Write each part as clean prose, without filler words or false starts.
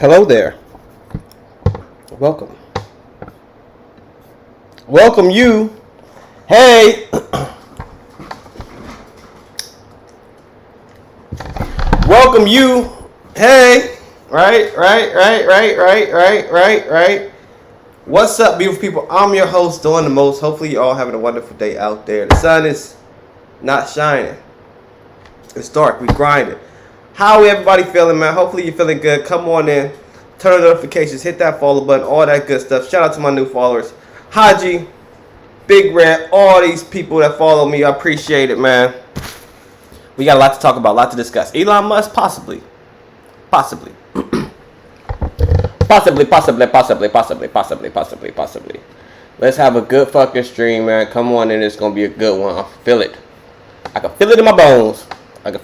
Hello there. Welcome. Welcome you. Hey. Welcome you. Hey. Right. What's up, beautiful people? I'm your host, doing the most. Hopefully you all having a wonderful day out there. The sun is not shining. It's dark. We grinding. How everybody feeling, man? Hopefully you're feeling good. Come on in. Turn on notifications. Hit that follow button. All that good stuff. Shout out to my new followers. Haji, Big Red, all these people that follow me. I appreciate it, man. We got a lot to talk about. A lot to discuss. Elon Musk, possibly. Possibly. Let's have a good fucking stream, man. Come on in. It's going to be a good one. I feel it. I can feel it in my bones. We might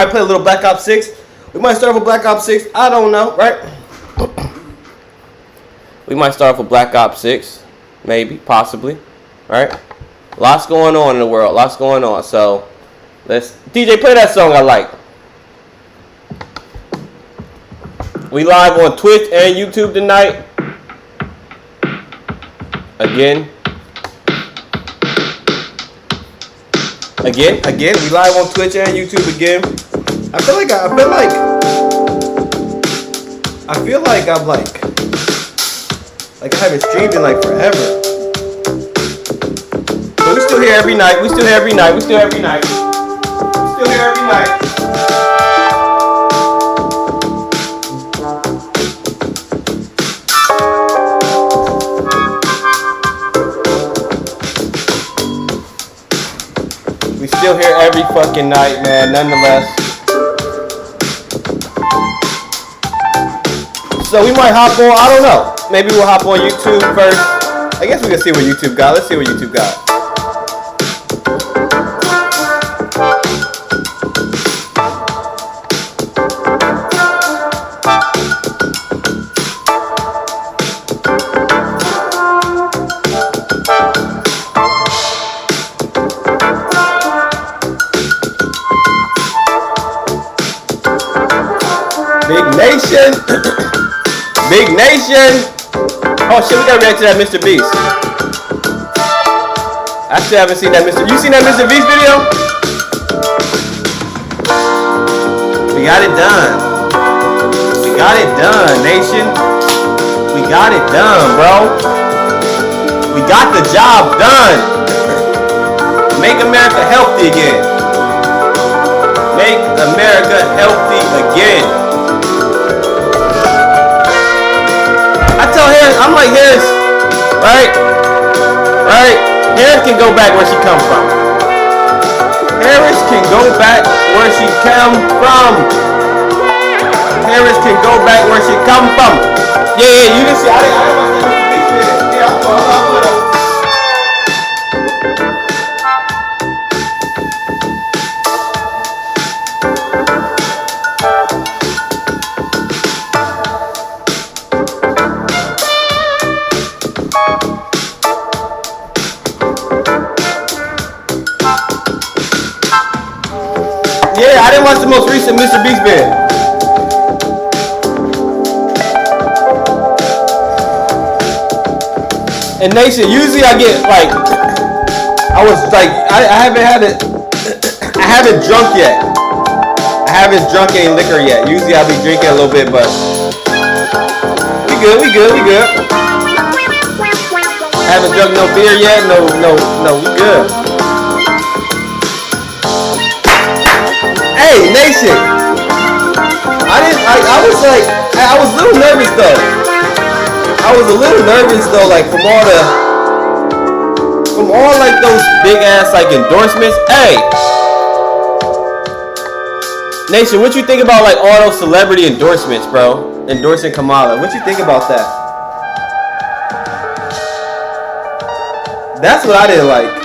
play a little Black Ops 6. We might start off with Black Ops 6. I don't know, right? We might start off with Black Ops 6. Maybe, possibly. Right? Lots going on in the world. Lots going on. So, let's... DJ, play that song I like. We live on Twitch and YouTube tonight. Again, we live on Twitch and YouTube again. I feel like I'm I haven't streamed in like forever. But we still here every night. We still here every fucking night, man, nonetheless. So we might hop on, I don't know. Maybe we'll hop on YouTube first. I guess we can see what YouTube got. Let's see what YouTube got. Big Nation. Oh shit, we gotta react to that Mr. Beast. I still haven't seen that Mr. You seen that Mr. Beast video? We got it done. Nation. We got it done, bro. We got the job done. Make America healthy again. Make America healthy again. I tell Harris, I'm like, Harris, right? Harris can go back where she come from. Yeah, you didn't see, I didn't watch that Mr. Beast video. Yeah, I'm put up. Yeah, I didn't watch the most recent Mr. Beast video. And Nation, usually I get like, I haven't drunk yet. I haven't drunk any liquor yet. Usually I'll be drinking a little bit, but we good. I haven't drunk no beer yet. No, we good. Hey, Nation. I was a little nervous though. Like from all like those big ass like endorsements. Hey, Nation, what you think about like all those celebrity endorsements, bro? Endorsing Kamala. What you think about that? That's what I didn't like.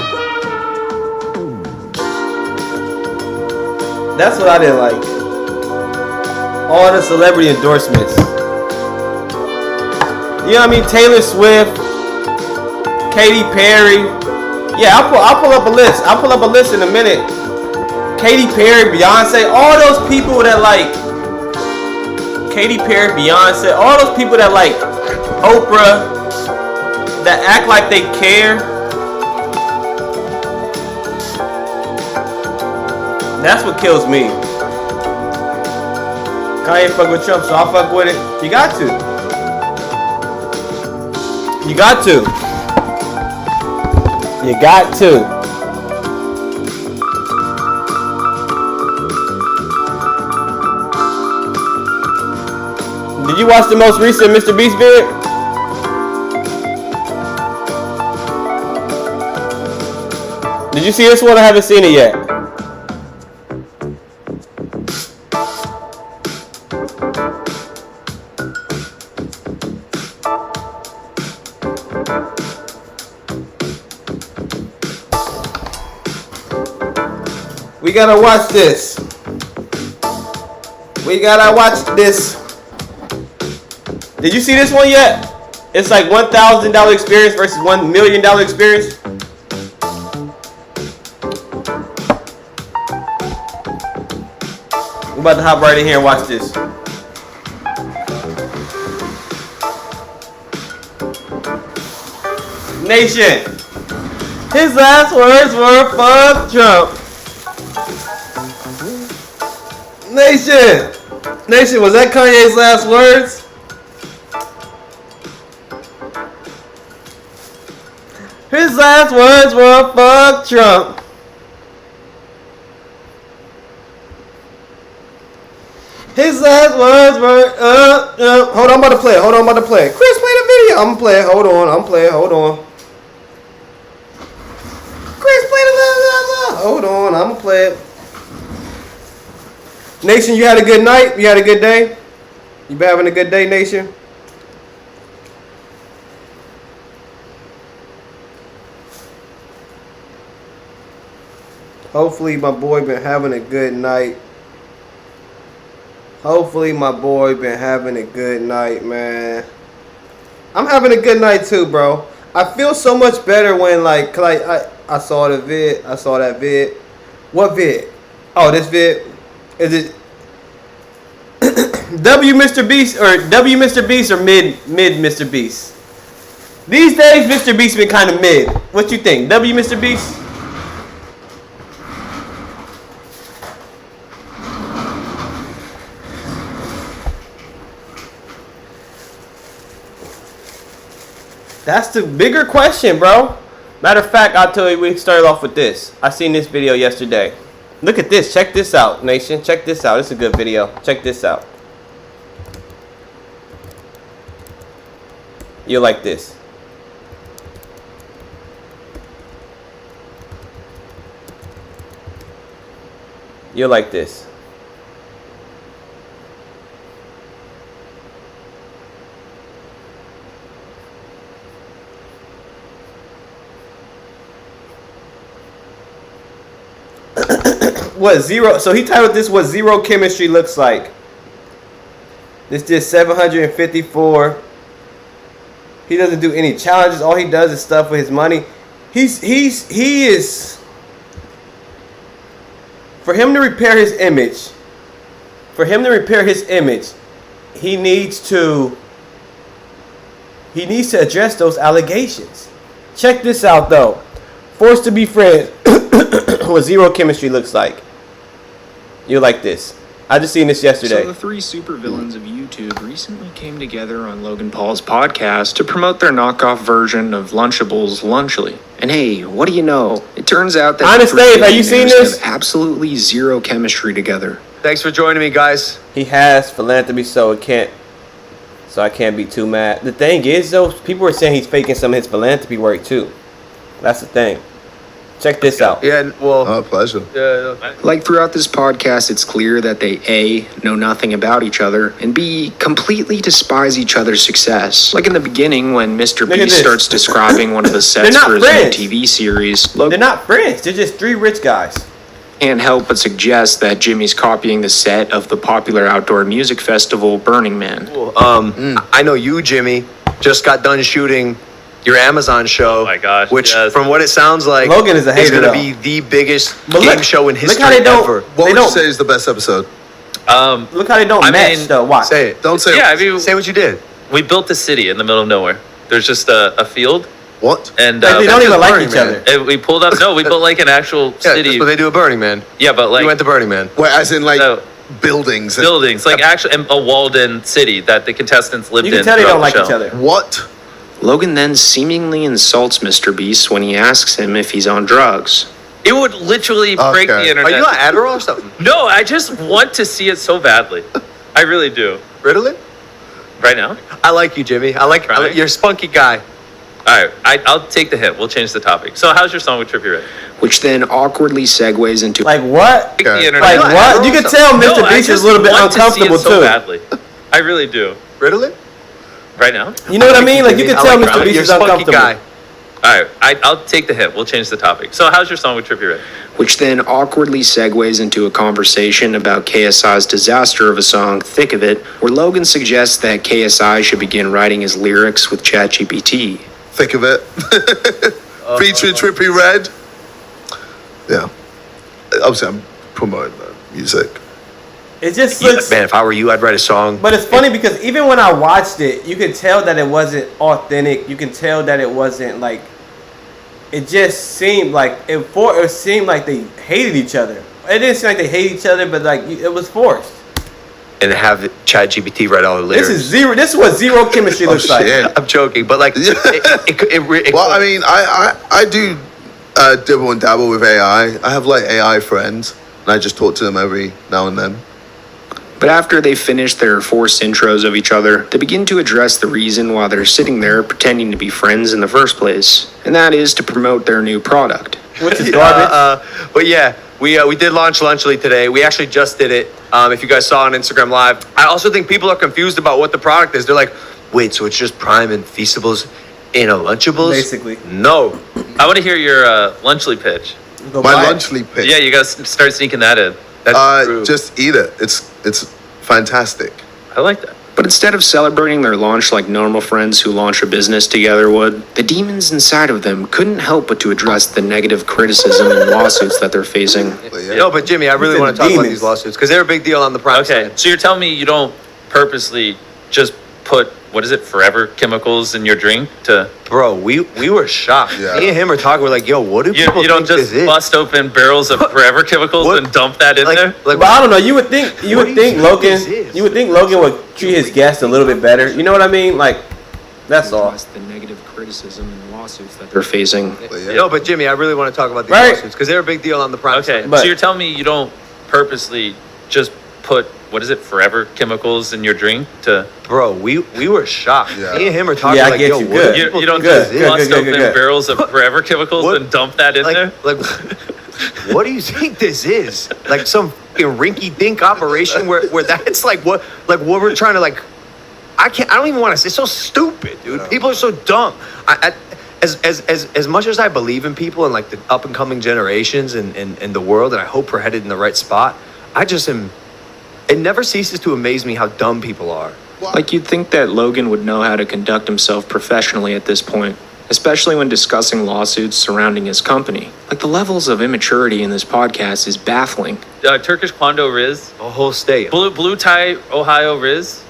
All the celebrity endorsements. You know what I mean? Taylor Swift, Katy Perry. Yeah, I'll pull up a list. I'll pull up a list in a minute. Katy Perry, Beyonce, all those people that like Katy Perry, Beyonce, all those people that like Oprah, that act like they care. That's what kills me. Kanye fuck with Trump, so I'll fuck with it. You got to. You got to. You got to. Did you watch the most recent Mr. Beast vid? Did you see this one? I haven't seen it yet. We gotta watch this. We gotta watch this. Did you see this one yet? It's like $1,000 experience versus $1 million experience. I'm about to hop right in here and watch this. Nation. His last words were "fuck Trump." Nation, was that Kanye's last words? His last words were "fuck Trump." His last words were hold on, I'm about to play it. Chris, play the video. I'm gonna play it. Hold on. Chris, play the hold on, I'm gonna play it. Nation, you had a good night? You had a good day? You been having a good day, Nation? Hopefully my boy been having a good night. Man. I'm having a good night too, bro. I feel so much better when I saw the vid. I saw that vid. What vid? Oh, this vid. Is it W Mr. Beast or mid Mr. Beast? These days, Mr. Beast been kind of mid. What you think? W Mr. Beast? That's the bigger question, bro. Matter of fact, I'll tell you, we started off with this. I seen this video yesterday. Look at this. Check this out, Nation. Check this out. It's a good video. Check this out. You'll like this. You'll like this. What zero? So he titled this "What Zero Chemistry Looks Like." This did 754. He doesn't do any challenges. All he does is stuff with his money. He is for him to repair his image. He needs to address those allegations. Check this out though. Forced to be friends. What zero chemistry looks like. You like this. I just seen this yesterday. So the three supervillains of YouTube recently came together on Logan Paul's podcast to promote their knockoff version of Lunchables Lunchly. And hey, what do you know? It turns out that Honest Dave, have you seen this? Have absolutely zero chemistry together. Thanks for joining me, guys. He has philanthropy, so I can't be too mad. The thing is, though, people were saying he's faking some of his philanthropy work too. That's the thing. Check this out. Yeah, well, pleasure. Like throughout this podcast, it's clear that they A, know nothing about each other, and B, completely despise each other's success. Like in the beginning when Mr. Beast starts describing one of the sets for his new TV series. They're not friends. They're just three rich guys. Can't help but suggest that Jimmy's copying the set of the popular outdoor music festival Burning Man. I know you, Jimmy, just got done shooting your Amazon show. Oh my gosh! Which, from what it sounds like, Logan is a hater, going to be the biggest game show in history look how they don't, ever. What would you say is the best episode? Look how they don't match though. Watch. Say it. Don't say Yeah, it. I mean, Say what you did. we built a city in the middle of nowhere. There's just a field, What? and Like, they don't even like Burning each Man. other. and we pulled up. No, we built like an actual Yeah, city. that's what they do at Burning Man. Yeah, but like You went to Burning Man. Wait, as in like No. buildings. And, buildings, like actually a walled-in city that the contestants lived You in. can tell they throughout don't like the each show. other. What? Logan then seemingly insults Mr. Beast when he asks him if he's on drugs. It would literally break Okay. the internet. Are you on Adderall or something? No, I just want to see it so badly. I really do. Ritalin? Right now? I like you, Jimmy. I like Right. you're a spunky guy. All right, I'll take the hint. We'll change the topic. So, how's your song with Trippie Redd? Which then awkwardly segues into Like what? Break Okay. the internet. Like know, what? I You can don't tell No, Mr. I Beast is just a little bit want to see uncomfortable it so too. badly. I really do. Ritalin? Right now? You know what I mean? Like you can I tell like Mr. Beast you're a is spunky uncomfortable. guy. All right, I'll take the hint. We'll change the topic. So, how's your song with Trippie Redd? which then awkwardly segues into a conversation about KSI's disaster of a song, Thick of It, where Logan suggests that KSI should begin writing his lyrics with ChatGPT. Thick of it. Featuring Trippie Redd. Yeah. Obviously, I'm promoting the music. It just Yeah, looks. man, if I were you, I'd write a song. But it's funny because even when I watched it, you could tell that it wasn't authentic. You can tell that it wasn't like. It just seemed like it seemed like they hated each other. It didn't seem like they hated each other, but like it was forced. And have ChatGPT write all the lyrics. This is zero. This is what zero chemistry Oh, looks like. shit. I'm joking, but like, it Well, I mean, I do dibble and dabble with AI. I have like AI friends, and I just talk to them every now and then. But after they finish their forced intros of each other, they begin to address the reason why they're sitting there pretending to be friends in the first place, and that is to promote their new product. Which is garbage. but yeah, we did launch Lunchly today. We actually just did it. If you guys saw on Instagram Live, I also think people are confused about what the product is. They're like, wait, so it's just Prime and Feastables in a Lunchables? Basically. No. I want to hear your Lunchly pitch. Go My buy it. Lunchly pitch. Yeah, you guys start sneaking that in. That's true. Just eat it. It's fantastic. I like that. But instead of celebrating their launch like normal friends who launch a business together would, the demons inside of them couldn't help but to address the negative criticism and lawsuits that they're facing. But yeah. No, but Jimmy, I really said want to talk about demons. these lawsuits because they're a big deal on the Prime Okay, side. so you're telling me you don't purposely just put, what is it, forever chemicals in your drink to... Bro, we were shocked. Yeah. Me and him were talking. We're like, yo, what do You people don't think just this is? bust open barrels of forever chemicals What? and dump that in there? Like, But I don't know. You would think What do you think this is? You would think Logan would treat his guests a little bit better. You know what I mean? Like that's all. Address the negative criticism and lawsuits that they're facing. But yeah. No, but Jimmy, I really want to talk about these Right. lawsuits because they're a big deal on the Prime Okay, side. But- so you're telling me you don't purposely just put, what is it, forever chemicals in your drink to... Bro, we were shocked. Yeah. Me and him were talking Yeah, I like, get yo, you. what Good. do You, people you don't think just this is? bust good, open good. barrels of forever chemicals What? and dump that in there? Like, what do you think this is? Like some fucking rinky-dink operation where that's like what we're trying to like. I don't even want to say. It's so stupid, dude. People are so dumb. As much as I believe in people and like the up and coming generations and the world, and I hope we're headed in the right spot. I just am. It never ceases to amaze me how dumb people are. Like you'd think that Logan would know how to conduct himself professionally at this point, especially when discussing lawsuits surrounding his company. Like the levels of immaturity in this podcast is baffling. Turkish Quando Riz, A whole state. Blue Tie Ohio Riz.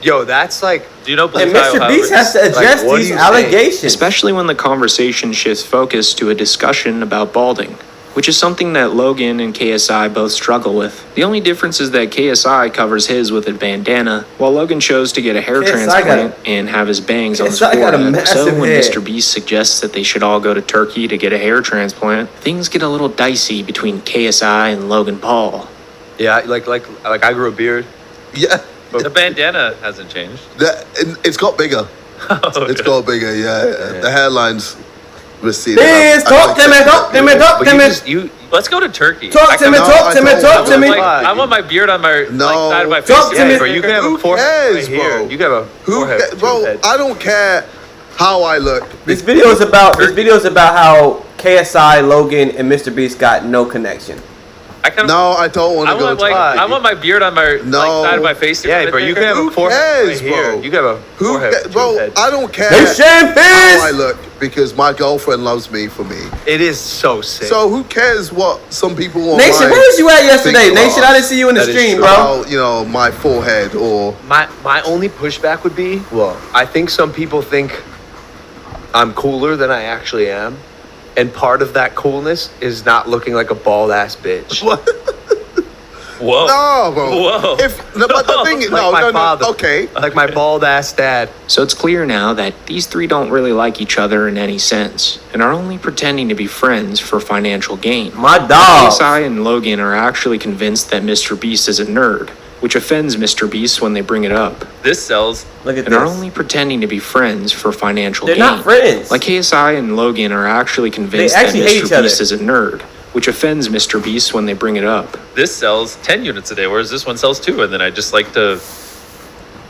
Yo, that's like. Do you know Blue And Tie Mr. Ohio Beast Riz? has to address Like, what do these you say? allegations. Especially when the conversation shifts focus to a discussion about balding, which is something that Logan and KSI both struggle with. The only difference is that KSI covers his with a bandana, while Logan chose to get a hair KSI transplant and have his bangs on his KSI got a forehead. So massive when head. Mr. Beast suggests that they should all go to Turkey to get a hair transplant, things get a little dicey between KSI and Logan Paul. Yeah, like I grew a beard. Yeah. The bandana hasn't changed. It's got bigger. It's got bigger. Yeah. The hairline's receded. Please talk to me, talk to me, talk to me. Let's go to Turkey. Talk to me, No, talk to me, I talk to don't. me. I want my beard on my No. like, side of my face. Talk to me. Yeah, bro, you can have Who a forehead cares, right here. bro? You can have a forehead. Bro, I don't care how I look. This video is about how KSI, Logan, and Mr. Beast got no connection. I kind of. No, I don't want to go to I want my beard on my side of my face. Yeah, bro, you can have Who a forehead cares, right here. bro? You can have a forehead. Bro, I don't care They sharing how I fist. look because my girlfriend loves me for me. It is so sick. So who cares what some people want? Nation, where was you at yesterday? think Nation, about I didn't see you in the That is stream, true. bro. About, my forehead or my only pushback would be, well, I think some people think I'm cooler than I actually am. And part of that coolness is not looking like a bald ass bitch. what? Whoa. No, bro. Whoa. But the thing is, Like my father. Okay. Like my bald ass dad. So it's clear now that these three don't really like each other in any sense, and are only pretending to be friends for financial gain. My dog. KSI and Logan are actually convinced that Mr. Beast is a nerd, which offends Mr. Beast when they bring it up, This sells. Look at and are this. only pretending to be friends for financial They're gain. not friends. Like KSI and Logan are actually convinced actually that hate Mr. each other. Beast is a nerd, which offends Mr. Beast when they bring it up. This sells 10 units a day, whereas this one sells 2. And then I just like to,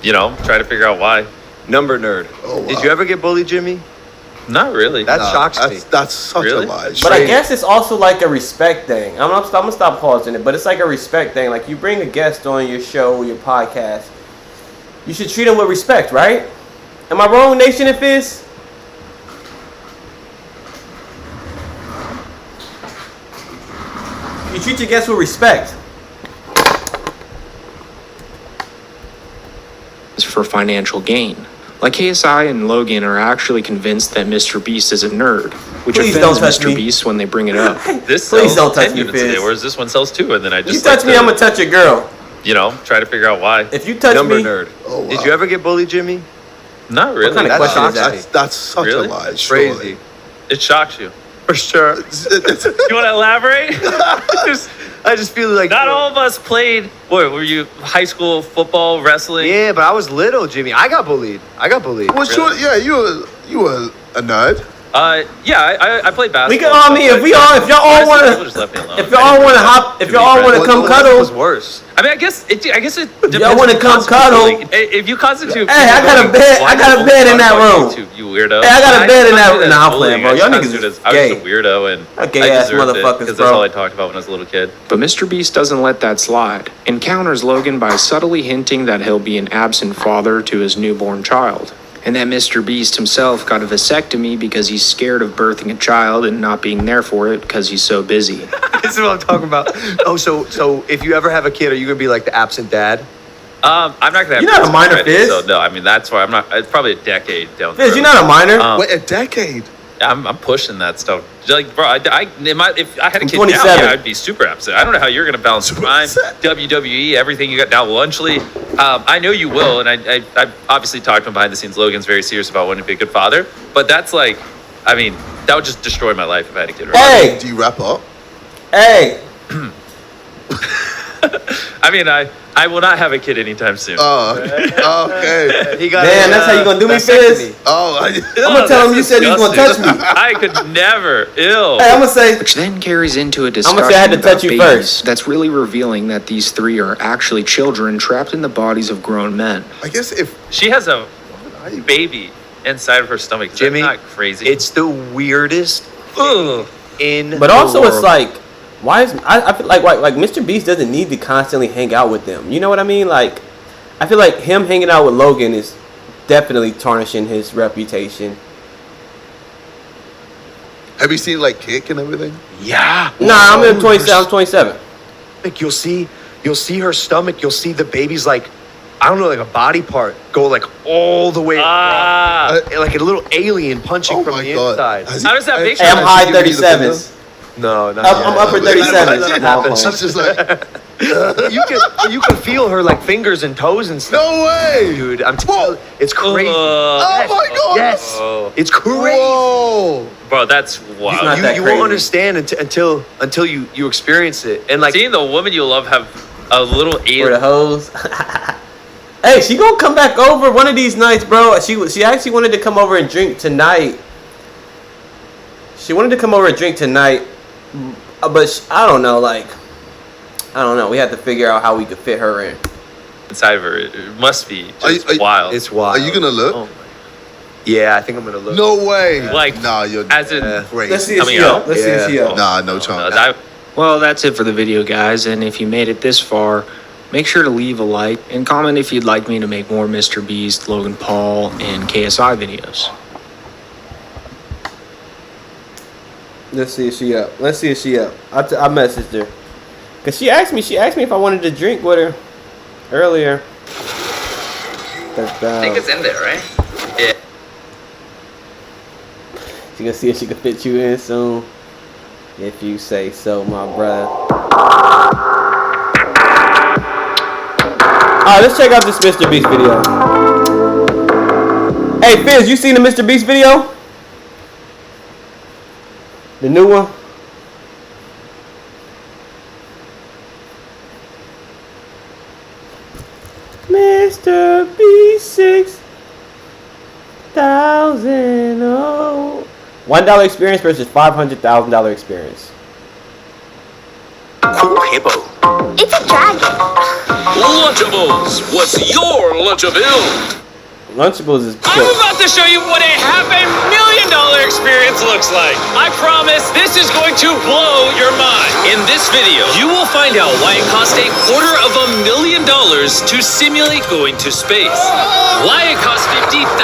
try to figure out why. Number nerd. Oh, wow. Did you ever get bullied, Jimmy? Not really. That shocks me. That's such Really? a lie. But I guess it's also like a respect thing. I'm gonna stop pausing it, but it's like a respect thing. Like you bring a guest on your show, your podcast, you should treat them with respect, right? Am I wrong, Nation and Fizz? You treat your guests with respect. For financial gain. Like KSI and Logan are actually convinced that Mr. Beast is a nerd, which Please offends don't touch Mr. me. Beast when they bring it up. This Please sells don't touch 10 me, units a day, Fizz. whereas this one sells 2. And then I If you just touch like me, to, I'm gonna touch your girl. try to figure out why. If you touch Number me, nerd. Oh, wow. Did you ever get bullied, Jimmy? Not really. kind of That question is shocks that? me. That's such Really? a lie. It's surely. crazy. It shocks you. For sure. You want to elaborate? I just feel like Not all of us played. What were you? High school football, wrestling? Yeah, but I was little, Jimmy. I got bullied. Well, sure, yeah, you were a nerd. Yeah. I played basketball. we can all meet. If y'all all Honestly, wanna, people just left me alone. if y'all wanna hop, if y'all all wanna come What cuddle, was worse? I mean, I guess it depends. Y'all wanna on come constitute cuddle? bullying. If you constitute, Hey, I got a bed- I got a bed in that room. You weirdo. Hey, I got a bed in that- constitute Nah, I'm as playing, bullying. bro. I Y'all just niggas constitute is as- I was gay. just a weirdo, and Okay, I ass deserved it motherfuckers, because bro. that's all I talked about when I was a little kid. But Mr. Beast doesn't let that slide, and counters Logan by subtly hinting that he'll be an absent father to his newborn child, and that Mr. Beast himself got a vasectomy because he's scared of birthing a child and not being there for it because he's so busy. This is what I'm talking about. Oh, so if you ever have a kid, are you gonna be like the absent dad? I'm not gonna have You're not a kids minor, already, Fizz. So no, I mean that's why I'm not. It's probably a decade down the Fizz, road. you're not a minor. Wait, a decade? I'm pushing that stuff. Like, bro, if I had a I'm kid 27. now, yeah, I'd be super absent. I don't know how you're gonna balance crime, WWE, everything you got now. Lunchly, I know you will, and I've obviously talked to him behind the scenes. Logan's very serious about wanting to be a good father, but that's like, I mean, that would just destroy my life if I had a kid. Right? Hey, Do you wrap up? hey, I mean, I will not have a kid anytime soon. Oh, okay. He got damn, that's how you gonna do me, Fizz? Oh, I'm gonna tell him you said you was gonna touch me. I could never. Ew. Hey, I'm gonna say, Which then carries into a say discussion I had to about touch you babies first. that's really revealing that these three are actually children trapped in the bodies of grown men. I guess if She has a baby inside of her stomach. Is Jimmy, that not crazy? It's the weirdest Ugh. in. but the also it's world. like, why is I feel like Mr. Beast doesn't need to constantly hang out with them. You know what I mean? Like, I feel like him hanging out with Logan is definitely tarnishing his reputation. have you seen like Kick and everything? Yeah. Nah, I'm in 27. I'm 27. Like you'll see her stomach. You'll see the baby's like, I don't know, like a body part go like all the way Ah. across. Like a little alien punching Oh from my the god! inside. How does that make Hey, I'm Sure. high Give me the 37s. No, not I'm yet. upper 37s. No, I'm happens. playing. It's just like You can feel her like fingers and toes and stuff. no way, Dude, I'm telling you, it's crazy. Oh my god! Yes, Oh. it's crazy. Whoa! Bro, that's He's wild. not that You crazy. won't understand until you experience it. And like, Seeing the woman you love have a little For the alien. hoes. Hey, she gonna come back over one of these nights, bro. She actually wanted to come over and drink tonight. She wanted to come over and drink tonight, but I don't know. Like, I don't know. We had to figure out how we could fit her in. Inside of her. It must be Are you- just wild. it's wild. Are you gonna look? Oh my. Yeah, I think I'm gonna look. No way! Like, nah, you're as in- crazy. Let's see if Coming she out? up. Let's see if she Yeah. up. Nah, no chance. Well, that's it for the video, guys, and if you made it this far, make sure to leave a like and comment if you'd like me to make more Mr. Beast, Logan Paul, and KSI videos. Let's see if she up. I messaged her. Cause she asked me if I wanted to drink with her earlier. But, I think it's in there, right? Yeah. She gonna see if she can fit you in soon. If you say so, my brother. Alright, let's check out this Mr. Beast video. Hey Fizz, you seen the Mr. Beast video? The new one? Mr. Beast 6,000. $1 experience versus $500,000 experience. Cool hippo. It's a dragon. Lunchables, what's your Lunchable? Lunchables is I'm cool. about to show you what a $500,000 experience looks like. I promise this is going to blow your mind. In this video, you will find out why it cost $250,000 to simulate going to space. Why it costs $50,000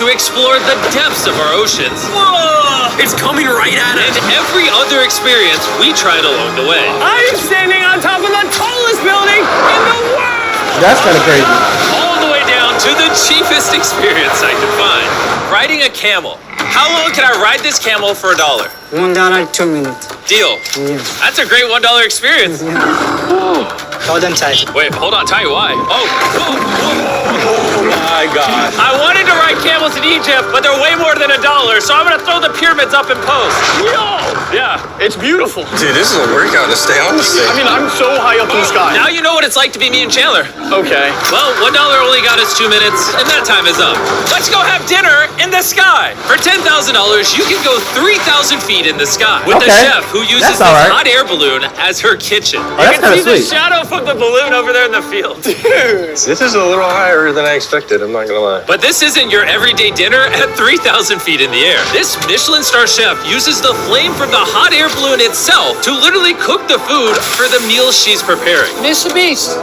to explore the depths of our oceans. Whoa! It's coming right at us. And every other experience we tried along the way. I'm standing on top of the tallest building in the world! That's kind of crazy. All the way down to the cheapest experience I could find. Riding a camel. How long can I ride this camel for $1? $1, 2 minutes. Deal. That's a great $1 experience. Hold on tight. Wait, hold on, tell you why. Oh my God. I wanted to ride camels in Egypt, but they're way more than $1, so I'm gonna throw the pyramids up in post. Yo! Yeah. It's beautiful. Dude, this is a workout to stay on this thing. I mean, I'm so high up in the sky. Now you know what it's like to be me and Chandler. Okay. Well, $1 only got us 2 minutes, and that time is up. Let's go have dinner in the sky. For $10,000, you can go 3,000 feet in the sky with the Okay. chef who uses That's this all right. hot air balloon as her kitchen. Oh, You that's can kinda see the sweet. shadow from the balloon over there in the field. This is a little higher than I expected, I'm not gonna lie. But this isn't your everyday dinner at 3,000 feet in the air. This Michelin star chef uses the flame from the hot air balloon itself to literally cook the food for the meal she's preparing. Mr. Beast.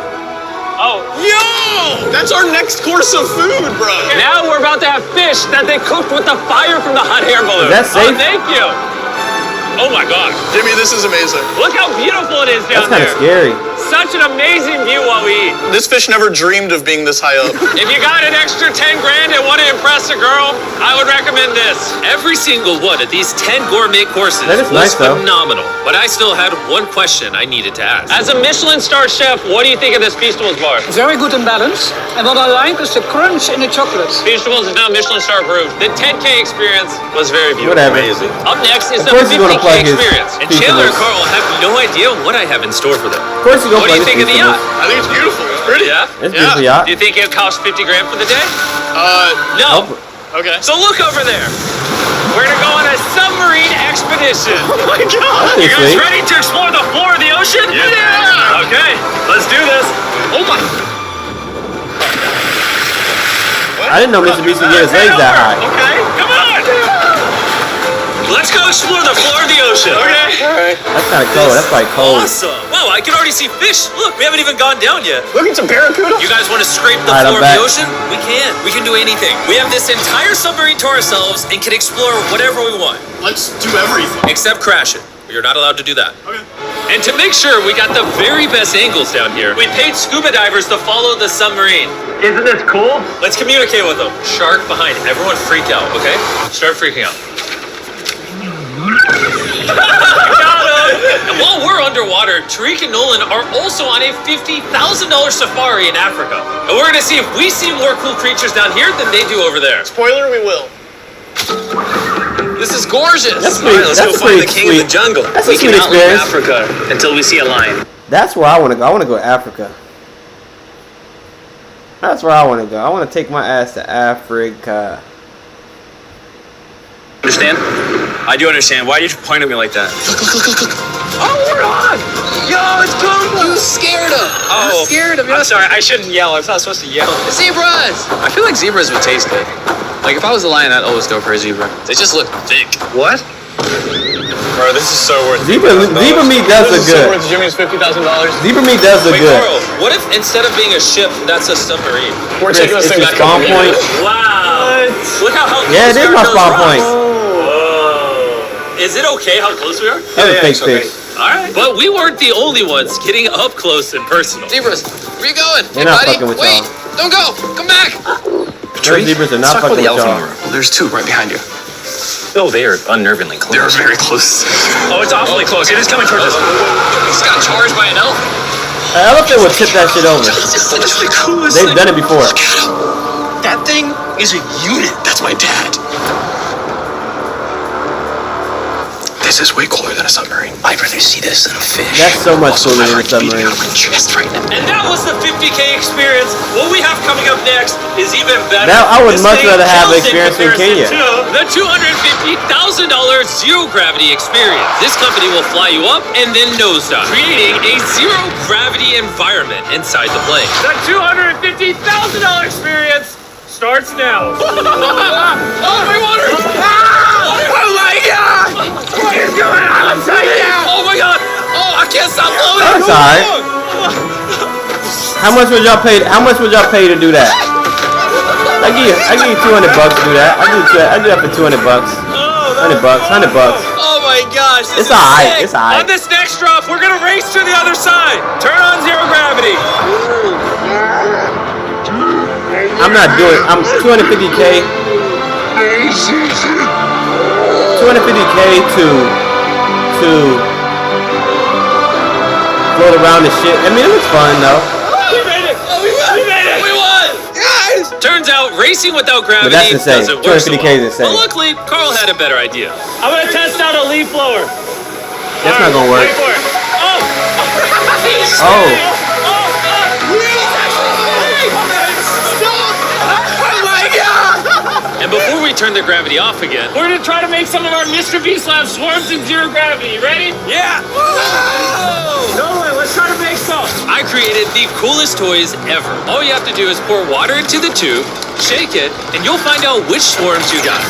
Oh, Yo! That's our next course of food, bro. now we're about to have fish that they cooked with the fire from the hot air balloon. Is that safe? Oh, thank you. Oh my God. Jimmy, this is amazing. Look how beautiful it is That's down kind there. of scary. Such an amazing view while we eat. This fish never dreamed of being this high up. If you got an extra 10 grand and want to impress a girl, I would recommend this. Every single one of these 10 gourmet courses That is was nice, though. phenomenal. But I still had one question I needed to ask. As a Michelin star chef, what do you think of this Feastables bar? Very good and balanced. And what I like is the crunch in the chocolate. Feastables is now Michelin star approved. The 10K experience was very beautiful. Whatever. Up next is Of the course he's gonna 50K plug his experience. And Chandler and Feastables. Carl have no idea what I have in store for them. Of course you're What gonna do you think of the yacht? I think it's beautiful. It's pretty. Yeah? It's beautiful yacht. Do you think it cost 50 grand for the day? No. No. Okay. So look over there. We're gonna go on a submarine expedition. Oh my God. You guys Sweet. ready to explore the floor of the ocean? Yeah. Okay, let's do this. Oh my. I didn't know Mr. Beast could get his legs that high. Okay, come on. Let's go explore the floor of the ocean. Okay. That's kind of cold. That's like cold. Awesome. Wow, I can already see fish. Look, we haven't even gone down yet. Look at some barracuda. You guys want to scrape the All right, floor I'm of the back. ocean? We can. We can do anything. We have this entire submarine to ourselves and can explore whatever we want. Let's do everything. Except crash it. You're not allowed to do that. Okay. And to make sure we got the very best angles down here, we paid scuba divers to follow the submarine. Isn't this cool? Let's communicate with them. Shark behind. Everyone freak out, okay? Start freaking out. Got him! And while we're underwater, Tariq and Nolan are also on a $50,000 safari in Africa. And we're gonna see if we see more cool creatures down here than they do over there. Spoiler, we will. This is gorgeous. That's pretty, Let's that's go find pretty the king sweet. of the jungle. That's a sweet experience. Africa until we see a lion. That's where I want to go. I want to go to Africa. That's where I want to go. I want to take my ass to Africa. Understand? I do understand. Why did you point at me like that? Oh, we're on! Yo, it's Pumbaa! You scared him! Oh, scared him. I'm sorry, I shouldn't yell. I'm not supposed to yell. Zebras! I feel like zebras would taste good. Like if I was a lion, I'd always go for a zebra. They just look thick. What? Bro, this is so worth Zebra meat does look This is so good. worth Jimmy's $50,000. Zebra meat does look Wait, good. Carl, what if instead of being a ship, that's a submarine? We're taking this It's thing your back spawn up. point. Wow. Look how Yeah, it is my spawn point. Whoa. Is it okay how close we are? That's a fake fish. All right. But we weren't the only ones getting up close and personal. Zebras, where you going? They're not fucking with wait, y'all. don't go. Come back. Those zebras are not fucking with y'all. There's two right behind you. Oh, they are unnervingly close. They're very close. Oh, it's awfully close. It is coming towards us. He's got charged by an elephant. An elephant would tip that shit over. This is the coolest They've done it before. That thing is a unit. That's my dad. This is way cooler than a submarine. I'd rather see this than a fish. That's so much Also, cooler my than a heart's beating submarine. out of my chest right now. And that was the 50K experience. What we have coming up next is even better. Now, I would This much thing rather have kills the experience in comparison Kenya. to the $250,000 zero gravity experience. This company will fly you up and then nosedive, creating a zero gravity environment inside the plane. The $250,000 experience starts now. Oh, my water! Oh my God! What is going on upside down? Oh my God! Oh, I can't stop floating. That's alright. How much would y'all pay? How much would y'all pay to do that? I give you $200 to do that. I do that for $200. $100, $100. Oh my gosh, this It's is alright, sick. it's alright. On this next drop, we're gonna race to the other side. Turn on zero gravity. I'm not doing. I'm 250K. 250K to float around the shit. I mean, it looks fun though. We made it. Oh, we made it. We won. Yes. Turns out racing without gravity But that's insane. doesn't work so 250K well. is insane. But luckily, Carl had a better idea. I'm gonna test out a leaf blower. That's not gonna work. Wait for it. Oh. Oh. And before we turn the gravity off again, we're gonna try to make some of our Mr. Beast Lab swarms in zero gravity. You ready? Yeah! No way, let's try to make some. I created the coolest toys ever. All you have to do is pour water into the tube, shake it, and you'll find out which swarms you got.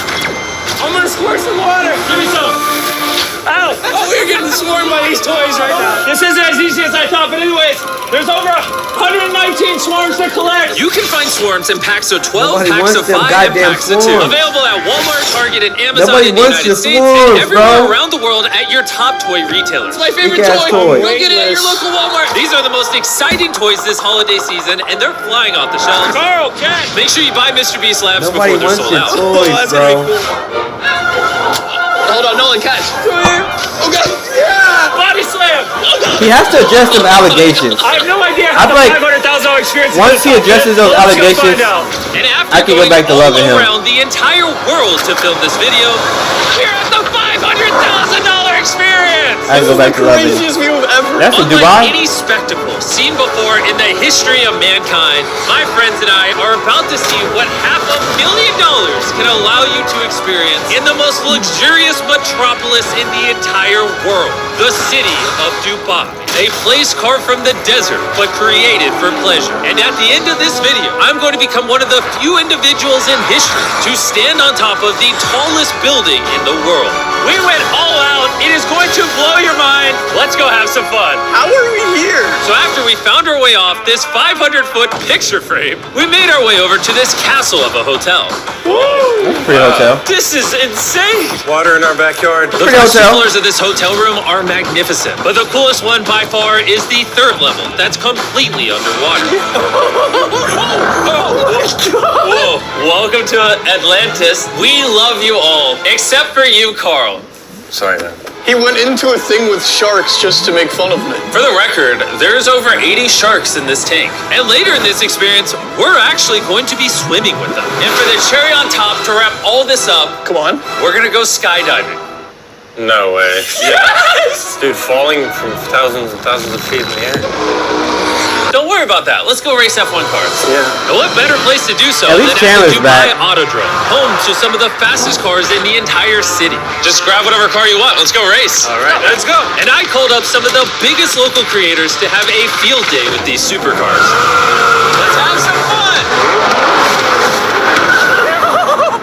I'm gonna squirt some water. Give me some. Ow! Oh, we're getting swarmed by these toys right now. This isn't as easy as I thought, but anyways, there's over 119 swarms to collect. You can find swarms in packs of 12, Nobody packs wants of them 5, and goddamn packs of 2. swarms. Available at Walmart, Target, and Amazon Nobody in the wants United the States swarms, and everywhere bro. around the world at your top toy retailers. It's my favorite Big-ass toy. toy. Go get it at your local Walmart. These are the most exciting toys this holiday season, and they're flying off the shelves. Carl, Cat, make sure you buy Mr. Beast Labs Nobody before they're wants sold your out. toys, bro. Hold on, Nolan, catch. Okay. Yeah! Body slam! He has to adjust them allegations. I have no idea I how feel like the $500,000 experience is once he gonna addresses come those in. Let's go allegations, find out. And after I can go going back to all loving him. around the entire world to film this video, we're at the $500,000 experience! I can go back to loving him. Craziest view of ever. That's in Unlike Dubai. any spectacle seen before in the history of mankind, my friends and I are about to see what $500,000 can allow you to experience in the most luxurious metropolis in the entire world, the city of Dubai. A place carved from the desert, but created for pleasure. And at the end of this video, I'm going to become one of the few individuals in history to stand on top of the tallest building in the world. We went all out. It is going to blow your mind. Let's go have some fun. How are we here? So after we found our way off this 500-foot picture frame, we made our way over to this castle of a hotel. Pretty hotel. This is insane. Water in our backyard. The Pretty first two hotel. floors of this hotel room are magnificent, but the coolest one by far is the third level that's completely underwater. Whoa, welcome to Atlantis. We love you all, except for you, Carl. Sorry, man. He went into a thing with sharks just to make fun of me. For the record, there's over 80 sharks in this tank. And later in this experience, we're actually going to be swimming with them. And for the cherry on top to wrap all this up, Come on. we're gonna go skydiving. No way. Yes! Dude, falling from thousands and thousands of feet in the air. Don't worry about that. Let's go race F1 cars. Yeah. And what better place to do so At than least at the Chandler's Dubai back. Autodrome, home to some of the fastest cars in the entire city. Just grab whatever car you want. Let's go race. All right, let's go. And I called up some of the biggest local creators to have a field day with these supercars. Let's have some fun.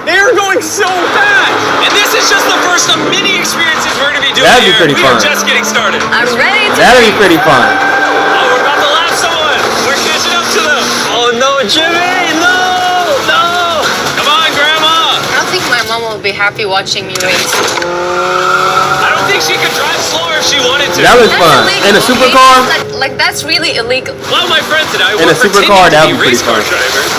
They are going so fast. And this is just the first of many experiences we're going to be doing That'd be here. pretty We are fun. just getting started. I'm ready to. That'll be pretty fun. Oh, we're about to lap someone. We're catching up to them. Oh no, Jimmy! No! Come on, Grandma. I don't think my mom will be happy watching me race. I don't think she could drive slower if she wanted to. That was That's fun. illegal, In a okay? supercar? Like that's really illegal. Well, my friends and I In were a supercar, pretending that to would be be race car pretty fun. drivers.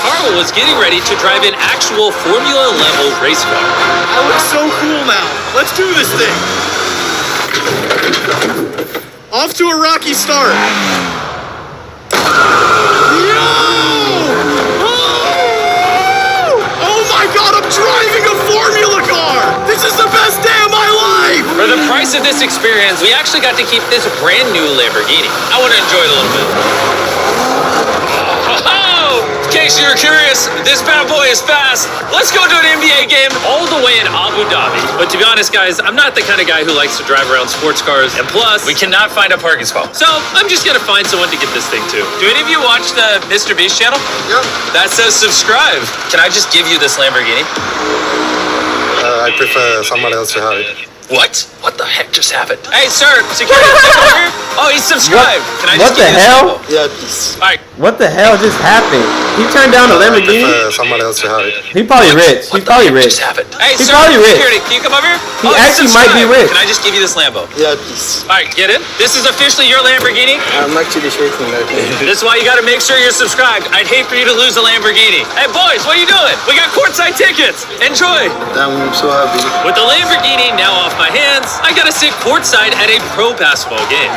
Carl was getting ready to drive an actual Formula level race car. I look so cool now. Let's do this thing. Off to a rocky start. Oh my God, I'm driving a Formula car! This is the best day of my life! For the price of this experience, we actually got to keep this brand new Lamborghini. I want to enjoy it a little bit. Oh, in case you're curious, this bad boy is fast. Let's go to an NBA game all the way in Abu Dhabi. But to be honest, guys, I'm not the kind of guy who likes to drive around sports cars. And plus, we cannot find a parking spot. So I'm just going to find someone to get this thing to. Do any of you watch the Mr. Beast channel? Yep. That says subscribe. Can I just give you this Lamborghini? I prefer someone else to have it. What? What the heck just happened? Hey, sir, security, take over here. Oh, he's subscribed. Can I What just the give you this hell? info? Yeah, please. All right. What the hell just happened? He turned down a I Lamborghini? prefer someone else to have it. He probably rich. He's probably rich. Hey, He's sir, probably rich. security, can you come over here? He actually might be rich. Can I just give you this Lambo? Yeah, please. All right, get in. This is officially your Lamborghini. I'm actually shaking that. This is why you got to make sure you're subscribed. I'd hate for you to lose a Lamborghini. Hey, boys, what are you doing? We got courtside tickets. Enjoy. I'm so happy. With the Lamborghini now off my hands, I got to sit courtside at a pro basketball game.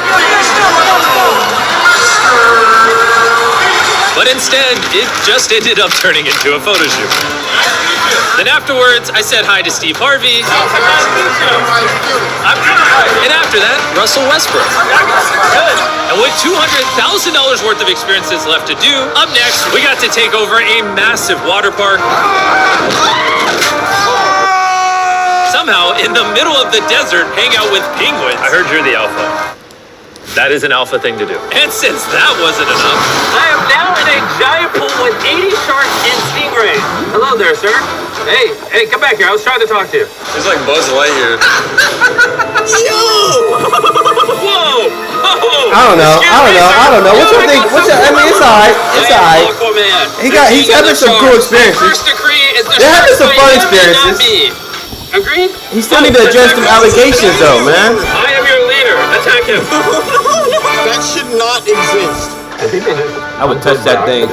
But instead, it just ended up turning into a photo shoot. Then afterwards, I said hi to Steve Harvey. And after that, Russell Westbrook. Good. And with $200,000 worth of experiences left to do, up next, we got to take over a massive water park. Somehow, in the middle of the desert, hang out with penguins. I heard you're the alpha. That is an alpha thing to do. And since that wasn't enough, I am now in a giant pool with 80 sharks and stingrays. Hello there, sir. Hey, come back here. I was trying to talk to you. It's like Buzz Lightyear. Whoa! I don't know. What you think? I mean, it's alright. It's alright. He's having some cool experiences. First decree is the They're having some fun shark may not experiences. be. Agreed? He still need to address some allegations, though, man. I am your leader. Attack him. That should not exist. I would touch that thing.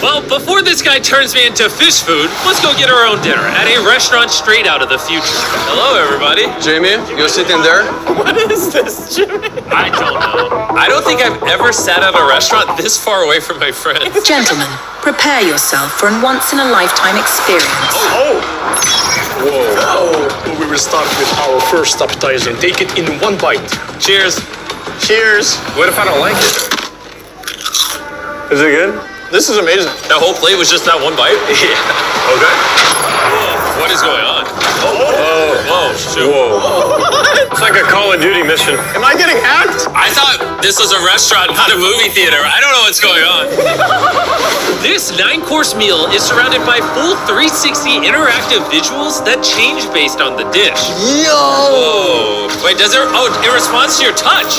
Well, before this guy turns me into fish food, let's go get our own dinner at a restaurant straight out of the future. Hello, everybody. Jamie, you're sitting there? What is this, Jimmy? I don't know. I don't think I've ever sat at a restaurant this far away from my friends. Gentlemen, prepare yourself for a once-in-a-lifetime experience. Whoa. We will start with our first appetizer. Take it in one bite. Cheers. Cheers. What if I don't like it? Is it good? This is amazing. That whole plate was just that one bite? Yeah. Okay. Whoa, what is going on? Whoa, shoot. It's like a Call of Duty mission. Am I getting hacked? I thought this was a restaurant, not a movie theater. I don't know what's going on. This 9-course meal is surrounded by full 360 interactive visuals that change based on the dish. Yo! Whoa. Wait, does it? Oh, it responds to your touch.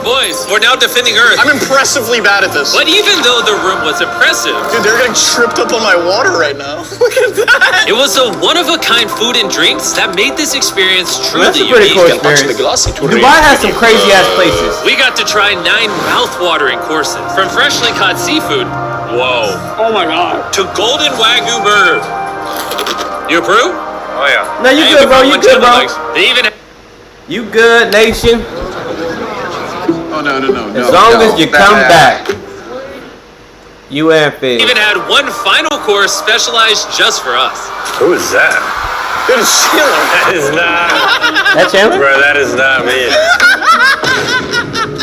Boys, we're now defending Earth. I'm impressively bad at this. But even though the room was impressive, Dude, they're getting tripped up on my water right now. Look at that! it was a one-of-a-kind food and drinks that made this experience That's truly a pretty unique. cool experience. Dubai has some crazy ass places. We got to try 9 mouth-watering courses, from freshly caught seafood, whoa, Oh my God. to golden Wagyu burger. You approve? Oh, yeah. No, you Hey, good, bro. You good, bro. They even You good, nation. Oh, no. As long as you come back. You and Fizz. had one final course specialized just for us. Who is that? Dude, it's Sheila. That is not. That Chandler? Bro, that is not me.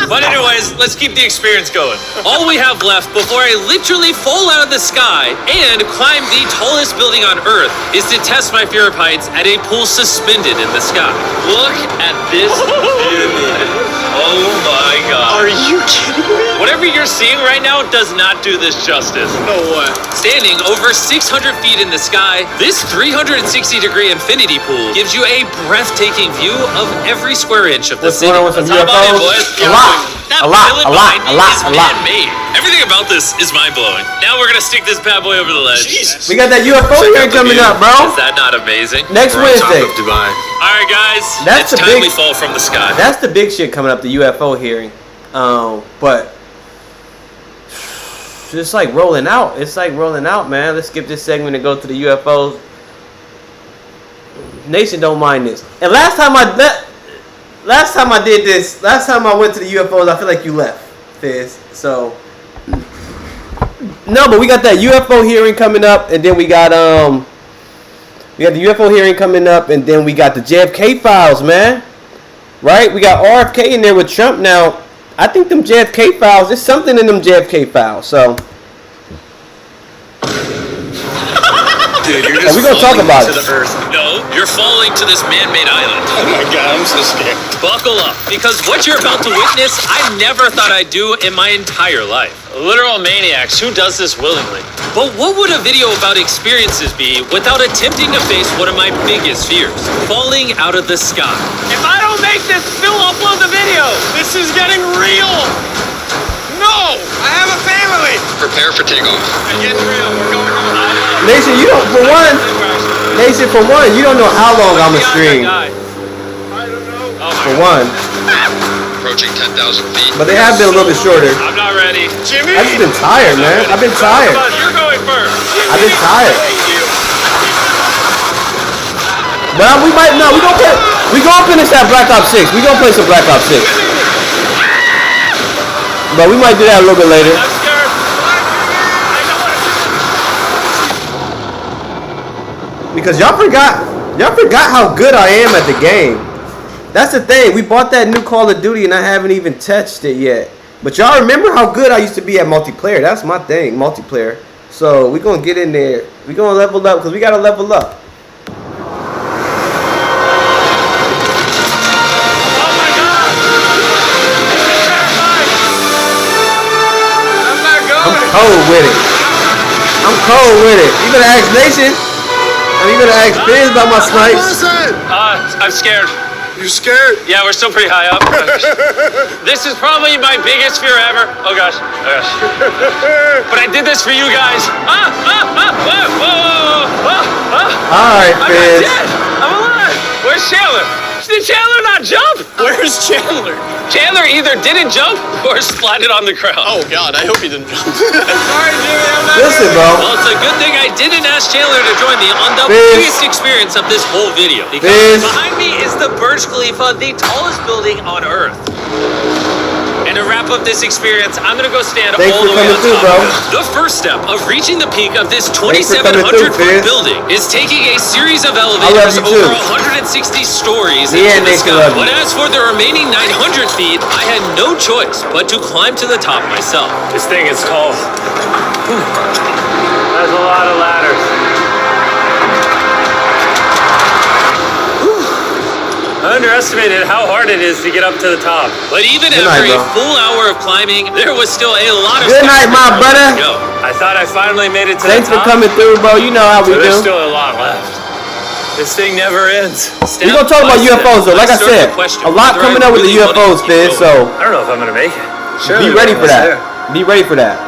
But anyways, let's keep the experience going. All we have left before I literally fall out of the sky and climb the tallest building on Earth is to test my fear of heights at a pool suspended in the sky. Look at this view. Oh my God. Are you kidding me? Whatever photography you're seeing right now does not do this justice. No way. Standing over 600 feet in the sky, this 360-degree infinity pool gives you a breathtaking view of every square inch of the city. What's going on with some How about it, UFOs? boys? A lot. Everything about this is mind-blowing. Now we're gonna stick this bad boy over the ledge. Jesus. We got that UFO hearing coming up, bro. Is that not amazing? Next We're on top Wednesday. of Dubai. All right, guys. That's it's the time big- we fall from the sky. That's the big shit coming up, the UFO hearing. But it's like rolling out. It's like rolling out, man. Let's skip this segment and go to the UFOs. Nation don't mind this. And last time I did this, last time I went to the UFOs, I feel like you left, Fizz. So no, but we got that UFO hearing coming up, and then we got the UFO hearing coming up, and then we got the JFK files, man. Right? We got RFK in there with Trump now. I think them JFK files, there's something in them JFK files. So Dude, you're just we're gonna talk about falling it. to the earth. No, you're falling to this man-made island. Oh my god, I'm so scared. Buckle up, because what you're about to witness, I never thought I'd do in my entire life. Literal maniacs, who does this willingly? But what would a video about experiences be without attempting to face one of my biggest fears? Falling out of the sky. If I don't make this, Phil, upload the video! This is getting real. No, I have a family. Prepare for takeoff. It gets real. We're going home. Nation, you don't for one, you don't know how long I'm gonna stream. I don't know. For one. Approaching 10,000 feet. But they have been a little bit shorter. I'm not ready. Jimmy. I've just been tired, man. I've been tired. Come on, you're going first. I've been tired. But we gonna finish that Black Ops 6. We gonna play some Black Ops 6. But we might do that a little bit later. I'm scared. Because y'all forgot how good I am at the game. That's the thing. We bought that new Call of Duty and I haven't even touched it yet. But y'all remember how good I used to be at multiplayer. That's my thing, multiplayer. So we gonna get in there. We gonna level up because we gotta level up. I'm cold with it. I'm cold with it. You better ask Nation. And you better ask Fizz about my snipes. I'm scared. You scared? Yeah, we're still pretty high up. This is probably my biggest fear ever. Oh gosh. Oh gosh. But I did this for you guys. Alright, I'm not Fizz. dead. I'm alive. Where's Chandler? Did Chandler not jump? Where's Chandler? Chandler either didn't jump or splatted on the ground. Oh God, I hope he didn't jump. Sorry, Jimmy, I'm not Listen, ready. bro. Well, it's a good thing I didn't ask Chandler to join me on the Fizz. biggest experience of this whole video. Because Fizz. behind me is the Burj Khalifa, the tallest building on Earth. And to wrap up this experience, I'm gonna go stand Thanks all for the way coming on through, top bro. of it. The first step of reaching the peak of this Thanks for coming through, 2,700 Fizz. foot building is taking a series of love elevators you over too. 160 stories Yeah, into the Nation sky. love you. But as for the remaining 900 feet, I had no choice but to climb to the top myself. This thing is tall. That's a lot of ladders. I underestimated how hard it is to get up to the top. But even Good after night, a bro. full hour of climbing, there was still a lot of Good night, steps my before brother. we could go. I thought I finally made it to Thanks the for top. coming through, bro. You know how we do. a lot left. This thing never ends. We gonna talk about UFOs though. Like I said, a lot coming up with the UFOs, Fizz. So I don't know if I'm gonna make it. be ready for that. Be ready for that.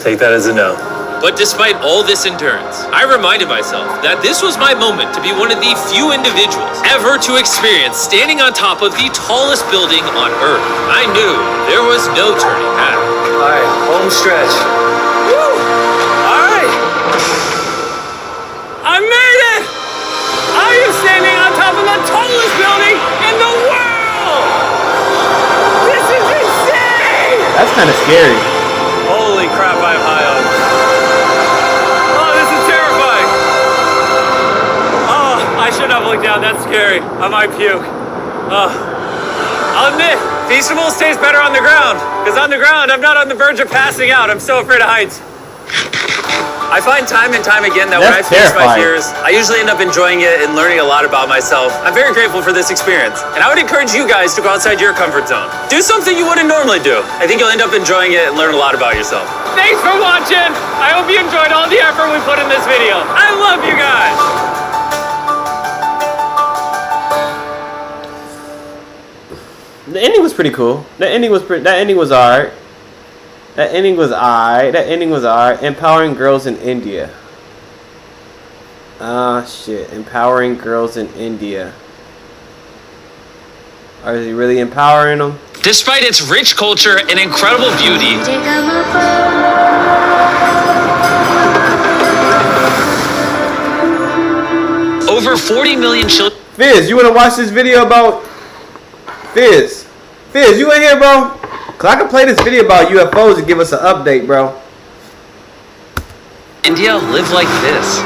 Take that as a no. But despite all this endurance, I reminded myself that this was my moment to be one of the few individuals ever to experience standing on top of the tallest building on Earth. I knew there was no turning back. All right, home stretch. Woo! All right. I made it! I am standing on top of the tallest building in the world! This is insane! That's kind of scary. Holy crap, I'm high up. Oh, this is terrifying. Oh, I should not look down. That's scary. I might puke. I'll admit, Feastables tastes better on the ground. Because on the ground, I'm not on the verge of passing out. I'm so afraid of heights. I find time and time again that when I That's face my terrifying. fears, I usually end up enjoying it and learning a lot about myself. I'm very grateful for this experience, and I would encourage you guys to go outside your comfort zone. Do something you wouldn't normally do. I think you'll end up enjoying it and learn a lot about yourself. Thanks for watching. I hope you enjoyed all the effort we put in this video. I love you guys. The ending was pretty cool. That ending was alright. That ending was alright. Empowering girls in India. Ah, shit. Empowering girls in India. Are he really empowering them? Despite its rich culture and incredible beauty, over 40 million children. Fizz, you wanna watch this video about Fizz, you in here, bro? Cause I can play this video about UFOs and give us an update, bro. India live like this.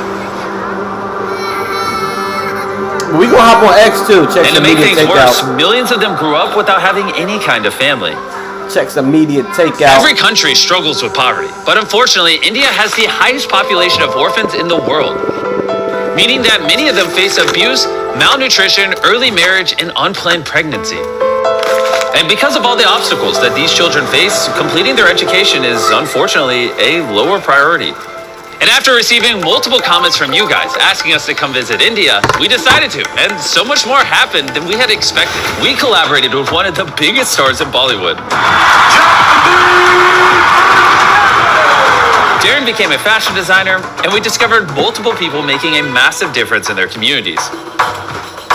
We gonna hop on X too. Check And to some make media things worse, takeout. millions of them grew up without having any kind of family. Check some media takeout. Every country struggles with poverty, but unfortunately, India has the highest population of orphans in the world, meaning that many of them face abuse, malnutrition, early marriage, and unplanned pregnancy. And because of all the obstacles that these children face, completing their education is unfortunately a lower priority. And after receiving multiple comments from you guys asking us to come visit India, we decided to, and so much more happened than we had expected. We collaborated with one of the biggest stars in Bollywood. Darren became a fashion designer, and we discovered multiple people making a massive difference in their communities.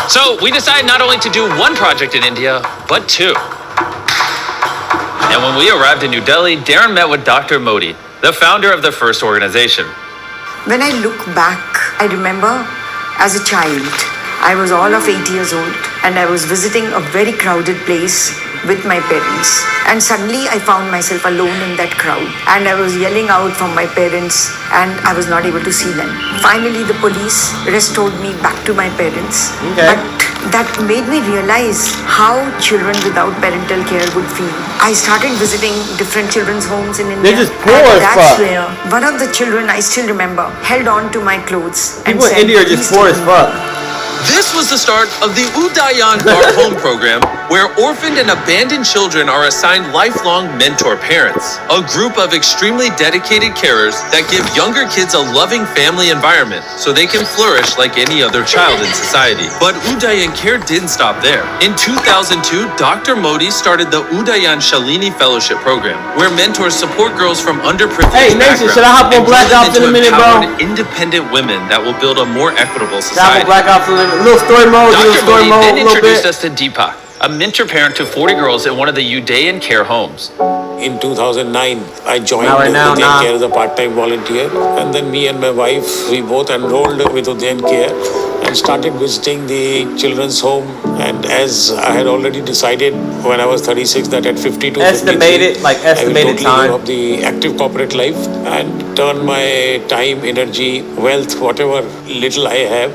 So we decided not only to do one project in India, but two. And when we arrived in New Delhi, Darren met with Dr. Modi, the founder of the first organization. When I look back, I remember as a child, I was all of 8 years old and I was visiting a very crowded place with my parents. And suddenly I found myself alone in that crowd and I was yelling out for my parents and I was not able to see them. Finally, the police restored me back to my parents. Okay. But that made me realize how children without parental care would feel. I started visiting different children's homes in India. They're just poor and as that's fuck. where one of the children I still remember held on to my clothes and People in said, India are just "Please poor take as me." fuck. This was the start of the Udayan Our Home program, where orphaned and abandoned children are assigned lifelong mentor parents, a group of extremely dedicated carers that give younger kids a loving family environment so they can flourish like any other child in society. But Udayan Care didn't stop there. In 2002, Dr. Modi started the Udayan Shalini Fellowship Program, where mentors support girls from underprivileged Hey, Nation, backgrounds should I hop on and Black turn them Ops in a into minute, bro? empowered, independent women that will build a more equitable Stop society. on Black Ops a little story mode, Dr. little story Modi mode, then a little introduced bit. us to Deepak, a mentor parent to 40 girls in one of the Udayan Care homes. In 2009, I joined Now, right now, Udayan Care as a part-time volunteer, and then me and my wife, we both enrolled with Udayan Care and started visiting the children's home. And as I had already decided when I was 36 that at 52, Estimated 53, like I will estimated totally time. give up the active corporate life and turn my time, energy, wealth, whatever little I have,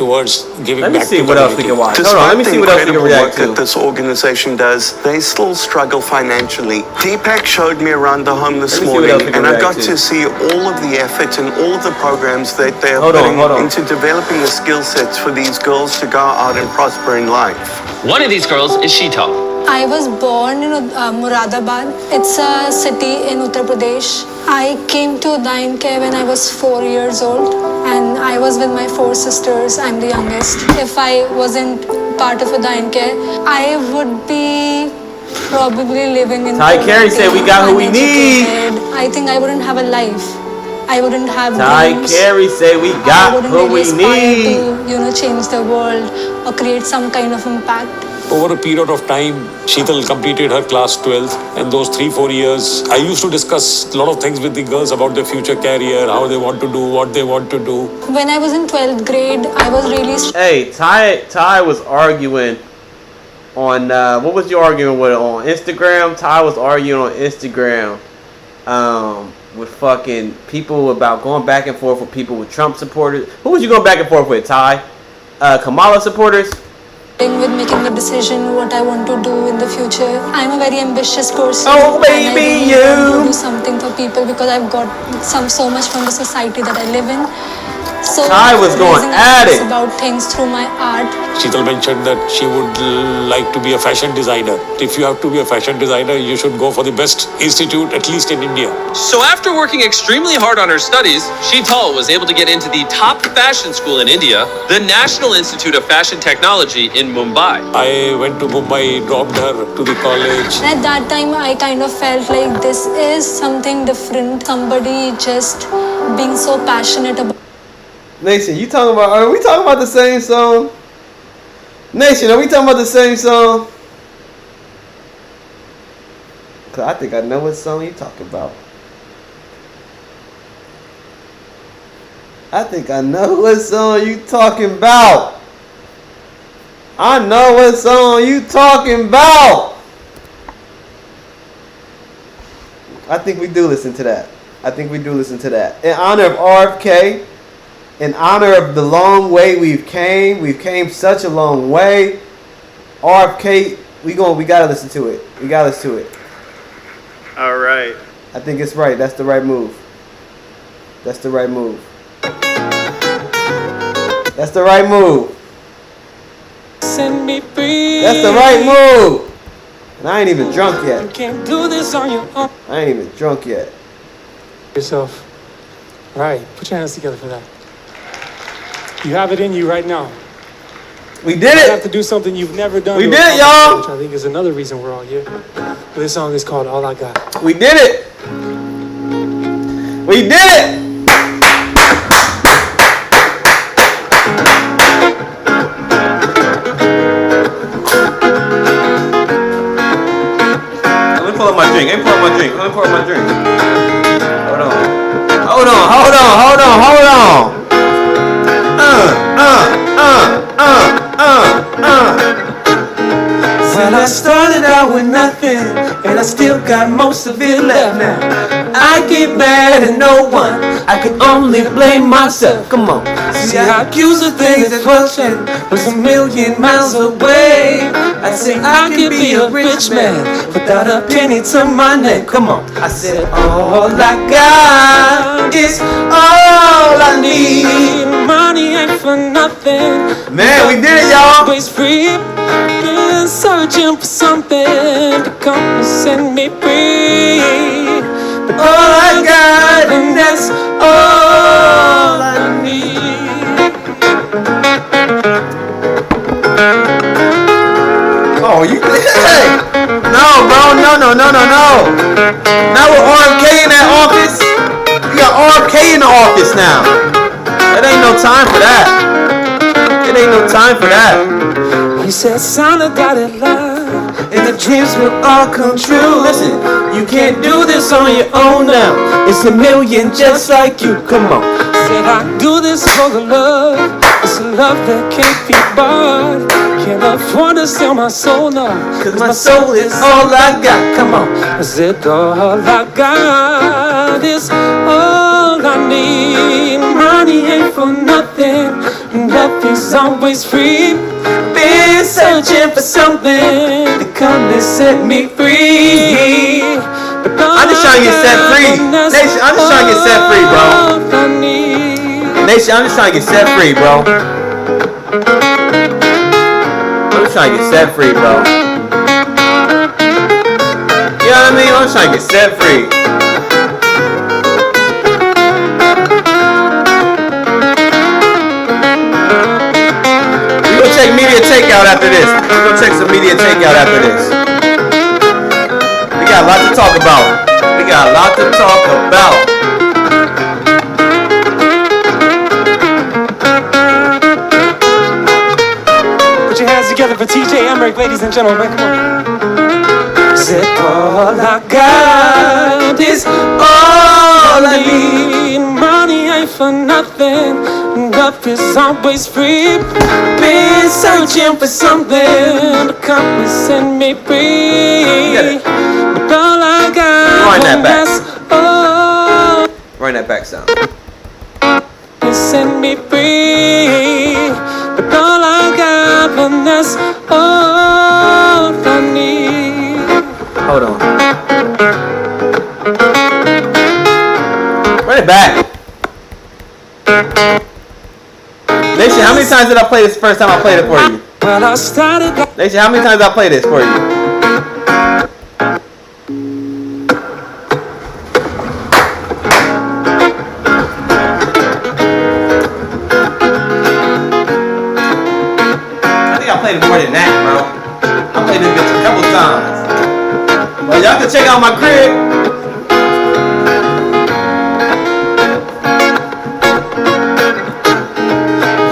towards giving Let me back see to what else we can community. watch. Hold on, let me see what else we can Despite the react incredible work to. that this organization does, they still struggle financially. Deepak showed me around the home this Let me see what else morning, we can and I react got to. to see all of the effort and all of the programs that they are Hold on, putting hold on. into developing the skill sets for these girls to go out and prosper in life. One of these girls is Sheetal. I was born in Muradabad. It's a city in Uttar Pradesh. I came to Udayan Care when I was 4 years old and I was with my 4 sisters. I'm the youngest. If I wasn't part of Udayan Care, I would be probably living in Ty Carey said we got who we need. uneducated. I think I wouldn't have a life. I wouldn't have Ty dreams. Carey said we I got wouldn't who really we aspire need. to, change the world or create some kind of impact. Over a period of time, Sheetal completed her class 12th, and those 3-4 years, I used to discuss a lot of things with the girls about their future career, how they want to do, what they want to do. When I was in 12th grade, I was really Hey, Ty was arguing on what was you arguing with on Instagram? Ty was arguing on Instagram with fucking people about going back and forth with people with Trump supporters. Who was you going back and forth with, Ty? Kamala supporters? with making the decision what I want to do in the future. I'm a very ambitious person. Oh, baby, and I really you. want to do something for people because I've got so much from the society that I live in. So I was going raising at awareness it. about things through my art. Sheetal mentioned that she would like to be a fashion designer. If you have to be a fashion designer, you should go for the best institute, at least in India. So after working extremely hard on her studies, Sheetal was able to get into the top fashion school in India, the National Institute of Fashion Technology in Mumbai. I went to Mumbai, dropped her to the college. At that time, I kind of felt like this is something different. Somebody just being so passionate about. Nation, are we talking about the same song? Nation, are we talking about the same song? Cause I think I know what song you talking about. I think I know what song you talking about. I know what song you talking about. I think we do listen to that. In honor of RFK, in honor of the long way we've came such a long way. RFK, we gotta listen to it. All right. I think it's right. That's the right move. That's the right move. Send me free. That's the right move. And I ain't even drunk yet. You can't do this on your own. Yourself. All right, put your hands together for that. You have it in you right now. We did it. You have to do something you've never done. We did it, y'all. Which I think is another reason we're all here. But this song is called All I Got. We did it. We did it. Let me pull up my drink. Hold on. Well, I started out with nothing, and I still got most of it left now. I get mad at no one, I can only blame myself. Come on. See, I accuse the things that function was a million miles away. I say I could be a rich man without a penny to my name. Come on. I said all I got is all I need. Money ain't for nothing. Man, we did it, y'all. Always free. Been searching for something to come and set me free. But all I got, and that's all I need. Oh, you hey. No, bro, no. Now with RFK in that office, you got RFK in the office now. That ain't no time for that. He said, son, I got it love, and the dreams will all come true. Listen, you can't do this on your own now. It's a million just like you. Come on. Said I do this for the love. It's a love that can't be bought. Can't afford to sell my soul now, cause my soul is all I got. Come on. I said all I got is all I need. Money ain't for nothing, love is always free. Been searching for something to come and set me free. I'm just trying to get set free. Nation, I'm just trying to get set free, bro. Nation, I'm just trying to get set free, bro. I'm just trying to get set free, bro. You know what I mean? I'm just trying to get set free. We're gonna take media takeout after this. We're gonna take some media takeout after this. We got a lot to talk about. Put your hands together for TJ Emmerich, ladies and gentlemen. Come on. Said all I got is all I need. Money ain't for nothing. Love is always free. Been searching for something to come and set me free. But all I got Run that back sound. set me free. But all I got, and that's all times did I play this first time I played it for you? Well, I started. Nation, how many times did I play this for you? I think I played it more than that, bro. I played this bitch a couple times. But y'all can check out my crib.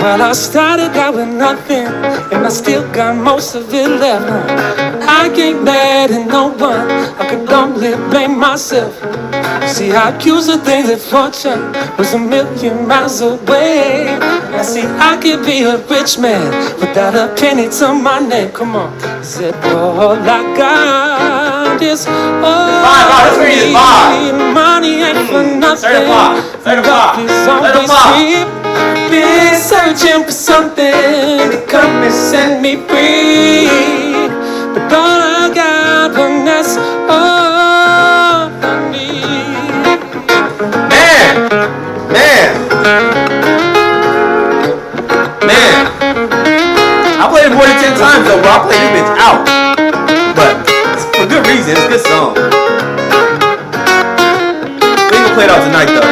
Well, I started out with nothing, and I still got most of it left. I ain't mad at no one, I could only blame myself. See, I accused the thing that fortune was a million miles away. I see, I could be a rich man without a penny to my name. Come on, said all I got is money ain't for nothing. God is always free. Been searching for something to come and set me free, but all I got, and that's all I need. Man. I played it more than 10 times though, bro. I played this bitch out, but it's for good reason. It's a good song. We ain't gonna play it out tonight though.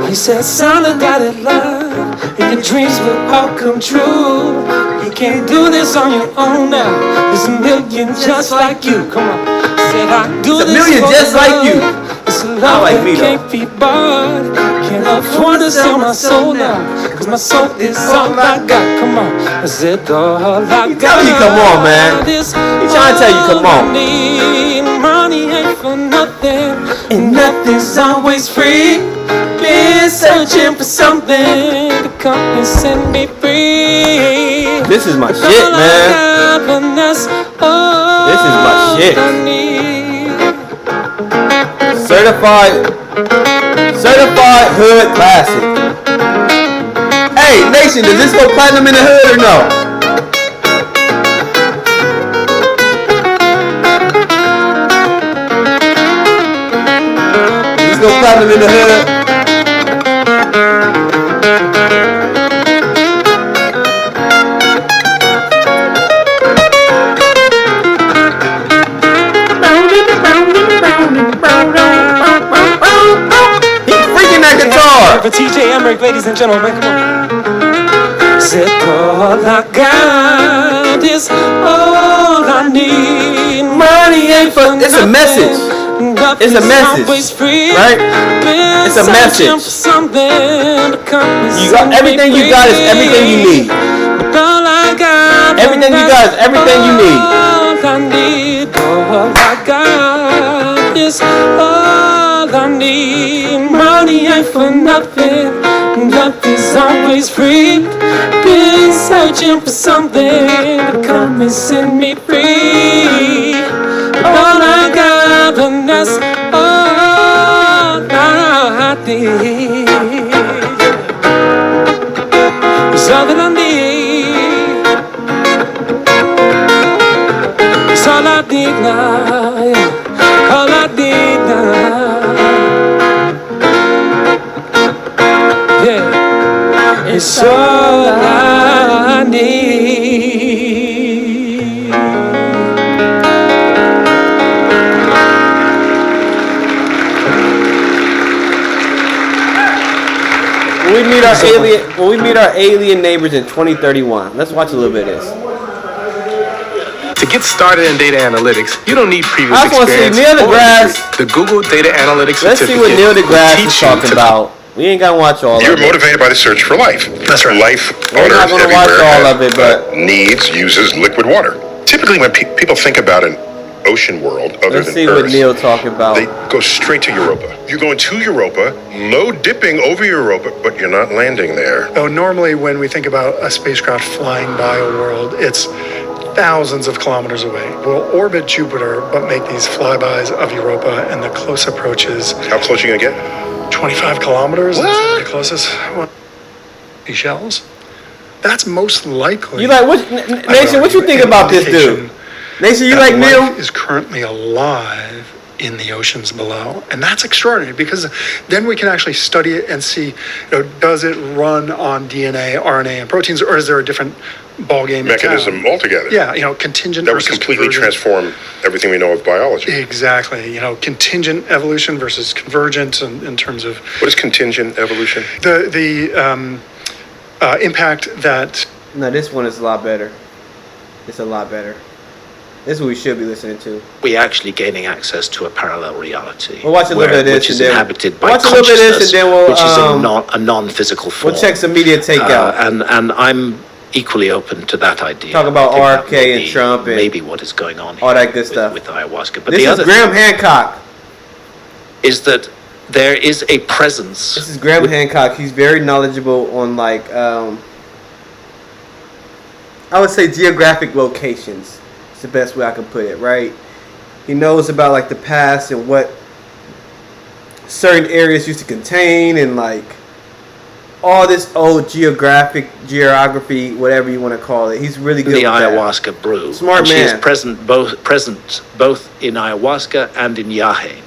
He said, son, I got it, love, and your dreams will all come true. You can't do this on your own now. There's a million just like you. Come on. Said, I do There's a this million for just like love. you. It's a love like that me, can't be bought. Can't afford to sell my soul now, cause my soul is all I got. Come on. I said, all I got. He telling you come on, man. He trying to tell you come on. Money ain't for nothing, and nothing's always free. Been searching for something to come and set me free. This is my shit, man. This is my shit. Certified hood classic. Hey, Nation, does this go platinum in the hood or no? Does this go platinum in the hood? For TJ Emmerich, ladies and gentlemen, come on. Said all I got is all I need. Money ain't for nothing. It's a message. It's a message, right? It's a message. You got everything you got is everything you need. Everything you got is everything you need. All I got is all I need. Money ain't for nothing. Love is always free. Been searching for something to come and set me free. All I got, and that's all I need. It's all that I need. It's all I need now. Yeah. All I need now. Yeah. It's all I need. When we meet our alien neighbors in 2031. Let's watch a little bit of this. To get started in data analytics, you don't need previous I just want to see experience. Neil deGrasse. The Google Data Analytics Let's see what Neil deGrasse is talking about. We ain't gonna watch all of it. You're motivated by the search for life. That's right. Life We're on not Earth gonna watch everywhere all of it, but uses liquid water. Typically, when people think about an ocean world other let's than see Earth, what Neil talking about. they go straight to Europa. You're going to Europa, low dipping over Europa, but you're not landing there. Oh, normally when we think about a spacecraft flying by a world, it's thousands of kilometers away. We'll orbit Jupiter, but make these flybys of Europa, and the close approaches. How close are you gonna get? 25 kilometers. What? That's the closest. Well, shells. That's most likely. You like what? Nation, what you think about this dude? Nation, you like Neil? Life is currently alive in the oceans below. And that's extraordinary because then we can actually study it and see, does it run on DNA, RNA, and proteins, or is there a different ballgame mechanism altogether? Yeah, contingent that would versus completely convergent. transform everything we know of biology. Exactly. Contingent evolution versus convergent in terms of... What is contingent evolution? The impact that... No, this one is a lot better. It's a lot better. This is what we should be listening to. We're actually gaining access to a parallel reality. We'll watch a little bit of this, which is and then inhabited by watch a little bit of this, consciousness, and then we'll, which is a non-physical form. We'll check some media takeout. And I'm equally open to that idea. Talk about I think RFK that may and be- Trump and maybe what is going on all here that good stuff with ayahuasca. But This the is other Graham thing Hancock. is that there is a presence. This is Graham Hancock. He's very knowledgeable on I would say geographic locations. It's the best way I can put it, right? He knows about the past and what certain areas used to contain and all this old geography, whatever you want to call it. He's really good The with that. ayahuasca brew. Smart and She man. is present both in ayahuasca and in yahe.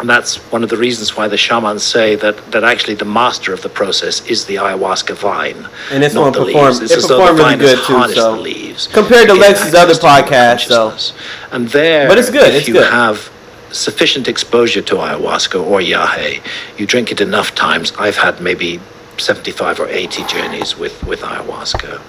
And that's one of the reasons why the shamans say that actually the master of the process is the ayahuasca vine. And this not one the performed. leaves. It's It as though performed the really vine has good too. harnessed So the leaves compared to to gain Lex's other access to your podcasts, though. consciousness. And there, But it's good, if it's you good. have sufficient exposure to ayahuasca or yahe, you drink it enough times. I've had maybe 75 or 80 journeys with ayahuasca.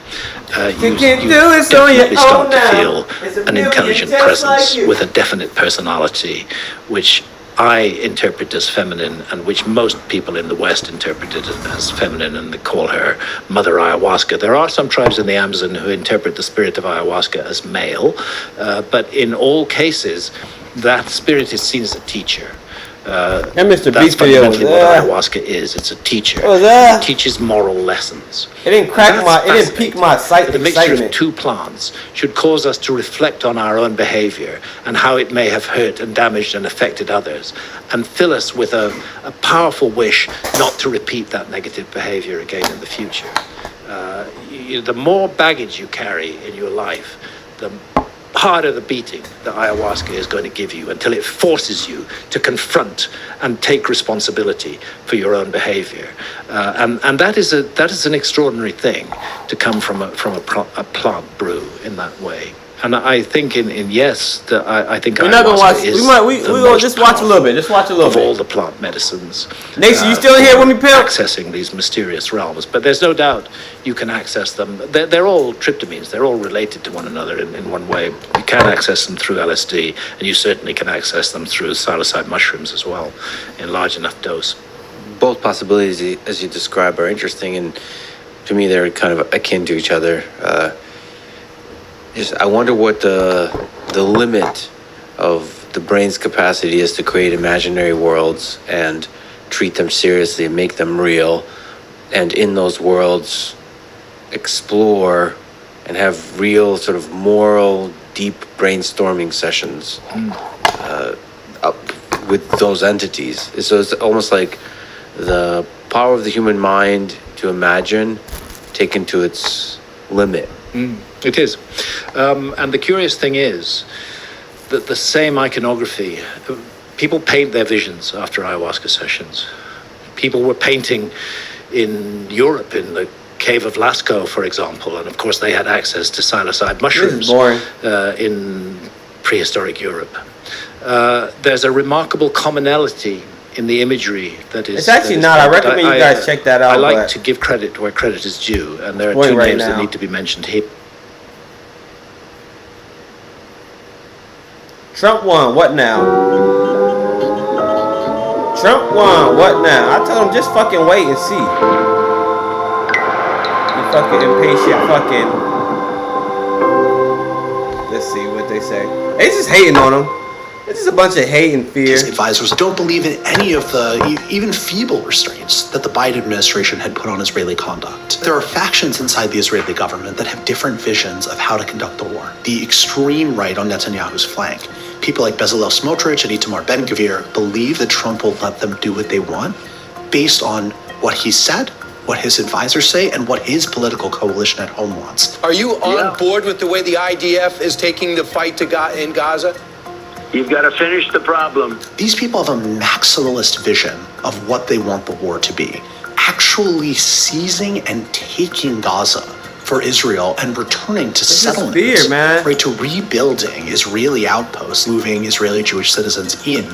You can do it so you definitely start own to now. feel It's a an million intelligent just presence like you. with a definite personality, which I interpret as feminine, and which most people in the West interpret it as feminine, and they call her Mother Ayahuasca. There are some tribes in the Amazon who interpret the spirit of ayahuasca as male, but in all cases, that spirit is seen as a teacher. That Mr. That's Beast video was fundamentally what ayahuasca is. It's a teacher. What was that? It teaches moral lessons. It didn't crack That's it didn't pique my The mixture excitement. of two plants should cause us to reflect on our own behavior and how it may have hurt and damaged and affected others, and fill us with a powerful wish not to repeat that negative behavior again in the future. The more baggage you carry in your life, the harder the beating that ayahuasca is going to give you, until it forces you to confront and take responsibility for your own behavior. And that is an extraordinary thing to come from a plant brew in that way. And I think I think We're not gonna ayahuasca watch. is We're gonna just watch a little bit. Just watch a little of bit. all the plant medicines. Nation, you still here with me, pimp? Accessing these mysterious realms, but there's no doubt you can access them. They're all tryptamines. They're all related to one another in one way. You can access them through LSD, and you certainly can access them through psilocybe mushrooms as well, in large enough dose. Both possibilities, as you describe, are interesting, and to me, they're kind of akin to each other. I wonder what the limit of the brain's capacity is to create imaginary worlds and treat them seriously and make them real, and in those worlds explore and have real sort of moral, deep brainstorming sessions with those entities. So it's almost like the power of the human mind to imagine taken to its limit. It is. And the curious thing is that the same iconography, people paint their visions after ayahuasca sessions. People were painting in Europe, in the cave of Lascaux, for example, and of course they had access to psilocybe mushrooms in prehistoric Europe. There's a remarkable commonality in the imagery that is. It's actually that is not. I present. recommend you guys check that out. I like but to give credit where credit is due, and there are Wait two right names now. that need to be mentioned here. Trump won. What now? Trump won. What now? I told him just fucking wait and see. You fucking impatient fucking. Let's see what they say. They just hating on him. It's just a bunch of hate and fear. His advisors don't believe in any of the even feeble restraints that the Biden administration had put on Israeli conduct. There are factions inside the Israeli government that have different visions of how to conduct the war. The extreme right on Netanyahu's flank, people like Bezalel Smotrich and Itamar Ben-Gvir, believe that Trump will let them do what they want based on what he said, what his advisors say, and what his political coalition at home wants. Are you on board with the way the IDF is taking the fight in Gaza? You've got to finish the problem. These people have a maximalist vision of what they want the war to be. Actually seizing and taking Gaza for Israel and returning to settlement, fear, man. right, to rebuilding Israeli outposts, moving Israeli Jewish citizens in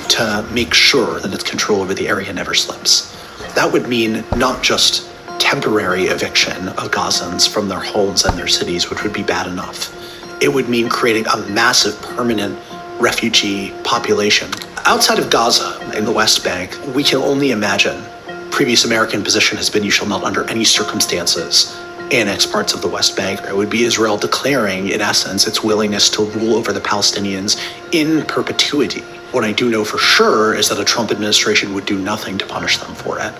to make sure that its control over the area never slips. That would mean not just temporary eviction of Gazans from their homes and their cities, which would be bad enough. It would mean creating a massive permanent refugee population. Outside of Gaza, in the West Bank, we can only imagine. Previous American position has been you shall not under any circumstances annex parts of the West Bank. It would be Israel declaring, in essence, its willingness to rule over the Palestinians in perpetuity. What I do know for sure is that a Trump administration would do nothing to punish them for it.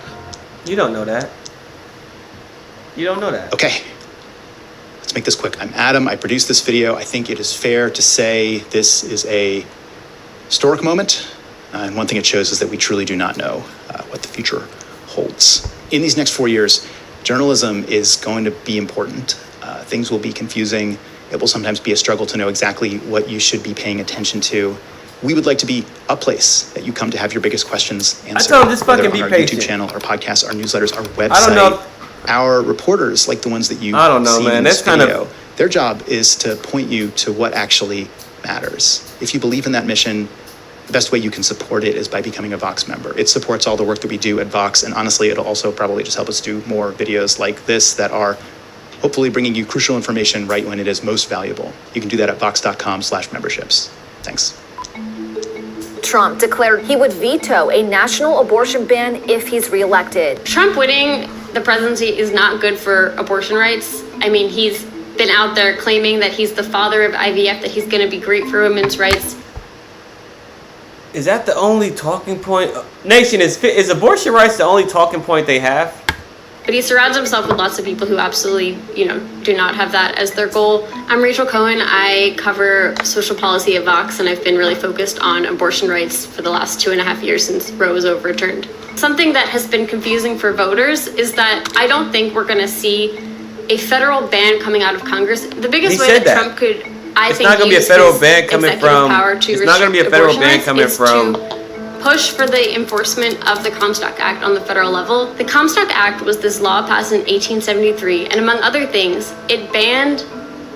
You don't know that. You don't know that. Okay. Let's make this quick. I'm Adam. I produced this video. I think it is fair to say this is a historic moment. And one thing it shows is that we truly do not know what the future holds. In these next 4 years, journalism is going to be important. Things will be confusing. It will sometimes be a struggle to know exactly what you should be paying attention to. We would like to be a place that you come to have your biggest questions answered. I told him just fucking whether be on our patient. YouTube channel, our podcasts, our newsletters, our website. I don't know. Our reporters, like the ones that you I don't know, see man. in this That's kind video, of- their job is to point you to what actually matters. If you believe in that mission, the best way you can support it is by becoming a Vox member. It supports all the work that we do at Vox, and honestly, it'll also probably just help us do more videos like this that are hopefully bringing you crucial information right when it is most valuable. You can do that at vox.com/memberships. Thanks. Trump declared he would veto a national abortion ban if he's reelected. Trump winning the presidency is not good for abortion rights. I mean, he's been out there claiming that he's the father of IVF, that he's going to be great for women's rights. Is that the only talking point? Nation, is abortion rights the only talking point they have? But he surrounds himself with lots of people who absolutely, do not have that as their goal. I'm Rachel Cohen. I cover social policy at Vox, and I've been really focused on abortion rights for the last 2.5 years since Roe was overturned. Something that has been confusing for voters is that I don't think we're going to see a federal ban coming out of Congress. The biggest way that Trump could, I think, it's not going to be a federal ban coming from. It's not going to be a federal ban coming from. Push for the enforcement of the Comstock Act on the federal level. The Comstock Act was this law passed in 1873, and among other things, it banned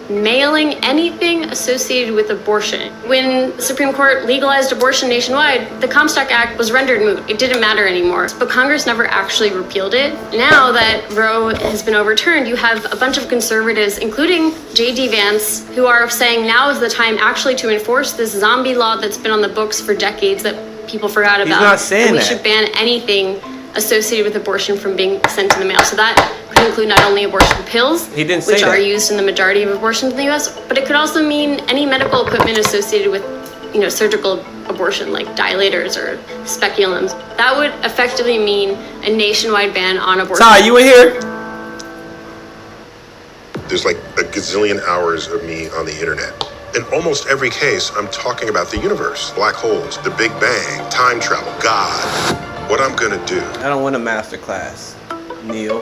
mailing anything associated with abortion. When the Supreme Court legalized abortion nationwide, the Comstock Act was rendered moot. It didn't matter anymore, but Congress never actually repealed it. Now that Roe has been overturned, you have a bunch of conservatives, including J.D. Vance, who are saying now is the time actually to enforce this zombie law that's been on the books for decades that people forgot about. He's not saying and we that. should ban anything associated with abortion from being sent in the mail. So that could include not only abortion pills, He didn't say which are that. used in the majority of abortions in the U.S., but it could also mean any medical equipment associated with, surgical abortion, like dilators or speculums. That would effectively mean a nationwide ban on abortion. Ty, you in here? There's like a gazillion hours of me on the internet. In almost every case, I'm talking about the universe, black holes, the Big Bang, time travel, God. What I'm gonna do. I don't want a master class, Neil.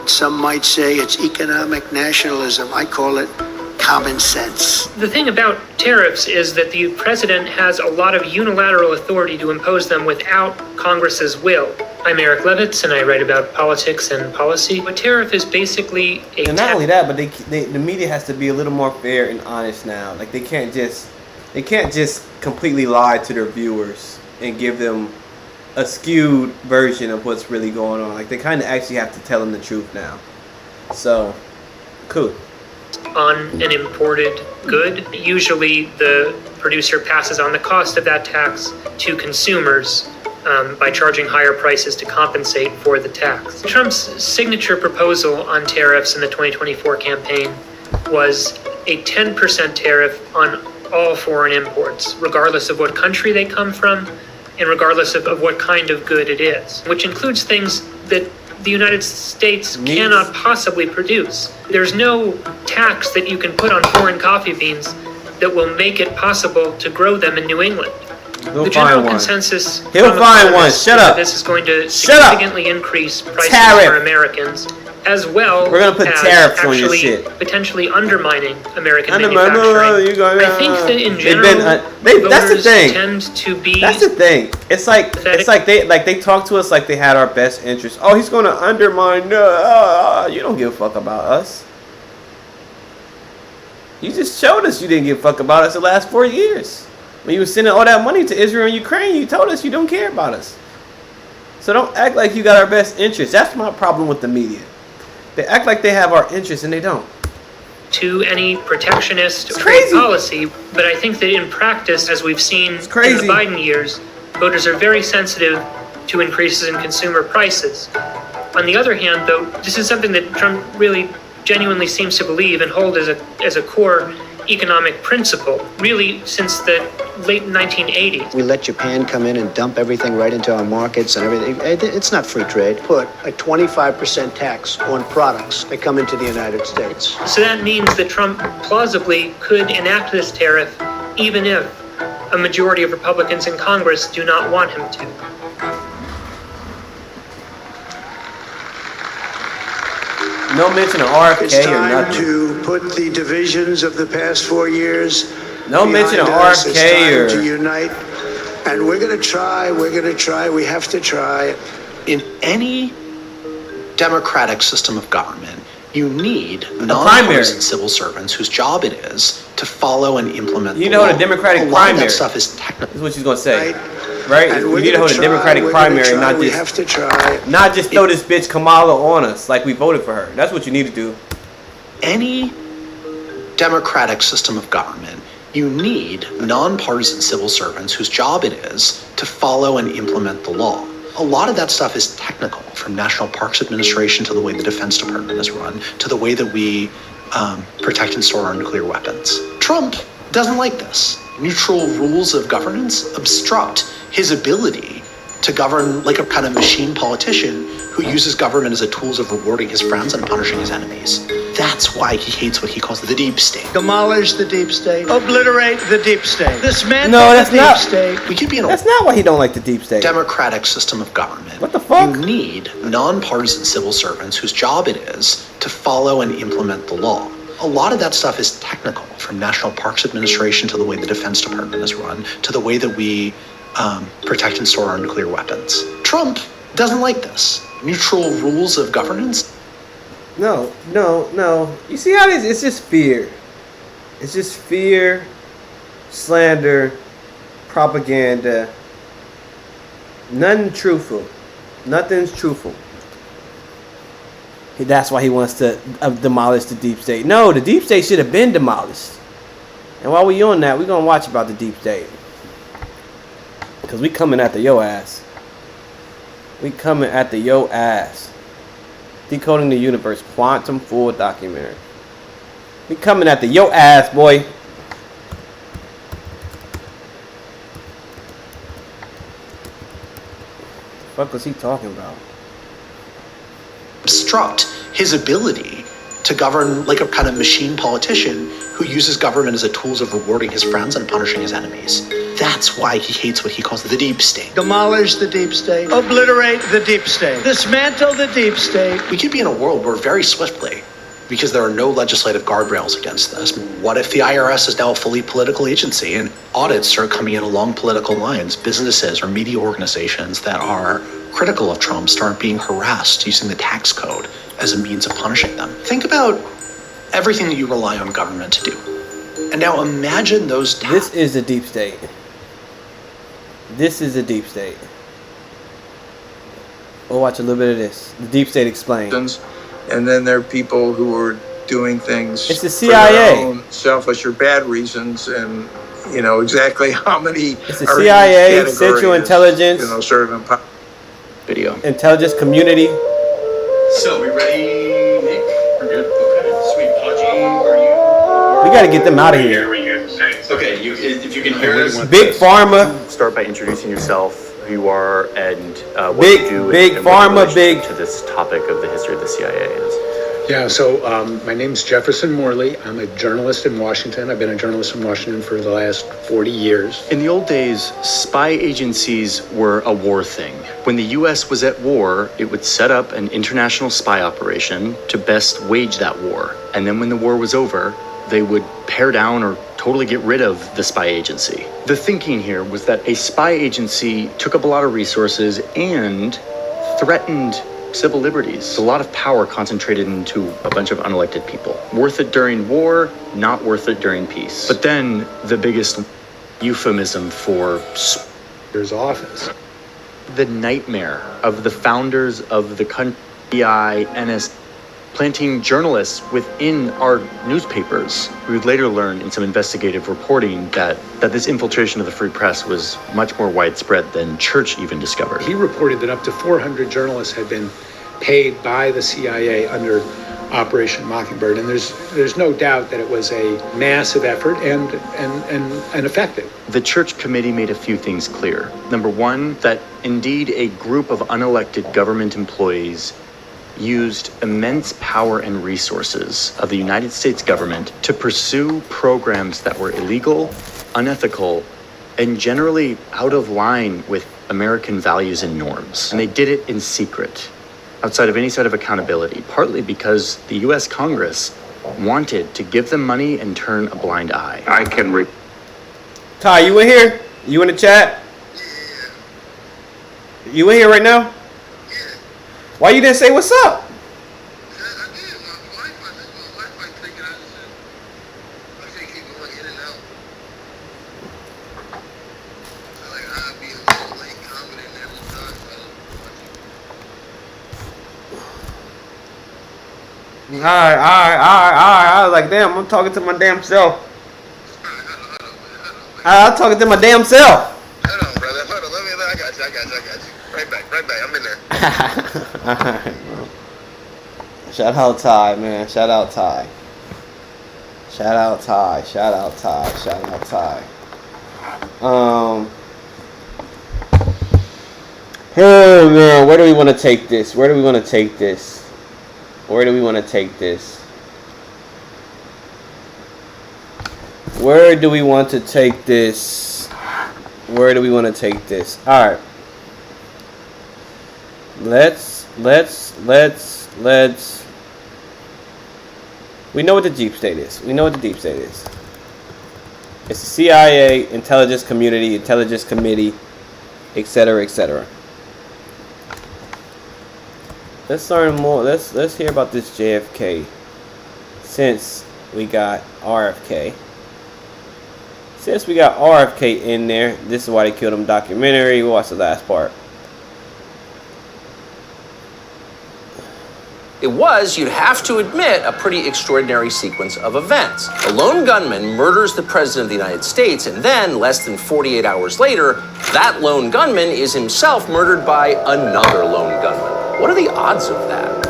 Some might say it's economic nationalism. I call it common sense. The thing about tariffs is that the president has a lot of unilateral authority to impose them without Congress's will. I'm Eric Levitz, and I write about politics and policy. A tariff is basically a And not only that, but the media has to be a little more fair and honest now. Like they can't just completely lie to their viewers and give them a skewed version of what's really going on. Like they kind of actually have to tell them the truth now. So, cool. on an imported good. Usually the producer passes on the cost of that tax to consumers by charging higher prices to compensate for the tax. Trump's signature proposal on tariffs in the 2024 campaign was a 10% tariff on all foreign imports, regardless of what country they come from and regardless of what kind of good it is, which includes things that the United States cannot possibly produce. There's no tax that you can put on foreign coffee beans that will make it possible to grow them in New England. He'll the general find one. consensus He'll from find one. economists Shut is that up. This is going to Shut up. significantly increase prices Tariff. for Americans as well We're gonna put as tariffs on your actually shit. potentially undermining American No, manufacturing. you gonna, I think that in they've general, that's the voters thing. tend to be. That's the thing. It's like they talk to us like they had our best interests. Oh, he's gonna undermine. You don't give a fuck about us. You just showed us you didn't give a fuck about us the last 4 years. When you were sending all that money to Israel and Ukraine, you told us you don't care about us. So don't act like you got our best interests. That's my problem with the media. They act like they have our interests and they don't. To any protectionist trade policy, but I think that in practice, as we've seen in the Biden years, voters are very sensitive to increases in consumer prices. On the other hand, though, this is something that Trump really genuinely seems to believe and hold as a core economic principle, really since the late 1980s. We let Japan come in and dump everything right into our markets and everything. It's not free trade. Put a 25% tax on products that come into the United States. So that means that Trump plausibly could enact this tariff even if a majority of Republicans in Congress do not want him to. No mention of RFK It's or time nothing. to put the divisions of the past 4 years No mention of behind us. It's RFK time or to unite, and we're going to try. We have to try. In any democratic system of government, you need primary. non-partisan civil servants whose job it is to follow and implement You the know law. what a Democratic a lot of primary that stuff is technical. This is what she's gonna say, right? And You we're need to gonna hold a try, Democratic we're gonna primary, try, not we just have to try. not just throw this bitch Kamala on us like we voted for her. That's what you need to do. Any democratic system of government, you need non-partisan civil servants whose job it is to follow and implement the law. A lot of that stuff is technical, from National Parks Administration to the way the Defense Department is run, to the way that we protect and store our nuclear weapons. Trump doesn't like this. Neutral rules of governance obstruct his ability to govern like a kind of machine politician who uses government as a tool of rewarding his friends and punishing his enemies. That's why he hates what he calls the deep state. Demolish the deep state. Obliterate the deep state. Dismantle No, that's the deep not. state. We could be in a That's not why he don't like the deep state. democratic system of government. What the fuck? You need non-partisan civil servants whose job it is to follow and implement the law. A lot of that stuff is technical, from National Parks Administration to the way the Defense Department is run, to the way that we protect and store our nuclear weapons. Trump doesn't like this. Neutral rules of governance. No. You see how it is? It's just fear. It's just fear, slander, propaganda. Nothing truthful. Nothing's truthful. That's why he wants to demolish the deep state. No, the deep state should have been demolished. And while we on that, we're going to watch about the deep state. Because we coming after your ass. We coming after your ass. Decoding the Universe, Quantum Full documentary. We coming after your ass, boy. What the fuck was he talking about? Obstruct his ability to govern like a kind of machine politician who uses government as a tool of rewarding his friends and punishing his enemies. That's why he hates what he calls the deep state. Demolish the deep state. Obliterate the deep state. Dismantle the deep state. We could be in a world where very swiftly, because there are no legislative guardrails against this, what if the IRS is now a fully political agency and audits start coming in along political lines? Businesses or media organizations that are critical of Trump start being harassed using the tax code as a means of punishing them. Think about everything that you rely on government to do. And now imagine those This is the deep state. This is the deep state. We'll watch a little bit of this. The deep state explained. And then there are people who are doing things It's the for CIA. their own selfish or bad reasons, and you know exactly how many It's the are in CIA, each Central category as, Intelligence, you know, sort of video, intelligence community. So, we ready, Nick? We're good? Okay. Sweet. Haji, are you? We got to get them out of here. Okay, if you can hear us. Big Pharma. Start by introducing yourself, who you are, and what Big- you do, Big and what Pharma, your relationship big- to this topic of the history of the CIA is. Yeah, so my name's Jefferson Morley. I'm a journalist in Washington. I've been a journalist in Washington for the last 40 years. In the old days, spy agencies were a war thing. When the US was at war, it would set up an international spy operation to best wage that war. And then when the war was over, they would pare down or totally get rid of the spy agency. The thinking here was that a spy agency took up a lot of resources and threatened civil liberties. A lot of power concentrated into a bunch of unelected people. Worth it during war, not worth it during peace. But then the biggest euphemism for there's office. The nightmare of the founders of the country, FBI, NS, planting journalists within our newspapers. We would later learn in some investigative reporting that this infiltration of the free press was much more widespread than Church even discovered. He reported that up to 400 journalists had been paid by the CIA under Operation Mockingbird, and there's no doubt that it was a massive effort and effective. The Church Committee made a few things clear. Number one, that indeed a group of unelected government employees used immense power and resources of the United States government to pursue programs that were illegal, unethical, and generally out of line with American values and norms. And they did it in secret, outside of any sort of accountability, partly because the US Congress wanted to give them money and turn a blind eye. Ty, you in here? You in the chat? You in here right now? Why you didn't say what's up? All right. I was like, damn, I'm talking to my damn self. I'm talking to my damn self. Hold on, brother. Hold on. I got you. Right back. I'm in there. Alright, bro. Shout out Ty, man. Shout out Ty. Oh man, where do we want to take this? Where do we want to take this? Where do we want to take this? All right. Let's. We know what the deep state is. It's the CIA, intelligence community, intelligence committee, etc., etc. Let's learn more. Let's hear about this JFK. Since we got RFK. In there, this is why they killed him. Documentary. We'll watch the last part. It was, you'd have to admit, a pretty extraordinary sequence of events. A lone gunman murders the President of the United States, and then, less than 48 hours later, that lone gunman is himself murdered by another lone gunman. What are the odds of that?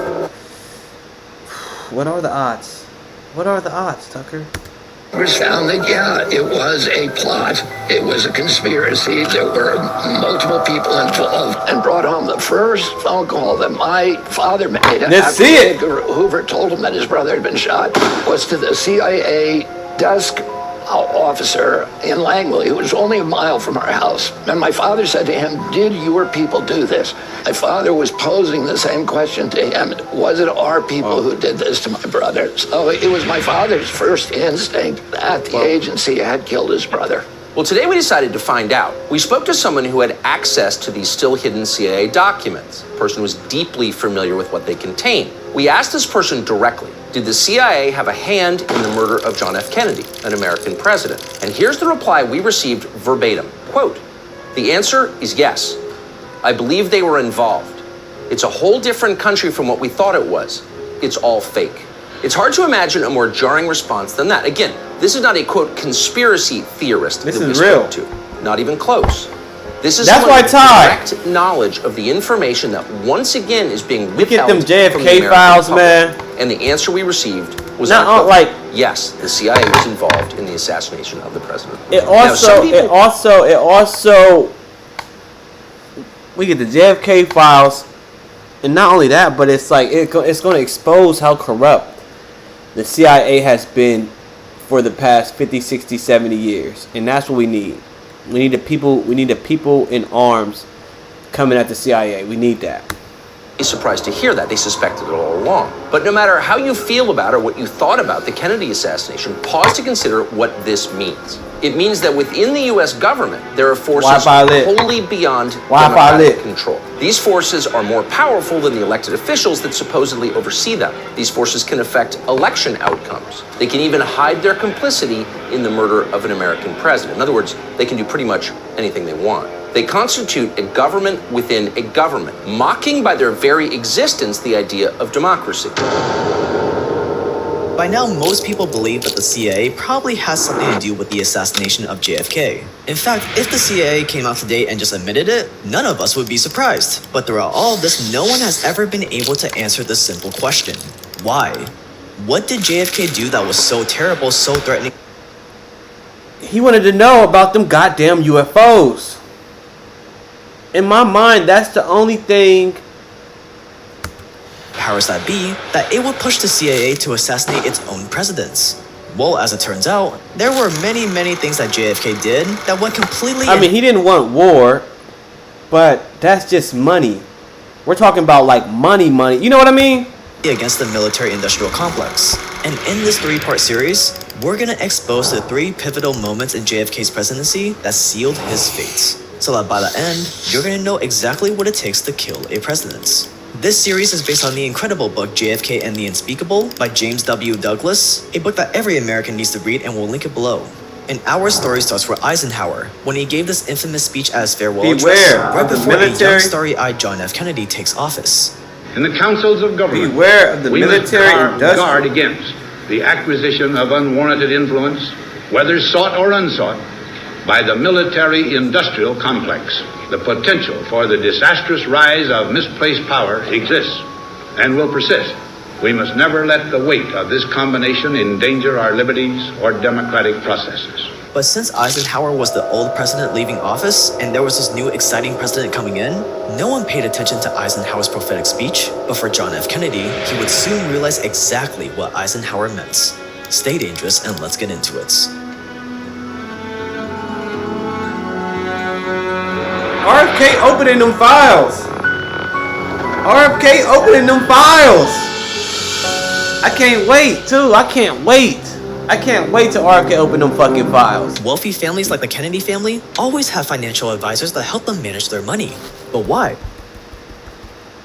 What are the odds, Tucker? It was found that, yeah, it was a plot. It was a conspiracy. There were multiple people involved and brought home the first phone call that my father made after Edgar Hoover told him that his brother had been shot was to the CIA desk officer in Langley, who was only a mile from our house. And my father said to him, did your people do this? My father was posing the same question to him. Was it our people who did this to my brother? So it was my father's first instinct that the agency had killed his brother. Well, today we decided to find out. We spoke to someone who had access to these still hidden CIA documents, a person who was deeply familiar with what they contain. We asked this person directly, did the CIA have a hand in the murder of John F. Kennedy, an American president? And here's the reply we received verbatim. Quote, the answer is yes. I believe they were involved. It's a whole different country from what we thought it was. It's all fake. It's hard to imagine a more jarring response than that. Again, this is not a, quote, conspiracy theorist that we spoke to. Not even close. This is someone with direct knowledge of the information that once again is being withheld them JFK from the American files, public. man. And the answer we received was Not like yes, the CIA was involved in the assassination of the president. It also we get the JFK files. And not only that, but it's like it's going to expose how corrupt the CIA has been for the past 50, 60, 70 years. And that's what we need. We need the people in arms coming at the CIA. We need that. Surprised to hear that. They suspected it all along. But no matter how you feel about or what you thought about the Kennedy assassination, pause to consider what this means. It means that within the U.S. government, there are forces wholly beyond democratic control. These forces are more powerful than the elected officials that supposedly oversee them. These forces can affect election outcomes. They can even hide their complicity in the murder of an American president. In other words, they can do pretty much anything they want. They constitute a government within a government, mocking by their very existence the idea of democracy. By now, most people believe that the CIA probably has something to do with the assassination of JFK. In fact, if the CIA came out today and just admitted it, none of us would be surprised. But throughout all of this, no one has ever been able to answer this simple question. Why? What did JFK do that was so terrible, so threatening? He wanted to know about them goddamn UFOs. In my mind, that's the only thing. Powers that be, that it would push the CIA to assassinate its own presidents. Well, as it turns out, there were many, many things that JFK did that went completely... I mean, he didn't want war, but that's just money. We're talking about like money. You know what I mean? Against the military-industrial complex. And in this 3-part series, we're gonna expose the 3 pivotal moments in JFK's presidency that sealed his fate. So that by the end, you're gonna know exactly what it takes to kill a president. This series is based on the incredible book JFK and the Unspeakable by James W. Douglas, a book that every American needs to read, and we'll link it below. And our story starts with Eisenhower, when he gave this infamous speech at his farewell address right before a young starry-eyed John F. Kennedy takes office. In the councils of government, beware of the military industrial. Guard against the acquisition of unwarranted influence, whether sought or unsought, by the military-industrial complex. The potential for the disastrous rise of misplaced power exists and will persist. We must never let the weight of this combination endanger our liberties or democratic processes. But since Eisenhower was the old president leaving office, and there was this new exciting president coming in, no one paid attention to Eisenhower's prophetic speech. But for John F. Kennedy, he would soon realize exactly what Eisenhower meant. Stay dangerous and let's get into it. RFK opening them files. RFK opening them files. I can't wait, too. I can't wait till RFK open them fucking files. Wealthy families like the Kennedy family always have financial advisors that help them manage their money. But why?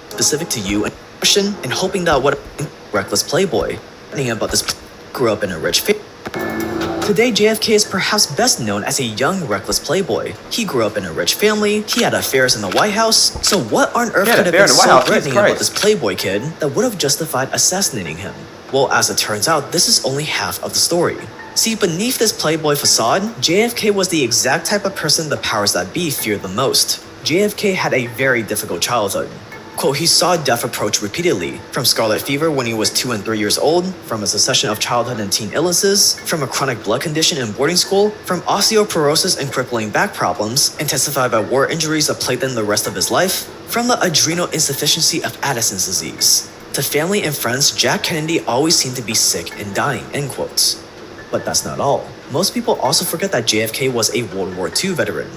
Specific to you and question and hoping that what a reckless playboy. Thinking about this grew up in a rich family. Today, JFK is perhaps best known as a young, reckless playboy. He grew up in a rich family, he had affairs in the White House, so what on earth could have been so threatening about this playboy kid that would have justified assassinating him? Well, as it turns out, this is only half of the story. See, beneath this playboy facade, JFK was the exact type of person the powers that be feared the most. JFK had a very difficult childhood. Quote, he saw death approach repeatedly, from scarlet fever when he was 2 and 3 years old, from a succession of childhood and teen illnesses, from a chronic blood condition in boarding school, from osteoporosis and crippling back problems, intensified by war injuries that plagued him the rest of his life, from the adrenal insufficiency of Addison's disease. To family and friends, Jack Kennedy always seemed to be sick and dying, end quotes. But that's not all. Most people also forget that JFK was a World War II veteran.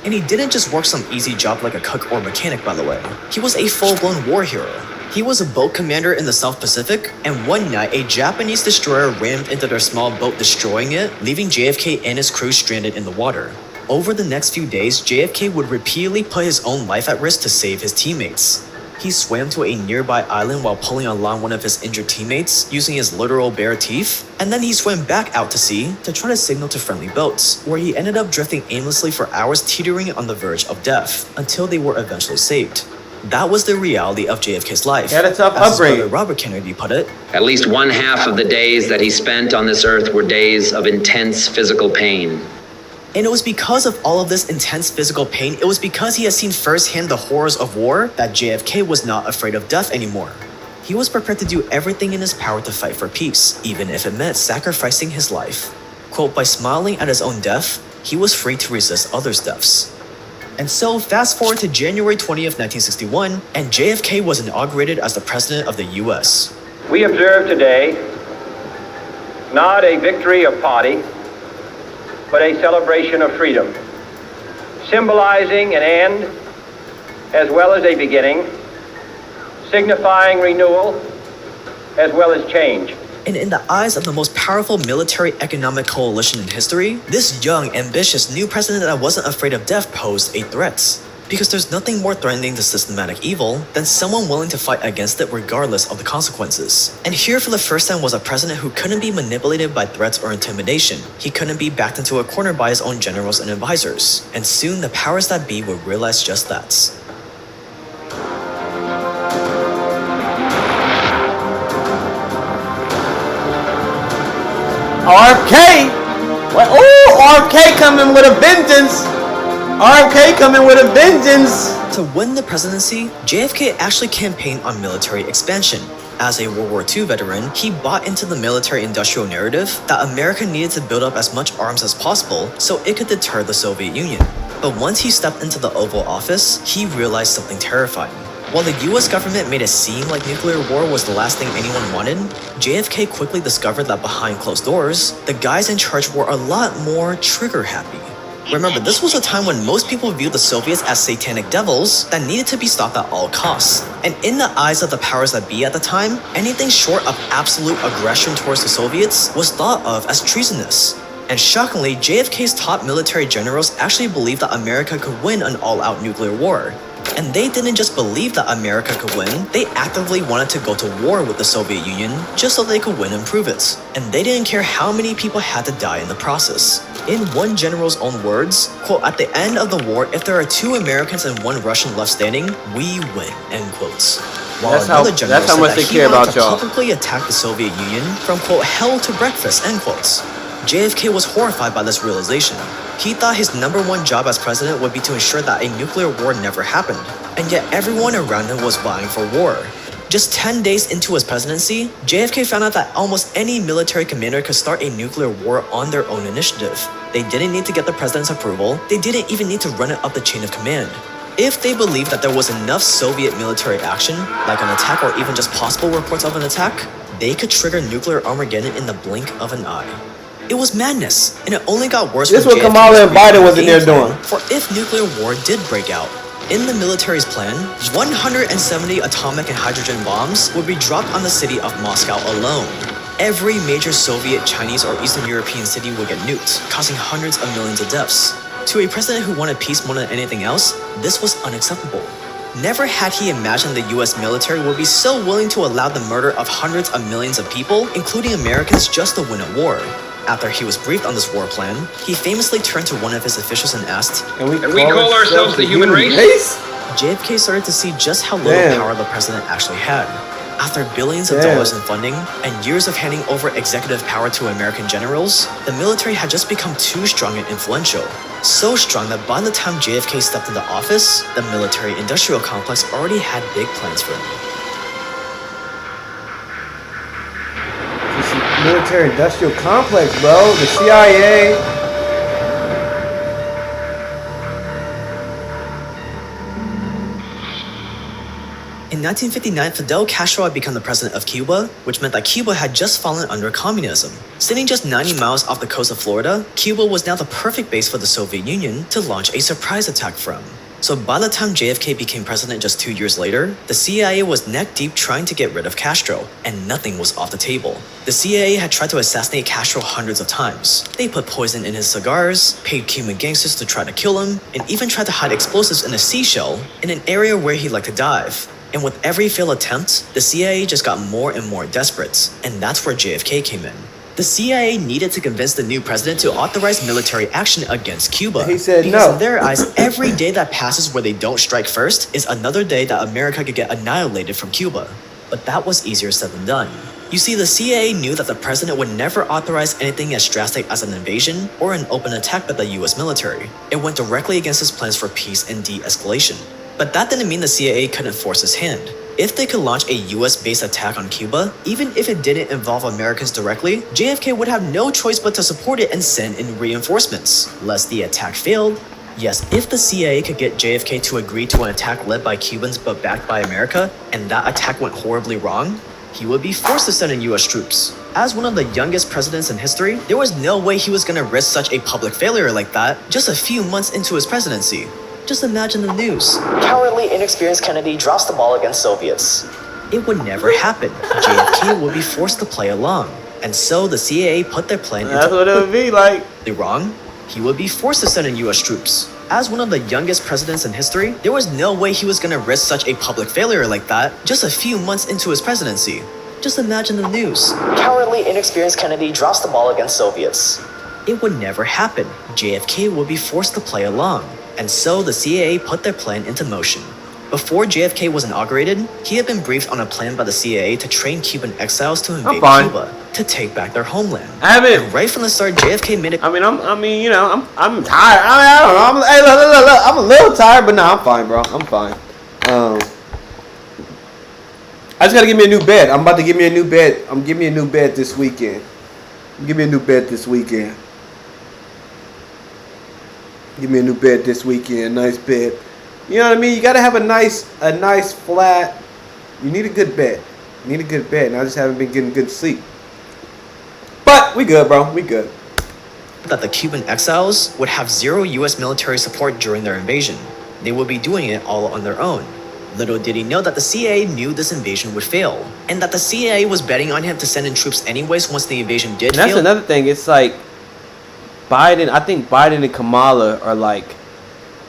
And he didn't just work some easy job like a cook or mechanic, by the way. He was a full-blown war hero. He was a boat commander in the South Pacific, and one night a Japanese destroyer rammed into their small boat, destroying it, leaving JFK and his crew stranded in the water. Over the next few days, JFK would repeatedly put his own life at risk to save his teammates. He swam to a nearby island while pulling along one of his injured teammates using his literal bare teeth, and then he swam back out to sea to try to signal to friendly boats, where he ended up drifting aimlessly for hours, teetering on the verge of death, until they were eventually saved. That was the reality of JFK's life. He had a tough As upbringing. his brother Robert Kennedy put it, at least 1/2 of the days that he spent on this earth were days of intense physical pain. and it was because of all of this intense physical pain, it was because he had seen firsthand the horrors of war that JFK was not afraid of death anymore. He was prepared to do everything in his power to fight for peace, even if it meant sacrificing his life. Quote, by smiling at his own death, he was free to resist others' deaths. And so, fast forward to January 20th, 1961, and JFK was inaugurated as the President of the US. We observe today not a victory of party, but a celebration of freedom, symbolizing an end as well as a beginning, signifying renewal as well as change. And in the eyes of the most powerful military economic coalition in history, this young, ambitious new president that wasn't afraid of death posed a threat. Because there's nothing more threatening to systematic evil than someone willing to fight against it regardless of the consequences. And here for the first time was a president who couldn't be manipulated by threats or intimidation. He couldn't be backed into a corner by his own generals and advisors. And soon the powers that be would realize just that. RFK! What? Oh, RFK coming with a vengeance! RFK coming with a vengeance! To win the presidency, JFK actually campaigned on military expansion. As a World War II veteran, he bought into the military-industrial narrative that America needed to build up as much arms as possible so it could deter the Soviet Union. But once he stepped into the Oval Office, he realized something terrifying. While the US government made it seem like nuclear war was the last thing anyone wanted, JFK quickly discovered that behind closed doors, the guys in charge were a lot more trigger-happy. Remember, this was a time when most people viewed the Soviets as satanic devils that needed to be stopped at all costs. And in the eyes of the powers that be at the time, anything short of absolute aggression towards the Soviets was thought of as treasonous. And shockingly, JFK's top military generals actually believed that America could win an all-out nuclear war. And they didn't just believe that America could win, they actively wanted to go to war with the Soviet Union just so they could win and prove it. And they didn't care how many people had to die in the process. In one general's own words, quote, "At the end of the war, if there are 2 Americans and 1 Russian left standing, we win," end quotes. While another general said that he wanted to publicly attack the Soviet Union from, quote, "hell to breakfast," end quotes. JFK was horrified by this realization. He thought his #1 job as president would be to ensure that a nuclear war never happened, and yet everyone around him was vying for war. Just 10 days into his presidency, JFK found out that almost any military commander could start a nuclear war on their own initiative. They didn't need to get the president's approval, they didn't even need to run it up the chain of command. If they believed that there was enough Soviet military action, like an attack or even just possible reports of an attack, they could trigger nuclear Armageddon in the blink of an eye. It was madness, and it only got worse. This is what Kamala and Biden was in there doing. For if nuclear war did break out, in the military's plan, 170 atomic and hydrogen bombs would be dropped on the city of Moscow alone. Every major Soviet, Chinese, or Eastern European city would get nuked, causing hundreds of millions of deaths. To a president who wanted peace more than anything else, this was unacceptable. Never had he imagined the US military would be so willing to allow the murder of hundreds of millions of people, including Americans, just to win a war. After he was briefed on this war plan, he famously turned to one of his officials and asked, And we call ourselves the human race? JFK started to see just how little power the president actually had. After billions of dollars in funding and years of handing over executive power to American generals, the military had just become too strong and influential. So strong that by the time JFK stepped into office, the military-industrial complex already had big plans for him. Military-industrial complex, bro. The CIA. In 1959, Fidel Castro had become the president of Cuba, which meant that Cuba had just fallen under communism. Sitting just 90 miles off the coast of Florida, Cuba was now the perfect base for the Soviet Union to launch a surprise attack from. So by the time JFK became president just 2 years later, the CIA was neck deep trying to get rid of Castro, and nothing was off the table. The CIA had tried to assassinate Castro hundreds of times. They put poison in his cigars, paid Cuban gangsters to try to kill him, and even tried to hide explosives in a seashell in an area where he liked to dive. And with every failed attempt, the CIA just got more and more desperate, and that's where JFK came in. The CIA needed to convince the new president to authorize military action against Cuba. He said because no. in their eyes, every day that passes where they don't strike first is another day that America could get annihilated from Cuba. But that was easier said than done. You see, the CIA knew that the president would never authorize anything as drastic as an invasion or an open attack by the US military. It went directly against his plans for peace and de-escalation. But that didn't mean the CIA couldn't force his hand. If they could launch a US-based attack on Cuba, even if it didn't involve Americans directly, JFK would have no choice but to support it and send in reinforcements. Lest the attack failed, Yes, if the CIA could get JFK to agree to an attack led by Cubans but backed by America, and that attack went horribly wrong, he would be forced to send in US troops. As one of the youngest presidents in history, there was no way he was gonna risk such a public failure like that just a few months into his presidency. Just imagine the news. Cowardly, inexperienced Kennedy drops the ball against Soviets. It would never happen. JFK would be forced to play along. And so the CIA put their plan into... That's what it would be like. Wrong? He would be forced to send in US troops. As one of the youngest presidents in history, there was no way he was gonna risk such a public failure like that just a few months into his presidency. Just imagine the news. Cowardly, inexperienced Kennedy drops the ball against Soviets. It would never happen. JFK would be forced to play along. And so the CIA put their plan into motion. Before JFK was inaugurated, he had been briefed on a plan by the CIA to train Cuban exiles to invade Cuba, to take back their homeland. And right from the start, JFK made it. I'm tired. I don't know. Hey, look. I'm a little tired, but no, I'm fine, bro. I'm fine. I just gotta give me a new bed. I'm about to give me a new bed. I'm giving me a new bed this weekend. Give me a new bed this weekend. Give me a new bed this weekend. Nice bed. You know what I mean? You gotta have a nice flat. You need a good bed. You need a good bed. And I just haven't been getting good sleep. But we good, bro. We good. That the Cuban exiles would have zero US military support during their invasion. They would be doing it all on their own. Little did he know that the CIA knew this invasion would fail, and that the CIA was betting on him to send in troops anyways once the invasion did fail. That's another thing. It's like I think Biden and Kamala are like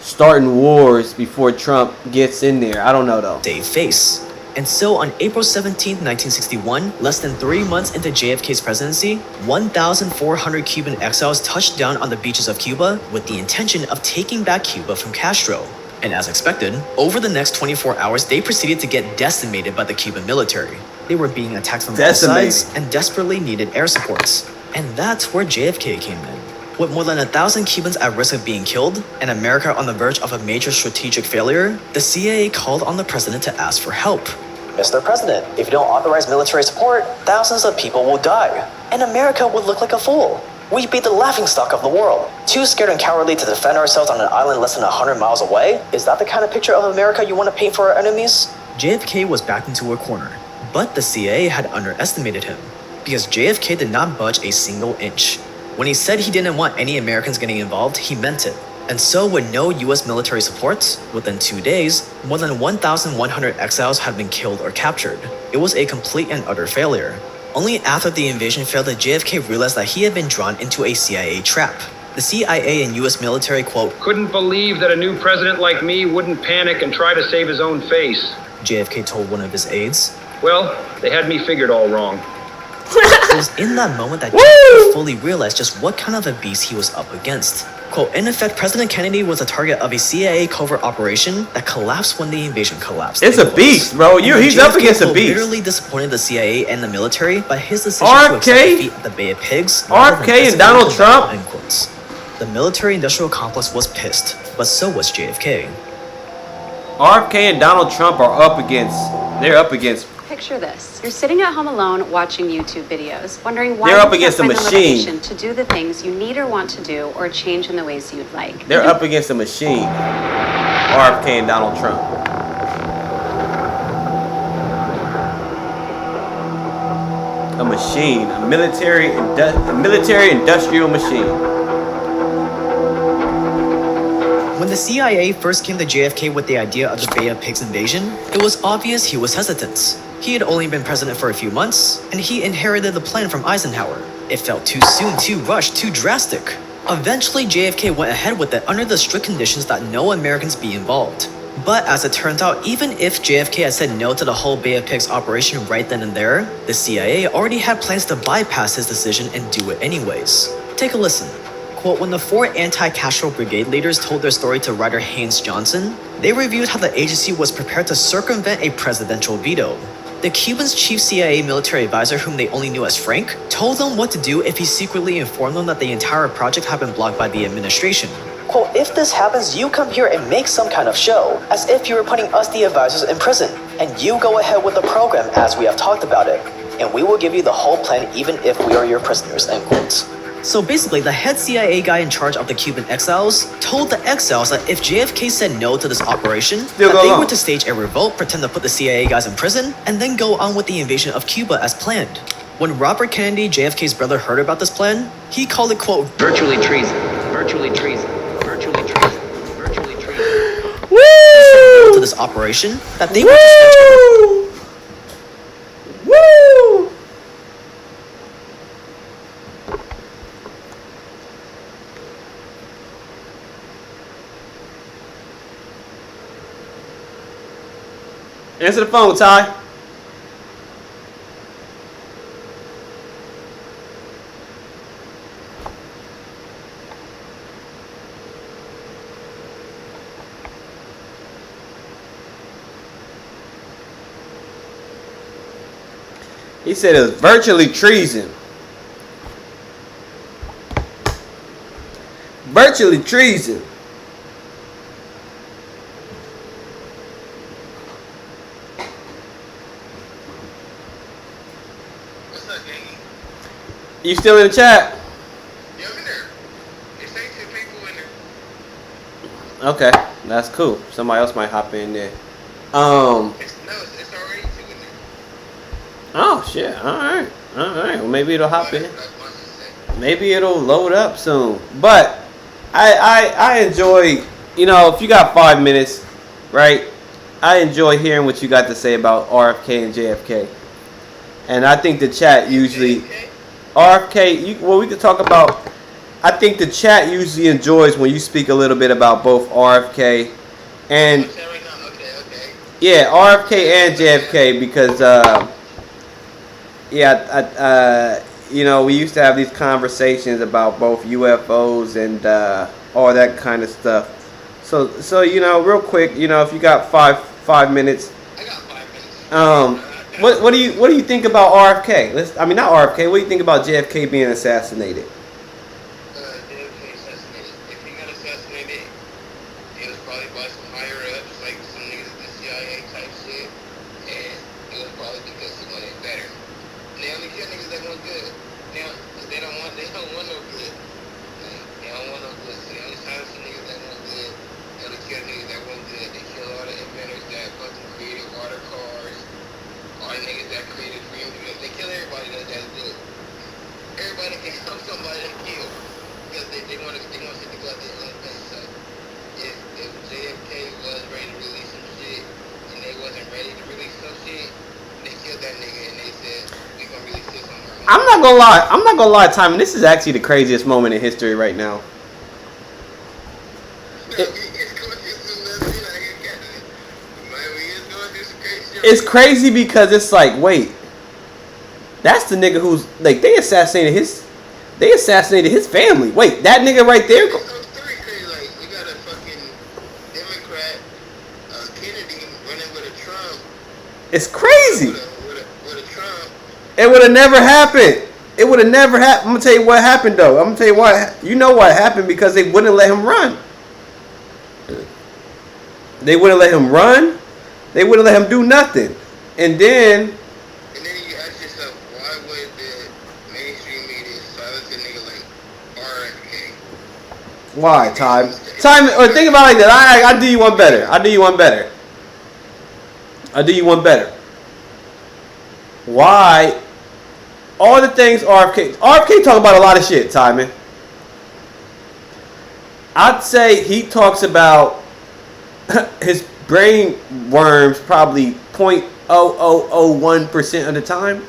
starting wars before Trump gets in there. I don't know though. They face. And so on April 17, 1961, less than 3 months into JFK's presidency, 1,400 Cuban exiles touched down on the beaches of Cuba with the intention of taking back Cuba from Castro. And as expected, over the next 24 hours, they proceeded to get decimated by the Cuban military. They were being attacked from all sides and desperately needed air supports. And that's where JFK came in. With more than 1,000 Cubans at risk of being killed, and America on the verge of a major strategic failure, the CIA called on the president to ask for help. Mr. President, if you don't authorize military support, thousands of people will die, and America would look like a fool. We'd be the laughingstock of the world. Too scared and cowardly to defend ourselves on an island less than 100 miles away? Is that the kind of picture of America you want to paint for our enemies? JFK was backed into a corner, but the CIA had underestimated him, because JFK did not budge a single inch. When he said he didn't want any Americans getting involved, he meant it. And so with no US military support, within 2 days, more than 1,100 exiles had been killed or captured. It was a complete and utter failure. Only after the invasion failed did JFK realize that he had been drawn into a CIA trap. The CIA and US military, quote, couldn't believe that a new president like me wouldn't panic and try to save his own face. JFK told one of his aides. Well, they had me figured all wrong. It was in that moment that JFK fully realized just what kind of a beast he was up against. Quote, in effect, President Kennedy was the target of a CIA covert operation that collapsed when the invasion collapsed. It's a beast, bro. He's up against a beast. Literally disappointed the CIA and the military by his decision to accept defeat at the Bay of Pigs. RFK and Donald Trump. End quotes. The military-industrial complex was pissed, but so was JFK. RFK and Donald Trump are up against. They're up against. Picture this. You're sitting at home alone watching YouTube videos, wondering why they're up you against can't a find the machine motivation to do the things you need or want to do or change in the ways you'd like. They're up against a machine. RFK and Donald Trump. A machine. A military industrial machine. When the CIA first came to JFK with the idea of the Bay of Pigs invasion, it was obvious he was hesitant. He had only been president for a few months, and he inherited the plan from Eisenhower. It felt too soon, too rushed, too drastic. Eventually, JFK went ahead with it under the strict conditions that no Americans be involved. But as it turns out, even if JFK had said no to the whole Bay of Pigs operation right then and there, the CIA already had plans to bypass his decision and do it anyways. Take a listen. Quote, when the 4 anti-Castro brigade leaders told their story to writer Haynes Johnson, they reviewed how the agency was prepared to circumvent a presidential veto. The Cubans' chief CIA military advisor, whom they only knew as Frank, told them what to do if he secretly informed them that the entire project had been blocked by the administration. Quote, if this happens, you come here and make some kind of show, as if you were putting us, the advisors, in prison, and you go ahead with the program as we have talked about it, and we will give you the whole plan even if we are your prisoners, end quotes. So basically, the head CIA guy in charge of the Cuban exiles told the exiles that if JFK said no to this operation, that they were to stage a revolt, pretend to put the CIA guys in prison, and then go on with the invasion of Cuba as planned. When Robert Kennedy, JFK's brother, heard about this plan, he called it, quote, virtually treason, virtually treason, virtually treason, virtually treason. Woo! To this operation, that they were to stage Woo! Answer the phone, Ty. He said it was virtually treason. Virtually treason. You still in the chat? Yeah, I'm in there. It's 18 people in there. Okay, that's cool. Somebody else might hop in there. It's already 2 in there. Oh shit! All right. Well, maybe it'll hop in. Maybe it'll load up soon. But I enjoy. You know, if you got 5 minutes, right? I enjoy hearing what you got to say about RFK and JFK. And I think the chat usually. RFK, well, we could talk about. I think the chat usually enjoys when you speak a little bit about both RFK and. Yeah, RFK and JFK because. You know, we used to have these conversations about both UFOs and all that kind of stuff. So you know, real quick, you know, if you got five minutes. I got 5 minutes. What do you think about RFK? Not RFK. What do you think about JFK being assassinated? JFK assassinated. If he got assassinated, it was probably by some higher ups, like some niggas at the CIA type shit, and it was probably because he wanted better. And they only kill niggas that want good. Now, they don't want no good. They don't want no good. So they only sign some niggas that want good. They only kill niggas that want good. They kill all the inventors that fucking created water cars. All the niggas that created freedom, they kill everybody that's good. Everybody can help somebody to kill because they want to sit to go out there and face. So if JFK was ready to release some shit and they wasn't ready to release some shit, they killed that nigga and they said we gonna release this on our own. I'm not gonna lie, Timon. This is actually the craziest moment in history right now. It's crazy because it's like, wait, that's the nigga who's like they assassinated his family. Wait, that nigga right there. Like, you got a fucking Democrat, Kennedy running with a Trump. It's crazy. With a Trump. It would have never happened. It would have never happened. I'm gonna tell you what happened though. I'm gonna tell you why. You know what happened because they wouldn't let him run. They wouldn't let him run. They wouldn't let him do nothing. And then you ask yourself, why would the mainstream media silence a nigga like RFK? why, Time, or think about it like that. I do you one better. Why? All the things RFK talk about a lot of shit, Timon. I'd say he talks about his brain worms probably 0.0001% of the time.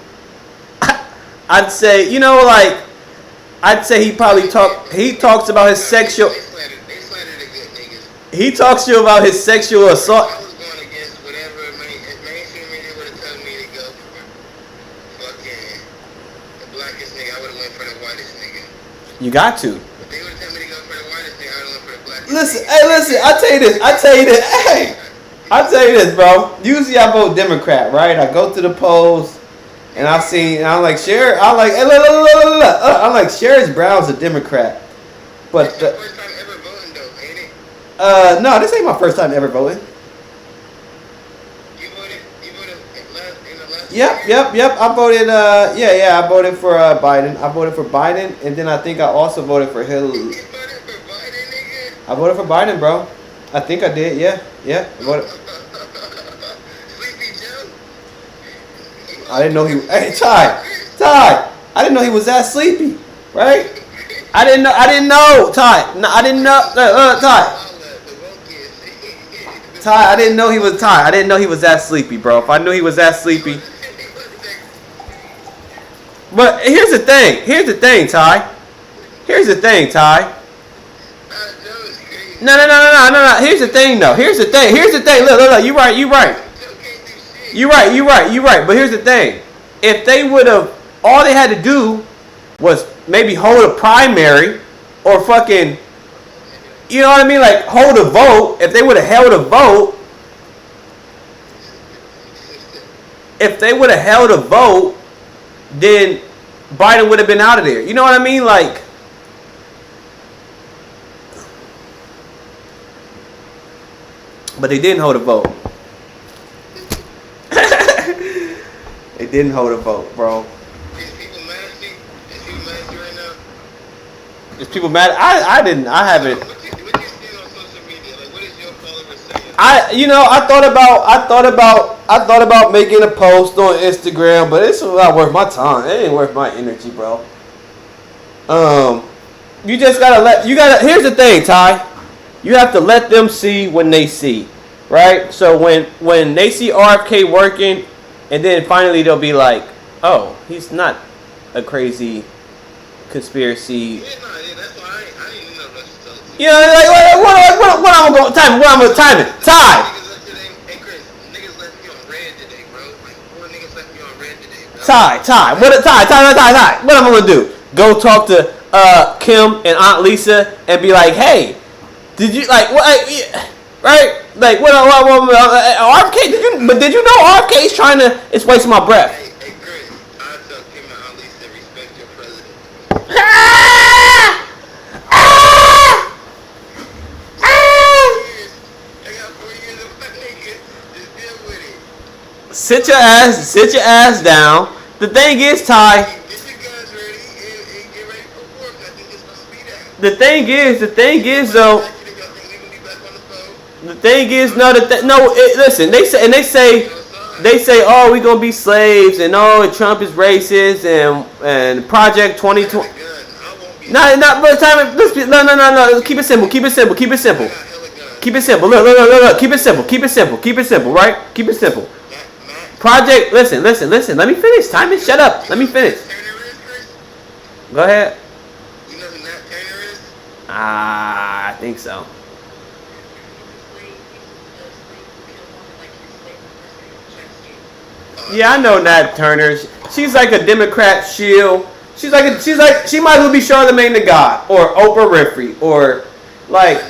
I'd say, you know, like, I'd say he talks about his sexual. He talks to you about his sexual assault. I was going against whatever mainstream media would have told me to go for fucking the blackest nigga. I would have went for the whitest nigga. You got to. If they would have told me to go for the whitest nigga, I would have went for the blackest. Listen, I tell you this, bro. Usually I vote Democrat, right? I go to the polls and I'm like, Sherrod, I'm like, Sherrod Brown's a Democrat. But That's your first time ever voting though, ain't it? No, this ain't my first time ever voting. You voted in the last Yep. I voted. I voted for Biden. I voted for Biden, and then I think I also voted for Hillary. I voted for Biden, bro. I think I did. Yeah. I voted. I didn't know he. Hey, Ty. I didn't know he was that sleepy, right? I didn't know, Ty. No, I didn't know, Ty. I didn't know he was Ty. I didn't know he was that sleepy, bro. If I knew he was that sleepy. But here's the thing, Ty. No. Here's the thing, though. Here's the thing. Look. You right. But here's the thing. If they would have, all they had to do was maybe hold a primary or fucking, you know what I mean? Like, hold a vote. If they would have held a vote, then Biden would have been out of there. You know what I mean? Like, but they didn't hold a vote. They didn't hold a vote, bro. Is people mad? I didn't. I haven't. I thought about making a post on Instagram, but it's not worth my time. It ain't worth my energy, bro. You just here's the thing, Ty. You have to let them see when they see, right? So when they see RFK working, and then finally they'll be like, oh, he's not a crazy conspiracy. You know, like what I'm going to time? What I'm going to time it? Ty. What I'm gonna do? Go talk to Kim and Aunt Lisa and be like, hey, did you like what? Right? Like what? RFK? Did you know RFK is trying to? It's wasting my breath. Hey, Chris, I tell Kim and Aunt Lisa respect your president. Sit your ass down. The thing is, Ty. The thing is though. The thing is, listen. They say, oh, we gonna be slaves, and oh, Trump is racist, and Project 2020. But time. No. Keep it simple. Look. Keep it simple. Right? Keep it simple. Project, listen. Let me finish. Timon, shut up. Let me finish. Go ahead. You know who Nat Turner is? I think so. Yeah, I know Nat Turner. She's like a Democrat shield. She might as well be Charlamagne the God or Oprah Winfrey or like.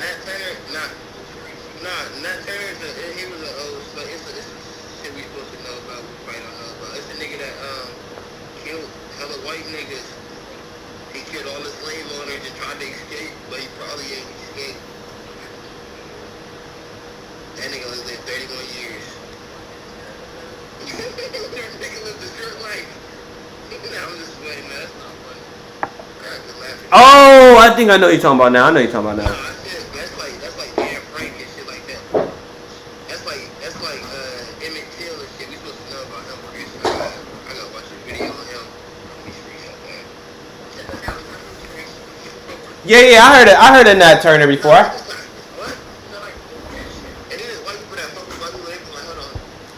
Oh, I think I know what you're talking about now. That's like Dan Frank and shit like that. That's like Emmett Till and shit. We supposed to know about him producing. I gotta watch a video on him. Yeah, I heard of Nat Turner before.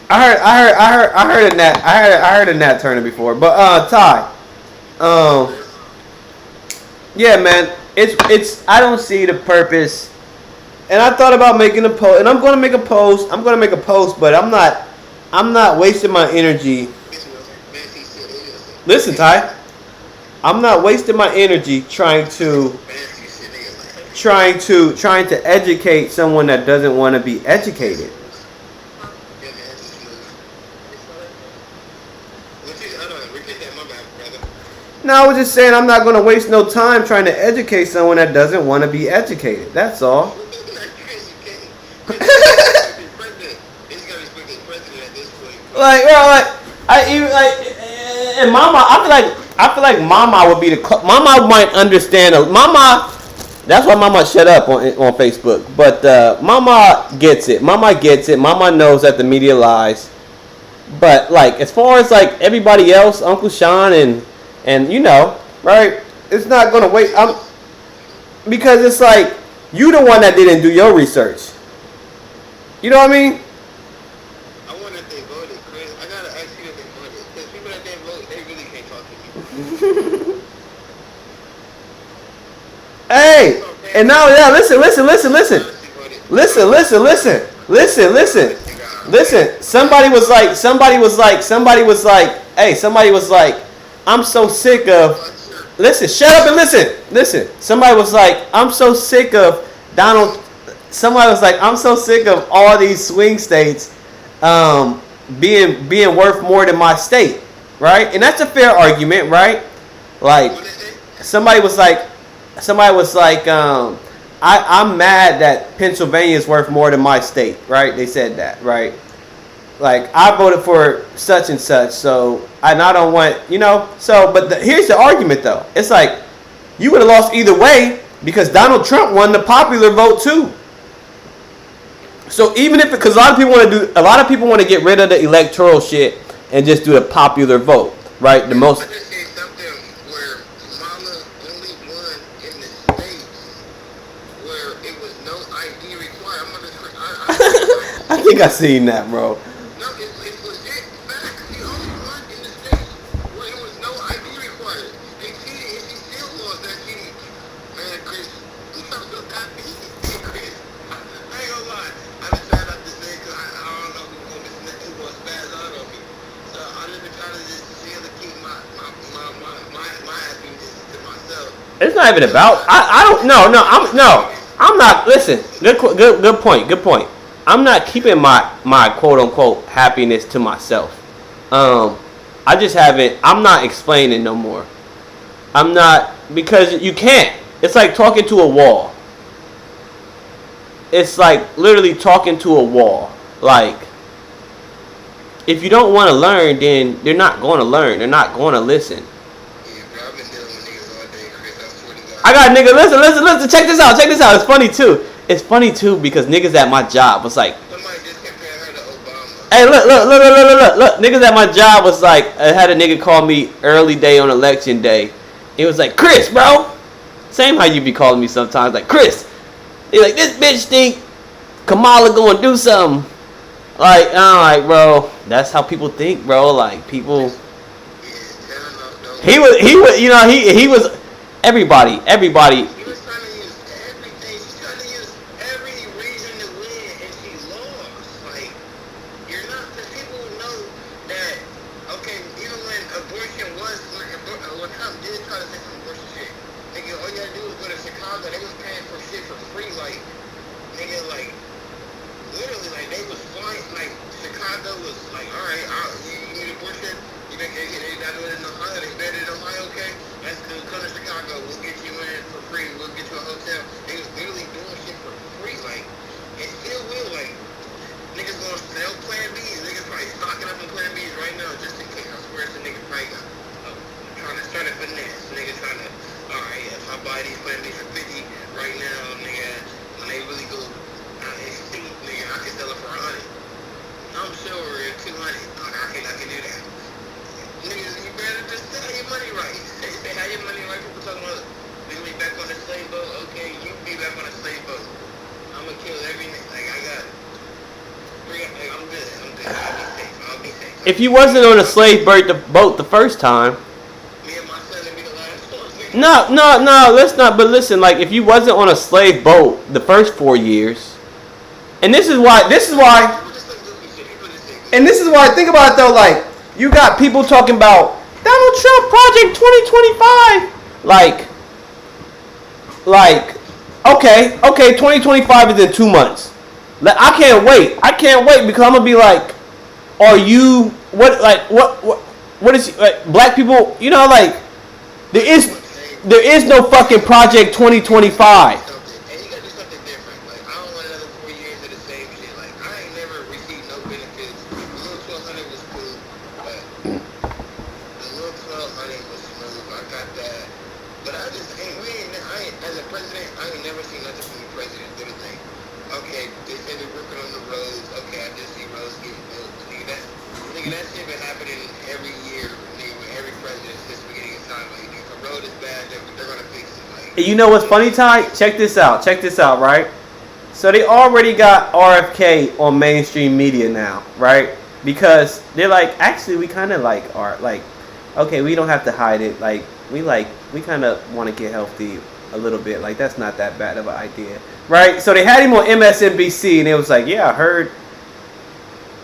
I heard of Nat Turner before. But Ty, yeah, man, it's I don't see the purpose, and I thought about making a post, and I'm gonna make a post, but I'm not wasting my energy. Listen, Ty, I'm not wasting my energy trying to educate someone that doesn't want to be educated. No, I was just saying I'm not going to waste no time trying to educate someone that doesn't want to be educated. That's all. I even like, and Mama. I feel like Mama would be the. Mama might understand. Mama. That's why Mama shut up on Facebook. But Mama gets it. Mama gets it. Mama knows that the media lies. But like, as far as like everybody else, Uncle Sean and you know, right? It's not gonna wait. Because it's like you the one that didn't do your research. You know what I mean? I wonder if they voted, Chris. I gotta ask you if they voted. Because people that didn't vote, they really can't talk to me. Hey, and now, yeah, listen. Somebody was like, I'm so sick of, listen, shut up and listen. Somebody was like, I'm so sick of somebody was like, I'm so sick of all these swing states being worth more than my state, right? And that's a fair argument, right? Like, somebody was like, I'm mad that Pennsylvania is worth more than my state, right? They said that, right? Like, I voted for such and such, so I don't want, you know. So, but here's the argument, though. It's like, you would have lost either way because Donald Trump won the popular vote too. So even if, because a lot of people want to get rid of the electoral shit and just do the popular vote, right? The most. I think I seen that, bro. No, it's legit fact. The only one in the states where it was no ID required. They cheated and she still lost that cheating. Man, Chris, you so happy. Chris, I ain't gonna lie. I've been trying not to say it because I don't know who's going to spaz out on me. So I've just been trying to just chill to keep my happiness to myself. It's not even about. I don't. I'm not. Listen. Good point. I'm not keeping my quote unquote happiness to myself. I just haven't. I'm not explaining no more. I'm not, because you can't. It's like talking to a wall. It's like literally talking to a wall. Like, if you don't want to learn, then they're not going to learn. They're not going to listen. I got nigga. Listen. Check this out. It's funny too because niggas at my job was like, hey, look. Niggas at my job was like, I had a nigga call me early day on election day. He was like, Chris, bro. Same how you be calling me sometimes. Like, Chris. He like, this bitch think Kamala gonna do something. Like, I'm like, bro, that's how people think, bro. Like, people. He was, you know, he was, everybody. If you wasn't on a slave boat the first time, no, let's not. But listen, like, if you wasn't on a slave boat the first 4 years, and this is why. Think about it though. Like, you got people talking about Donald Trump Project 2025. Like, okay, 2025 is in 2 months. Like, I can't wait because I'm gonna be like, are you what is, like, black people, you know, like, there is no fucking Project 2025. You know what's funny, Ty? Check this out. Check this out, right? So they already got RFK on mainstream media now, right? Because they're like, actually, we kind of like art. Like, okay, we don't have to hide it. Like, we kind of want to get healthy a little bit. Like, that's not that bad of an idea, right? So they had him on MSNBC, and it was like, yeah, I heard,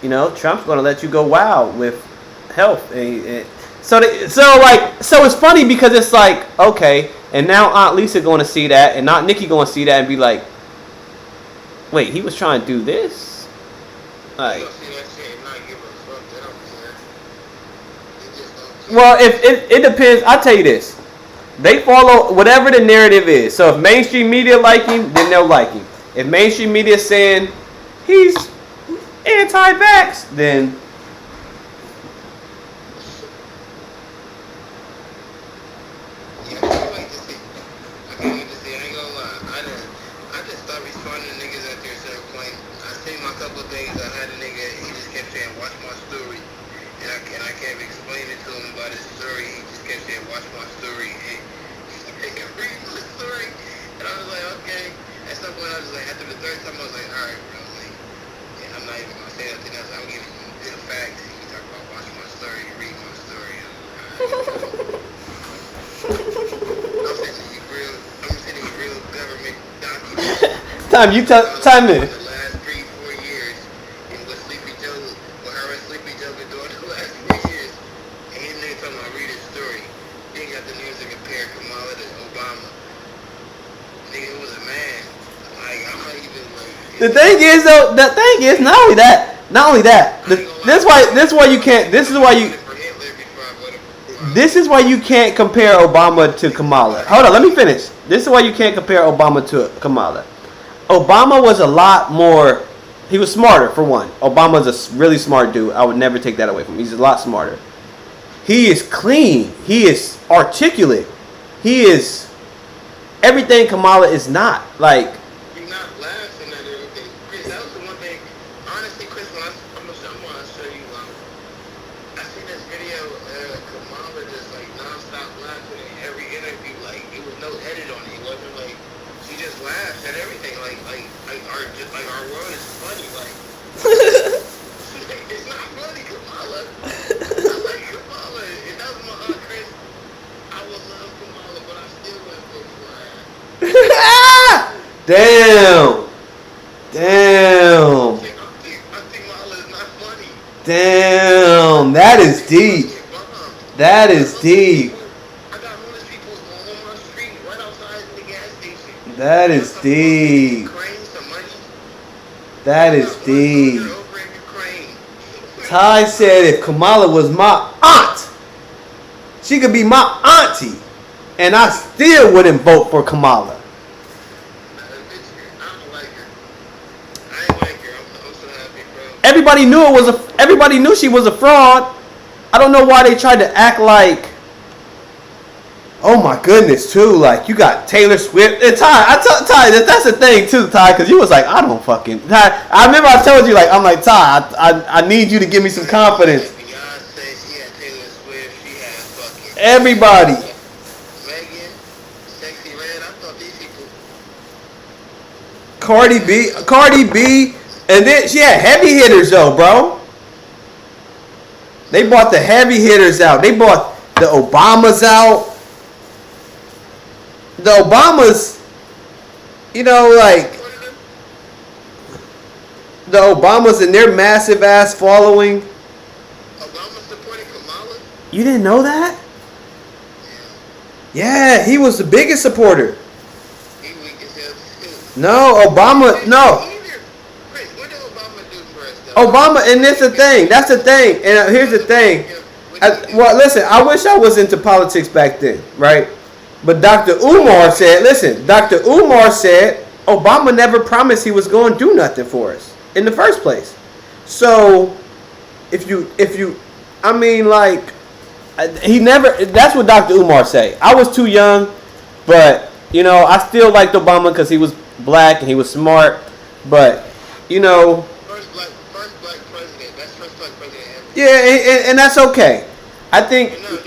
you know, Trump's going to let you go wild with health. So it's funny because it's like, okay, and now Aunt Lisa going to see that, and Aunt Nikki going to see that and be like, wait, he was trying to do this? Like, well, if it depends. I'll tell you this. They follow whatever the narrative is. So if mainstream media like him, then they'll like him. If mainstream media is saying he's anti-vax, then time you time in. The thing is though, not only that. This is why you can't compare Obama to Kamala. Hold on, let me finish. This is why you can't compare Obama to Kamala. Obama was a lot more, he was smarter for one. Obama's a really smart dude. I would never take that away from him. He's a lot smarter. He is clean. He is articulate. He is everything Kamala is not. Like, damn. That is deep. That is deep. That is deep. That is deep. Ty said if Kamala was my aunt, she could be my auntie, and I still wouldn't vote for Kamala. Everybody knew she was a fraud. I don't know why they tried to act like, oh my goodness, too. Like, you got Taylor Swift. And Ty, Ty, that's the thing too, Ty, because you was like, I don't fucking. Ty, I remember I told you, like, I'm like, Ty, I need you to give me some confidence. Everybody. Cardi B. And then she had heavy hitters though, bro. They bought the heavy hitters out. They bought the Obamas out. The Obamas, you know, like the Obamas and their massive ass following. Obama supporting Kamala? You didn't know that? Yeah, he was the biggest supporter. No, Obama, no. Obama, and that's the thing. That's the thing. And here's the thing. Well, listen, I wish I was into politics back then, right? But Dr. Umar said, Obama never promised he was going to do nothing for us in the first place. So, if you, I mean, like, he never, that's what Dr. Umar said. I was too young, but, you know, I still liked Obama because he was black and he was smart, but, you know, yeah, and that's okay. I think. And that's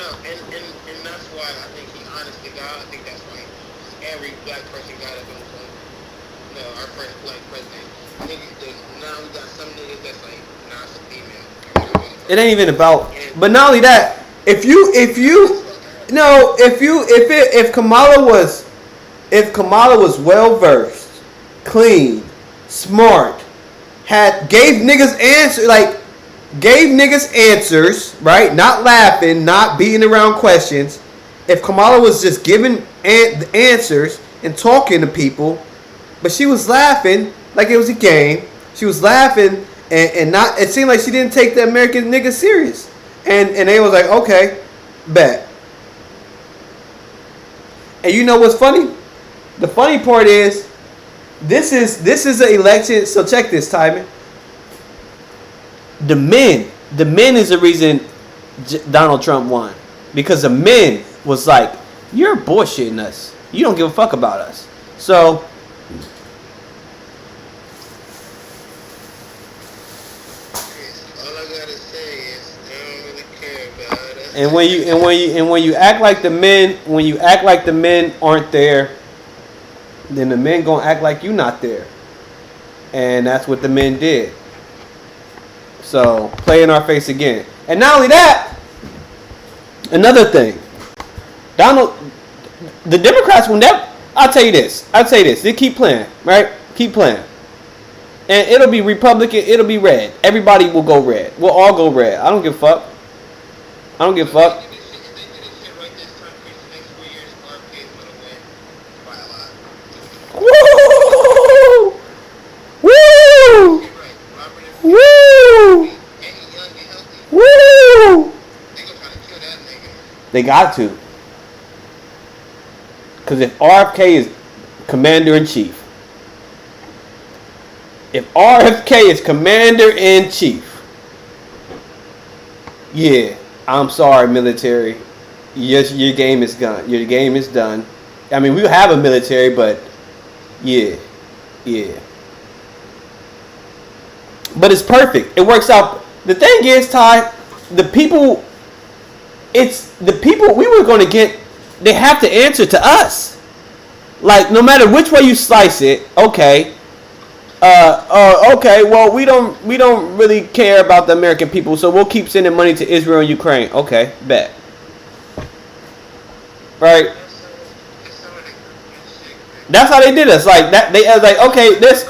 why I think he, honest to God, I think that's why It ain't even about. But not only that, if Kamala was well versed, clean, smart, gave niggas answers, right? Not laughing, not beating around questions. If Kamala was just giving answers and talking to people, but she was laughing like it was a game. She was laughing and not. It seemed like she didn't take the American niggas serious. And they was like, okay, bet. And you know what's funny? The funny part is, this is an election. So check this, Timon. The men is the reason Donald Trump won, because the men was like, you're bullshitting us. You don't give a fuck about us. So and when you act like the men aren't there, then the men gonna act like you not there. And that's what the men did. So play in our face again. And not only that, another thing. The Democrats will never. I'll tell you this. They keep playing, right? Keep playing. And it'll be Republican. It'll be red. Everybody will go red. We'll all go red. I don't give a fuck. Woo! Woo! Woo! Woo! They got to. Because if RFK is commander-in-chief, yeah, I'm sorry, military. Your game is gone. Your game is done. I mean, we have a military, but yeah. But it's perfect. It works out. The thing is, Ty, the people we were going to get, they have to answer to us. Like, no matter which way you slice it, okay. Okay, well, we don't really care about the American people, so we'll keep sending money to Israel and Ukraine. Okay, bet. Right? That's how they did us. Like that, they was like, okay, this.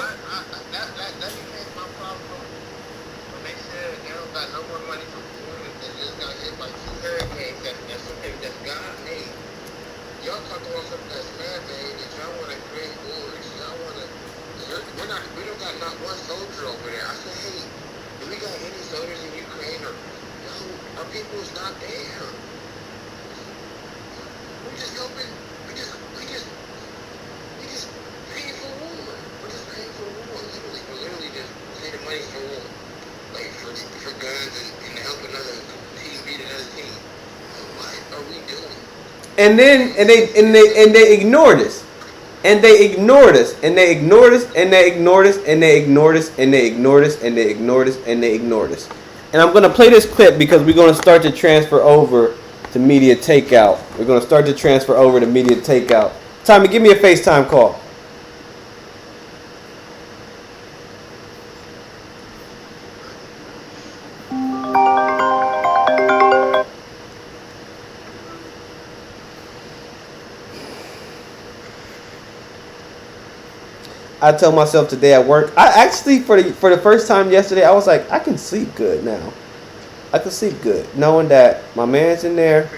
And they ignored us. And they ignored us. And they ignored us. And they ignored us. And they ignored us. And they ignored us. And they ignored us. And they ignored us. And I'm gonna play this clip because we're gonna start to transfer over to media takeout. We're gonna start to transfer over to media takeout. Tommy, give me a FaceTime call. I told myself today at work, I actually, for the first time yesterday, I was like, I can sleep good now. I can sleep good, knowing that my man's in there.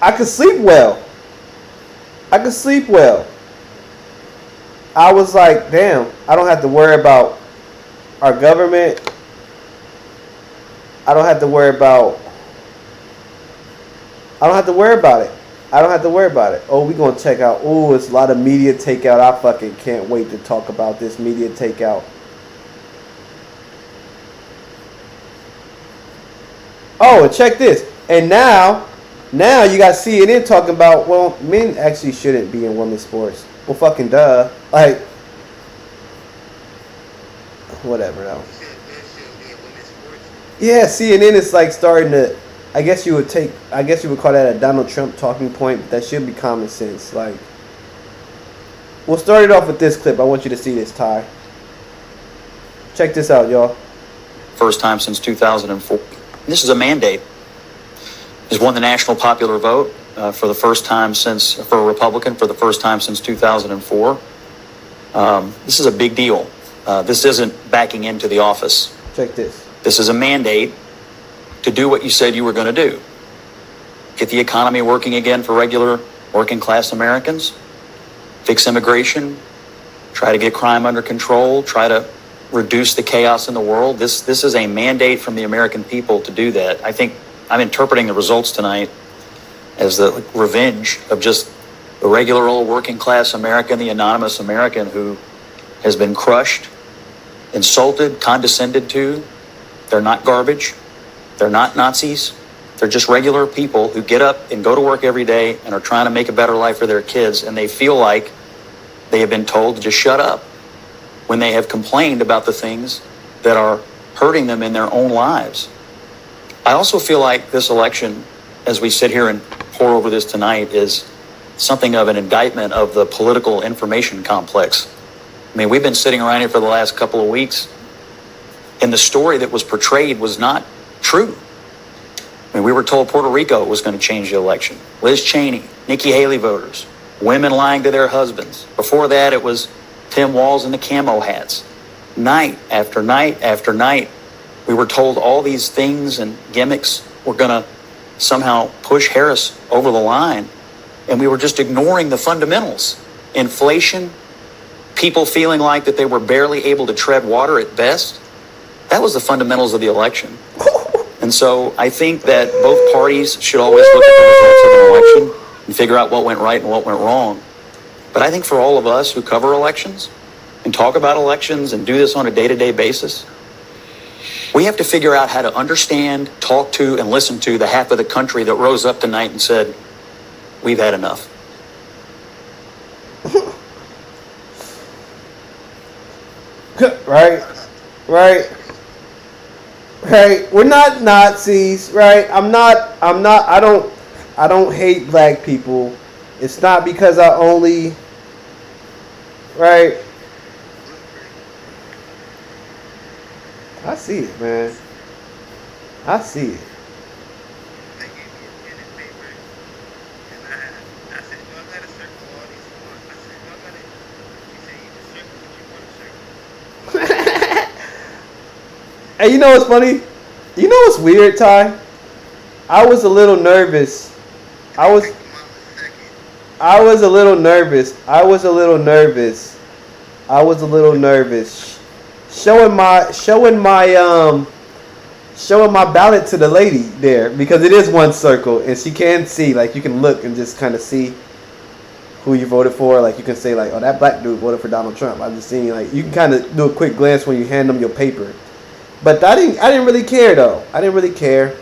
I could sleep well. I was like, damn, I don't have to worry about our government. I don't have to worry about it. Oh, we gonna check out. Oh, it's a lot of media takeout. I fucking can't wait to talk about this media takeout. Oh, and check this. And now you got CNN talking about, well, men actually shouldn't be in women's sports. Well, fucking duh. Like, whatever though. Yeah, CNN is like starting to I guess you would call that a Donald Trump talking point. That should be common sense. Like, we'll start it off with this clip. I want you to see this, Ty. Check this out, y'all. First time since 2004. This is a mandate. Has won the national popular vote for the first time for a Republican for the first time since 2004. This is a big deal. This isn't backing into the office. Check this. This is a mandate to do what you said you were going to do. Get the economy working again for regular working class Americans. Fix immigration. Try to get crime under control. Try to reduce the chaos in the world. This is a mandate from the American people to do that. I think I'm interpreting the results tonight as the revenge of just the regular old working class American, the anonymous American who has been crushed, insulted, condescended to. They're not garbage. They're not Nazis. They're just regular people who get up and go to work every day and are trying to make a better life for their kids, and they feel like they have been told to just shut up when they have complained about the things that are hurting them in their own lives. I also feel like this election, as we sit here and pour over this tonight, is something of an indictment of the political information complex. I mean, we've been sitting around here for the last couple of weeks, and the story that was portrayed was not true. I mean, we were told Puerto Rico was going to change the election. Liz Cheney, Nikki Haley voters, women lying to their husbands. Before that, it was Tim Walz and the camo hats. Night after night after night, we were told all these things and gimmicks were going to somehow push Harris over the line, and we were just ignoring the fundamentals. Inflation, people feeling like that they were barely able to tread water at best. That was the fundamentals of the election. And so I think that both parties should always look at the results of an election and figure out what went right and what went wrong. But I think for all of us who cover elections and talk about elections and do this on a day-to-day basis, we have to figure out how to understand, talk to, and listen to the half of the country that rose up tonight and said, we've had enough. Right. We're not Nazis, right? I don't hate black people. It's not because I only, right? I see it, man. I see it. Hey, you know what's funny? You know what's weird, Ty? I was a little nervous. I was a little nervous. Showing my ballot to the lady there, because it is one circle and she can see, like, you can look and just kind of see who you voted for. Like, you can say, like, oh, that black dude voted for Donald Trump. I'm just seeing, like, you can kind of do a quick glance when you hand them your paper. But I didn't really care, though. I didn't really care.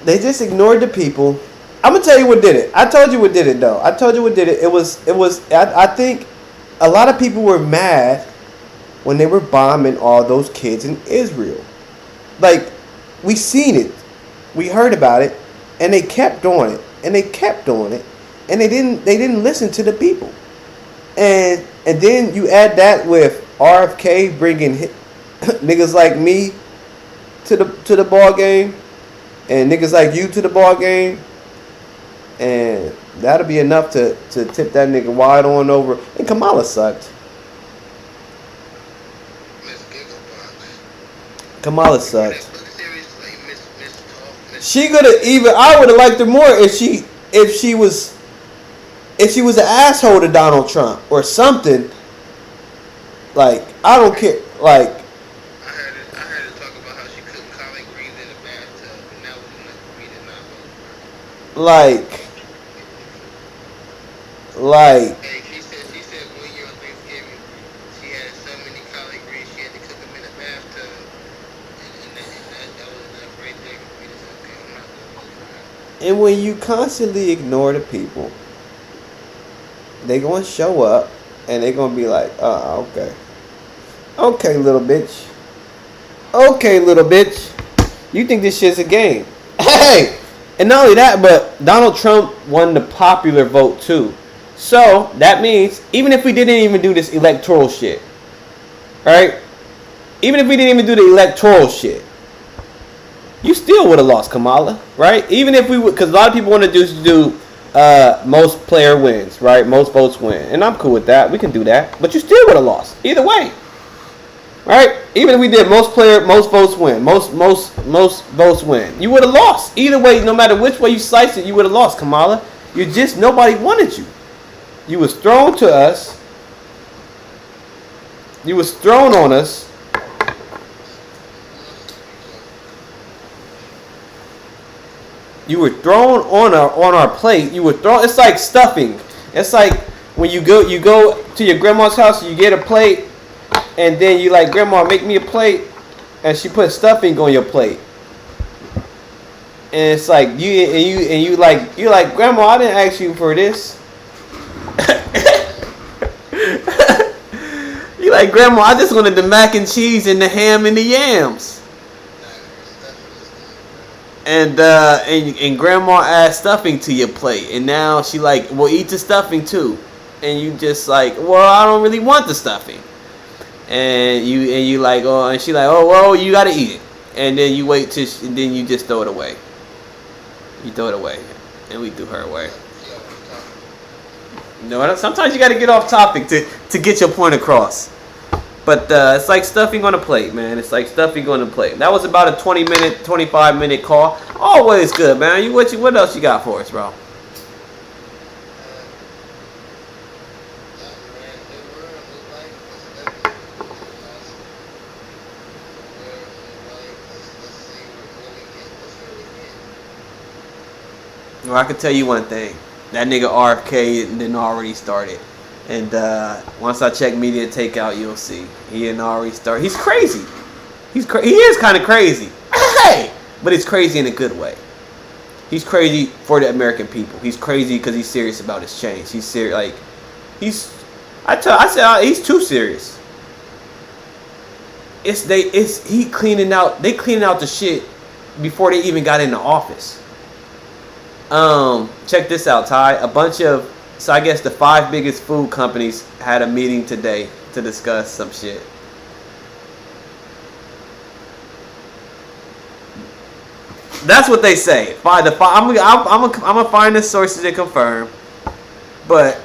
They just ignored the people. I'm gonna tell you what did it. I told you what did it, though. I think a lot of people were mad when they were bombing all those kids in Israel. Like, we seen it, we heard about it, and they kept doing it, and they didn't listen to the people. And then you add that with RFK bringing niggas like me to the ball game, and niggas like you to the ball game, and that'll be enough to tip that nigga wide on over. And Kamala sucked. She could have I would have liked her more if she was an asshole to Donald Trump or something. Like, I don't care. Like, I heard her talk about how she cooked collard greens in the bathtub, and that was enough for me to not vote for her. like, Hey, she said 1 year on Thanksgiving, she had so many collard greens, she had to cook them in a bathtub, and that was enough right there for me to say, okay, I'm not gonna vote for her. and when you constantly ignore the people, they gonna show up, and they gonna be like, okay. Okay, little bitch. Okay, little bitch. You think this shit's a game. Hey! And not only that, but Donald Trump won the popular vote too. So, that means, even if we didn't even do this electoral shit, right? Even if we didn't even do the electoral shit, you still would have lost, Kamala, right? Even if we would, because a lot of people want to do most player wins, right? Most votes win. And I'm cool with that. We can do that. But you still would have lost. Either way. Right? Even if we did most votes win. Most votes win. You would have lost. Either way, no matter which way you slice it, you would have lost, Kamala. Nobody wanted you. You was thrown to us. You was thrown on us. You were thrown on our plate. You were thrown. It's like stuffing. It's like when you go to your grandma's house, you get a plate, and then you like, Grandma, make me a plate, and she put stuffing on your plate. And it's like you're like, Grandma, I didn't ask you for this. You like, Grandma, I just wanted the mac and cheese and the ham and the yams. And Grandma added stuffing to your plate, and now she like, well, eat the stuffing too, and you just like, well, I don't really want the stuffing, and you like, oh, and she like, oh, well, you gotta eat it, and then you wait and then you just throw it away. You throw it away, and we threw her away. No, sometimes you gotta get off topic to get your point across. But it's like stuffing on a plate, man. It's like stuffing on a plate. That was about a 25-minute call. Always good, man. What else you got for us, bro? Well, I can tell you one thing. That nigga RFK didn't already start it. And once I check media takeout, you'll see he didn't already start. He's crazy. He is kind of crazy. Hey, but it's crazy in a good way. He's crazy for the American people. He's crazy because he's serious about his change. He's serious. Like he's too serious. He cleaning out. They cleaning out the shit before they even got into office. Check this out, Ty. So I guess the 5 biggest food companies had a meeting today to discuss some shit. That's what they say. I'm gonna find the sources to confirm, but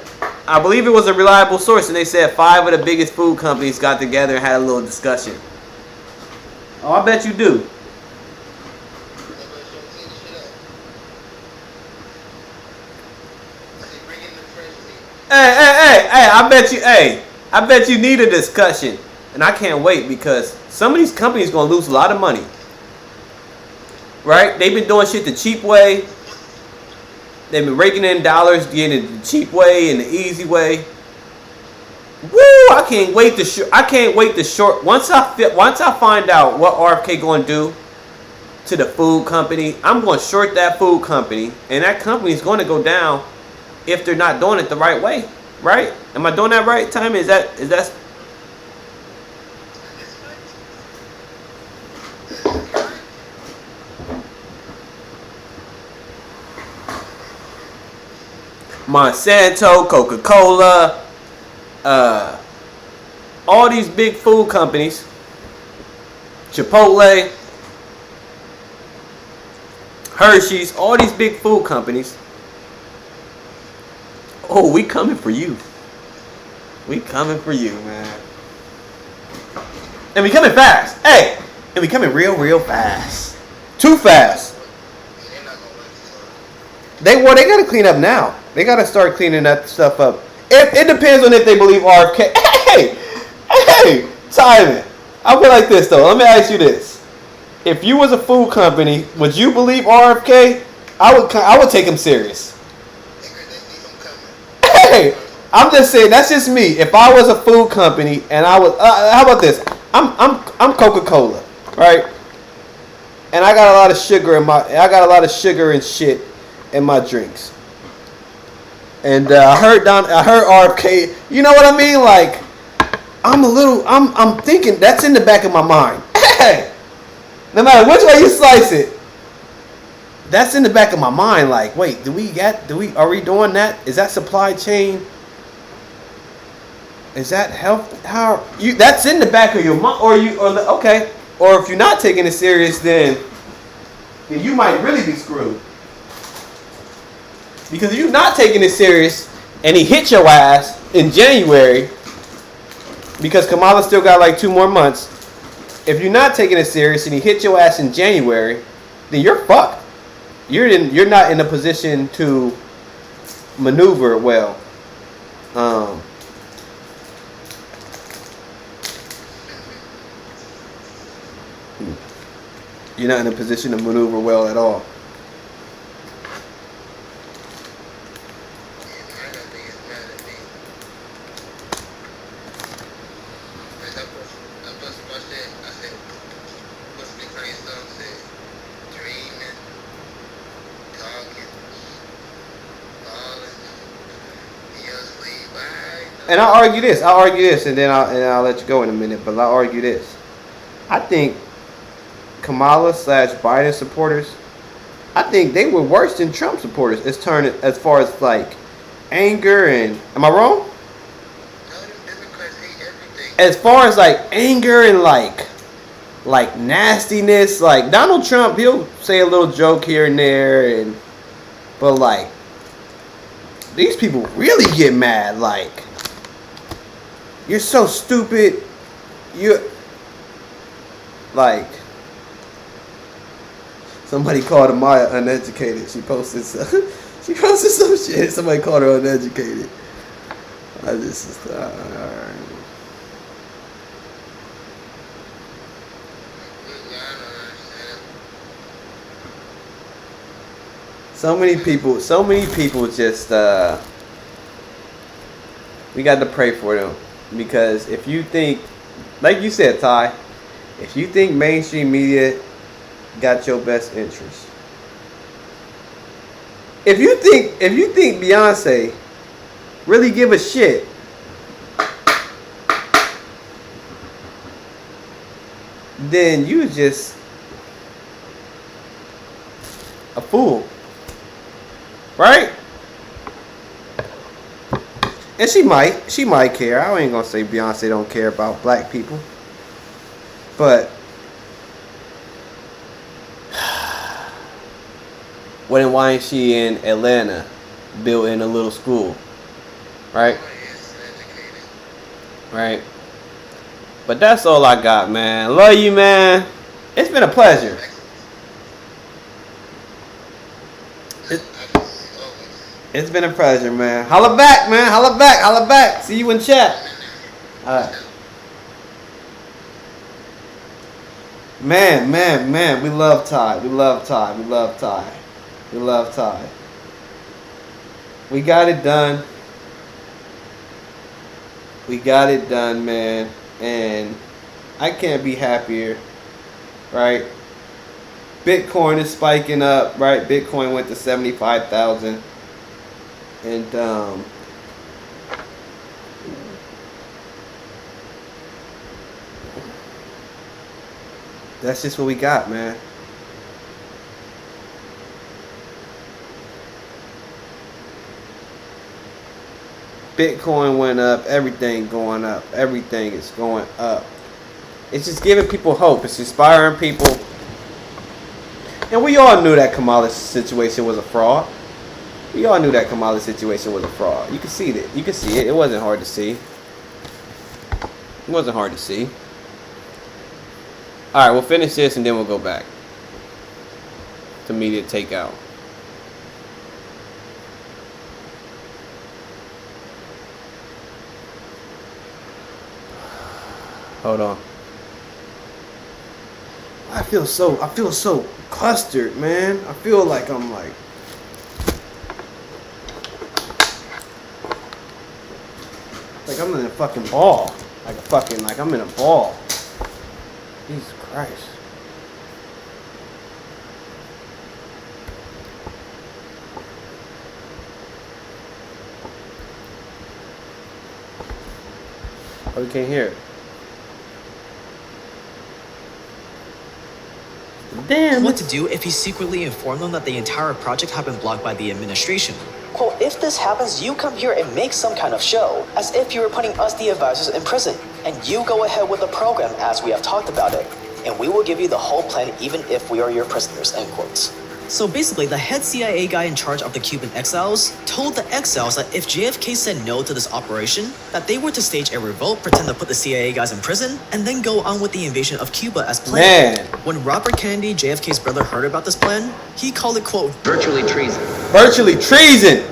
I believe it was a reliable source, and they said 5 of the biggest food companies got together and had a little discussion. Oh, I bet you do. Hey, I bet you need a discussion. And I can't wait because some of these companies going to lose a lot of money. Right? They've been doing shit the cheap way. They've been raking in dollars, getting it the cheap way and the easy way. Woo! I can't wait to short. Once I find out what RFK going to do to the food company, I'm going to short that food company, and that company is going to go down if they're not doing it the right way, right? Am I doing that right, Time? Is that Monsanto, Coca-Cola, all these big food companies, Chipotle, Hershey's, all these big food companies. Oh, we coming for you. We coming for you, man. And we coming fast. Hey, and we coming real fast. Too fast. They got to clean up now. They got to start cleaning that stuff up. It depends on if they believe RFK. Hey, Simon, I feel like this though. Let me ask you this: if you was a food company, would you believe RFK? I would take him serious. Hey, I'm just saying that's just me. If I was a food company and I was, how about this? I'm Coca-Cola, right? And I got a lot of sugar and shit in my drinks. And I heard RFK. You know what I mean? Like, I'm thinking that's in the back of my mind. Hey, no matter which way you slice it, that's in the back of my mind. Like, wait, are we doing that? Is that supply chain? Is that health? How you? That's in the back of your mind, okay. Or if you're not taking it serious, then you might really be screwed. Because if you're not taking it serious, and he hit your ass in January, because Kamala still got like 2 more months. If you're not taking it serious and he hit your ass in January, then you're fucked. You're not in a position to maneuver well. You're not in a position to maneuver well at all. And I'll argue this, and then I'll let you go in a minute. But I'll argue this. I think Kamala / Biden supporters, I think they were worse than Trump supporters. As far as like anger and, am I wrong? As far as like anger and like nastiness, like Donald Trump, he'll say a little joke here and there, but like these people really get mad. Like, you're so stupid. You're like, somebody called Amaya uneducated. She posted some shit. Somebody called her uneducated. So many people just we got to pray for them, because if you think, like you said, Ty, if you think mainstream media got your best interest, if you think Beyonce really give a shit, then you just a fool, right? And she might care. I ain't gonna say Beyonce don't care about black people, but why ain't she in Atlanta building a little school, right? Right. But that's all I got, man. Love you, man. It's been a pleasure. It's been a pleasure, man. Holla back, man. Holla back. See you in chat. All right. Man. We love Ty. We got it done. Man. And I can't be happier, right? Bitcoin is spiking up, right? Bitcoin went to 75,000. And that's just what we got, man. Bitcoin went up, everything going up, everything is going up. It's just giving people hope. It's inspiring people. And we all knew that Kamala's situation was a fraud. We all knew that Kamala's situation was a fraud. You can see it. It wasn't hard to see. All right, we'll finish this and then we'll go back to media takeout. Hold on. I feel so clustered, man. I feel like I'm like. Like I'm in a fucking ball. Like I'm in a ball. Jesus Christ. Oh, you can't hear it. Damn. What to do if he secretly informed them that the entire project had been blocked by the administration? Quote, if this happens, you come here and make some kind of show, as if you were putting us, the advisors, in prison, and you go ahead with the program as we have talked about it, and we will give you the whole plan even if we are your prisoners, end quotes. So basically, the head CIA guy in charge of the Cuban exiles told the exiles that if JFK said no to this operation, that they were to stage a revolt, pretend to put the CIA guys in prison, and then go on with the invasion of Cuba as planned. Man. When Robert Kennedy, JFK's brother, heard about this plan, he called it, quote, virtually treason. Virtually treason.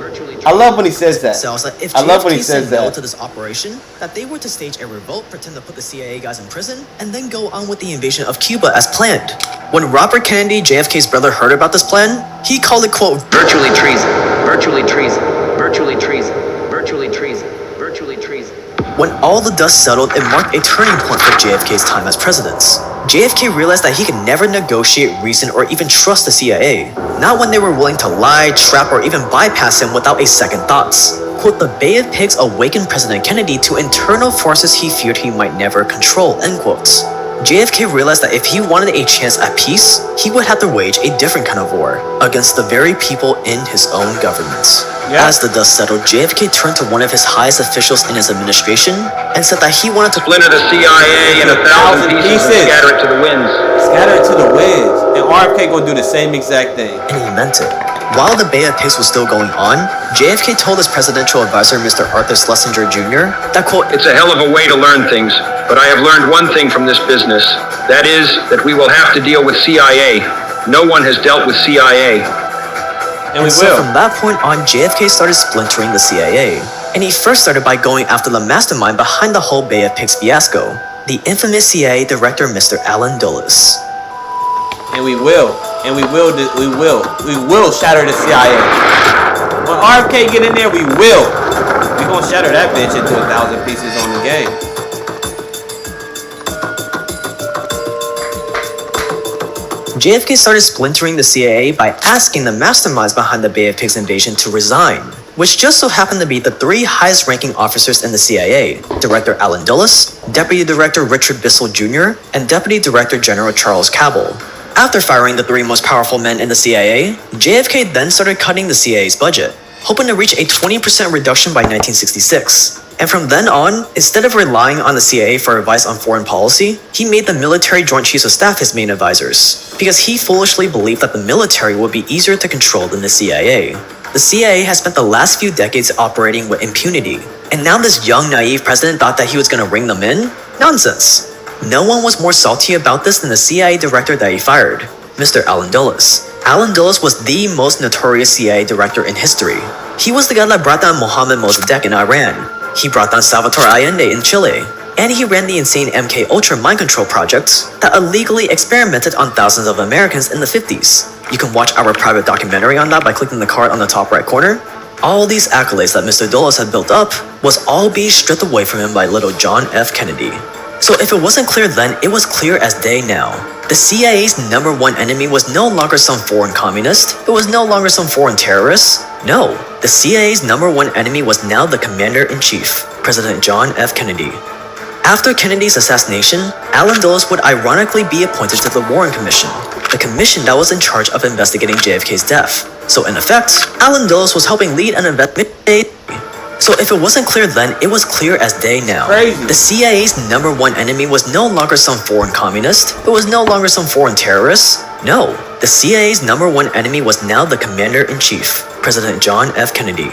I love when he says that. So that if I love when he JFK says said no that. to this operation, that they were to stage a revolt, pretend to put the CIA guys in prison, and then go on with the invasion of Cuba as planned. When Robert Kennedy, JFK's brother, heard about this plan, he called it, quote, virtually treason. Virtually treason. Virtually treason. Virtually treason. Virtually treason. When all the dust settled, it marked a turning point for JFK's time as president. JFK realized that he could never negotiate, reason, or even trust the CIA. Not when they were willing to lie, trap, or even bypass him without a second thoughts. Quote, the Bay of Pigs awakened President Kennedy to internal forces he feared he might never control, end quotes. JFK realized that if he wanted a chance at peace, he would have to wage a different kind of war against the very people in his own government. Yeah. As the dust settled, JFK turned to one of his highest officials in his administration and said that he wanted to splinter the CIA in 1,000 pieces and scatter it to the winds. Scatter it to the winds. And RFK gonna do the same exact thing. And he meant it. While the Bay of Pigs was still going on, JFK told his presidential advisor, Mr. Arthur Schlesinger Jr., that, quote, it's a hell of a way to learn things, but I have learned one thing from this business. That is, that we will have to deal with CIA. No one has dealt with CIA. And we so will. From that point on, JFK started splintering the CIA. And he first started by going after the mastermind behind the whole Bay of Pigs fiasco, the infamous CIA director, Mr. Allen Dulles. And we will. And we will shatter the CIA. When RFK get in there, we will. We gonna shatter that bitch into 1,000 pieces on the game. JFK started splintering the CIA by asking the masterminds behind the Bay of Pigs invasion to resign, which just so happened to be the three highest-ranking officers in the CIA, Director Allen Dulles, Deputy Director Richard Bissell Jr., and Deputy Director General Charles Cabell. After firing the three most powerful men in the CIA, JFK then started cutting the CIA's budget, hoping to reach a 20% reduction by 1966. And from then on, instead of relying on the CIA for advice on foreign policy, he made the military Joint Chiefs of Staff his main advisors, because he foolishly believed that the military would be easier to control than the CIA. The CIA has spent the last few decades operating with impunity, and now this young, naive president thought that he was going to ring them in? Nonsense. No one was more salty about this than the CIA director that he fired, Mr. Allen Dulles. Allen Dulles was the most notorious CIA director in history. He was the guy that brought down Mohammad Mossadegh in Iran. He brought down Salvatore Allende in Chile. And he ran the insane MK-Ultra mind control project that illegally experimented on thousands of Americans in the 50s. You can watch our private documentary on that by clicking the card on the top right corner. All these accolades that Mr. Dulles had built up was all being stripped away from him by little John F. Kennedy. So if it wasn't clear then, it was clear as day now. The CIA's number one enemy was no longer some foreign communist. It was no longer some foreign terrorist. No, the CIA's number one enemy was now the Commander-in-Chief, President John F. Kennedy. After Kennedy's assassination, Allen Dulles would ironically be appointed to the Warren Commission, the commission that was in charge of investigating JFK's death. So in effect, Allen Dulles was helping lead an investigation. So if it wasn't clear then, it was clear as day now. Crazy. The CIA's number one enemy was no longer some foreign communist. It was no longer some foreign terrorist. No, the CIA's number one enemy was now the Commander-in-Chief, President John F. Kennedy.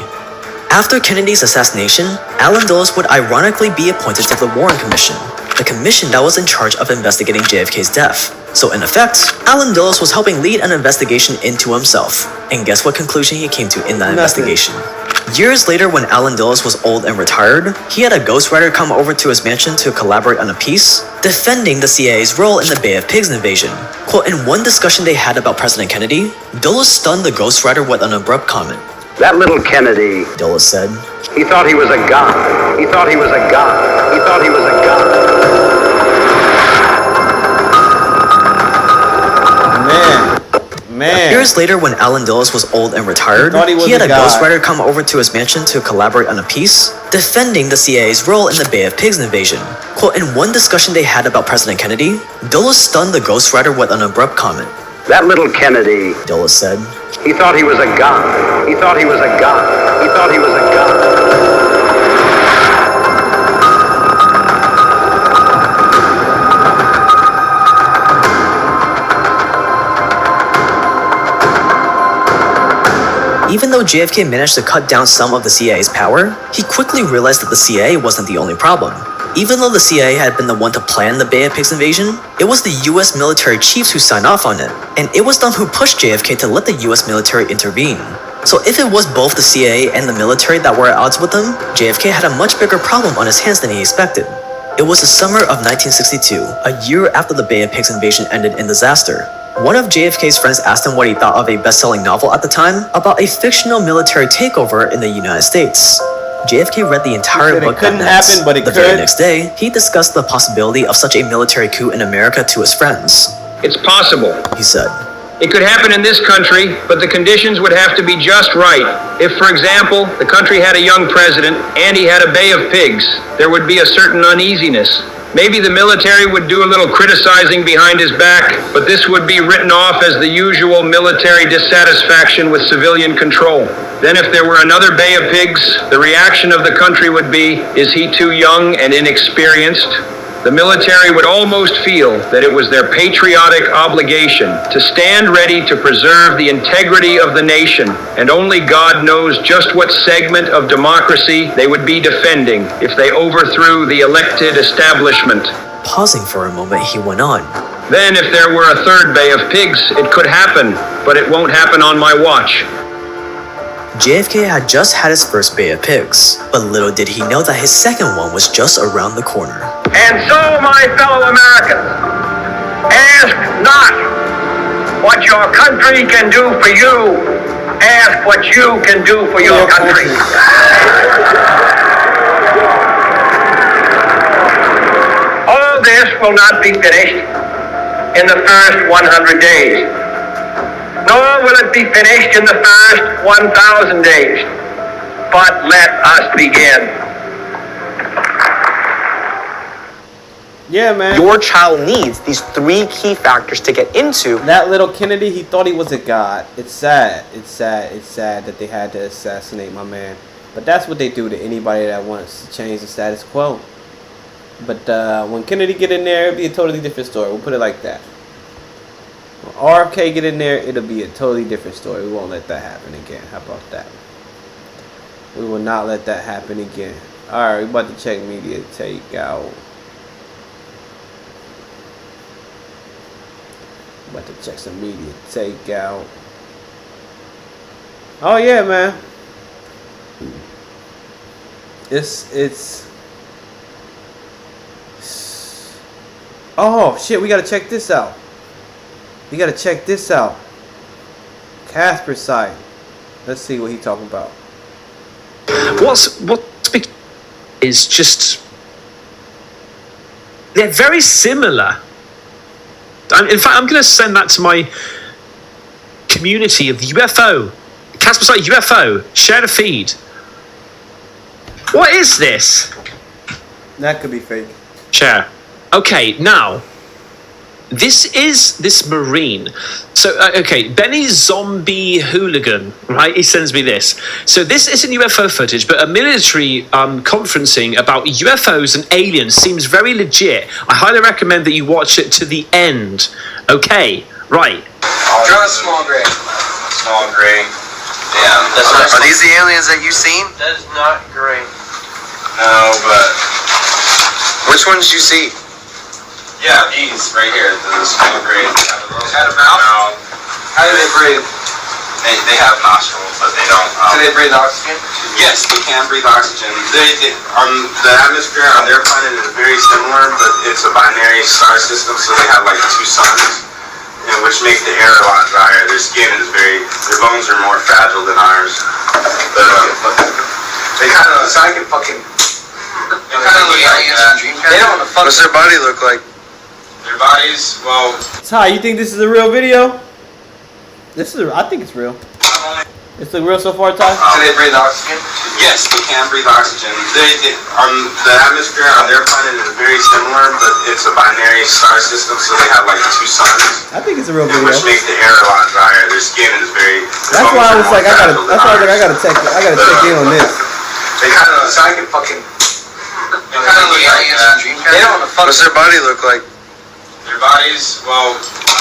After Kennedy's assassination, Allen Dulles would ironically be appointed to the Warren Commission, the commission that was in charge of investigating JFK's death. So in effect, Allen Dulles was helping lead an investigation into himself. And guess what conclusion he came to in that investigation? Years later, when Allen Dulles was old and retired, he had a ghostwriter come over to his mansion to collaborate on a piece defending the CIA's role in the Bay of Pigs invasion. Quote, in one discussion they had about President Kennedy, Dulles stunned the ghostwriter with an abrupt comment. That little Kennedy, Dulles said, he thought he was a god. He thought he was a god. He thought he was a god. Man. Years later, when Allen Dulles was old and retired, he had a ghostwriter come over to his mansion to collaborate on a piece defending the CIA's role in the Bay of Pigs invasion. Quote, in one discussion they had about President Kennedy, Dulles stunned the ghostwriter with an abrupt comment. That little Kennedy, Dulles said, he thought he was a god. He thought he was a god. He thought he was a god. Even though JFK managed to cut down some of the CIA's power, he quickly realized that the CIA wasn't the only problem. Even though the CIA had been the one to plan the Bay of Pigs invasion, it was the US military chiefs who signed off on it, and it was them who pushed JFK to let the US military intervene. So if it was both the CIA and the military that were at odds with them, JFK had a much bigger problem on his hands than he expected. It was the summer of 1962, a year after the Bay of Pigs invasion ended in disaster. One of JFK's friends asked him what he thought of a best-selling novel at the time about a fictional military takeover in the United States. JFK read the entire book that night. But it the very next day, he discussed the possibility of such a military coup in America to his friends. It's possible, he said. It could happen in this country, but the conditions would have to be just right. If, for example, the country had a young president and he had a Bay of Pigs, there would be a certain uneasiness. Maybe the military would do a little criticizing behind his back, but this would be written off as the usual military dissatisfaction with civilian control. Then if there were another Bay of Pigs, the reaction of the country would be, is he too young and inexperienced? The military would almost feel that it was their patriotic obligation to stand ready to preserve the integrity of the nation, and only God knows just what segment of democracy they would be defending if they overthrew the elected establishment. Pausing for a moment, he went on. Then if there were a third Bay of Pigs, it could happen, but it won't happen on my watch. JFK had just had his first Bay of Pigs, but little did he know that his second one was just around the corner. And so, my fellow Americans, ask not what your country can do for you, ask what you can do for your country. All this will not be finished in the first 100 days. Nor will it be finished in the first 1,000 days. But let us begin. Yeah, man. Your child needs these three key factors to get into. That little Kennedy, he thought he was a god. It's sad. It's sad that they had to assassinate my man. But that's what they do to anybody that wants to change the status quo. But when Kennedy get in there, it'll be a totally different story. We'll put it like that. When RFK get in there, it'll be a totally different story. We won't let that happen again. How about that? We will not let that happen again. Alright, we about to check media takeout. About to check some media takeout. Oh yeah, man. It's oh shit, we gotta check this out. We gotta check this out. Casper's side. Let's see what he's talking about. What's big is just they're very similar. In fact, I'm going to send that to my community of the UFO. Casper site UFO. Share the feed. What is this? That could be fake. Share. Okay, now. This Marine. So, okay, Benny Zombie Hooligan, right? He sends me this. So this isn't UFO footage, but a military conferencing about UFOs and aliens seems very legit. I highly recommend that you watch it to the end. Okay, right. Draw a small gray. Small gray. Yeah. That's not. Are these the aliens that you've seen? That is not gray. No, but which ones did you see? Yeah, these right here, the small grays. Had a mouth? How do they breathe? They have nostrils, but they don't. Do they breathe oxygen? Yes, they can breathe oxygen. The atmosphere on their planet is very similar, but it's a binary star system, so they have like 2 suns, which make the air a lot drier. Their skin is their bones are more fragile than ours. But they kind of, So I can fucking. they kind of look like that. They don't want to fuck. What's their body look like? Their bodies, well. Ty, you think this is a real video? I think it's real. It's look real so far, Ty? Do they breathe oxygen? Yes, they can breathe oxygen. The atmosphere on their planet is very similar, but it's a binary star system, so they have like 2 suns. I think it's a real video. Which make the air a lot drier. Their skin is very. That's why I was like, I gotta check in on this. They kind of. So I can fucking. They kind of look like that. They don't want to fuck. What's their body look like? Their bodies, well.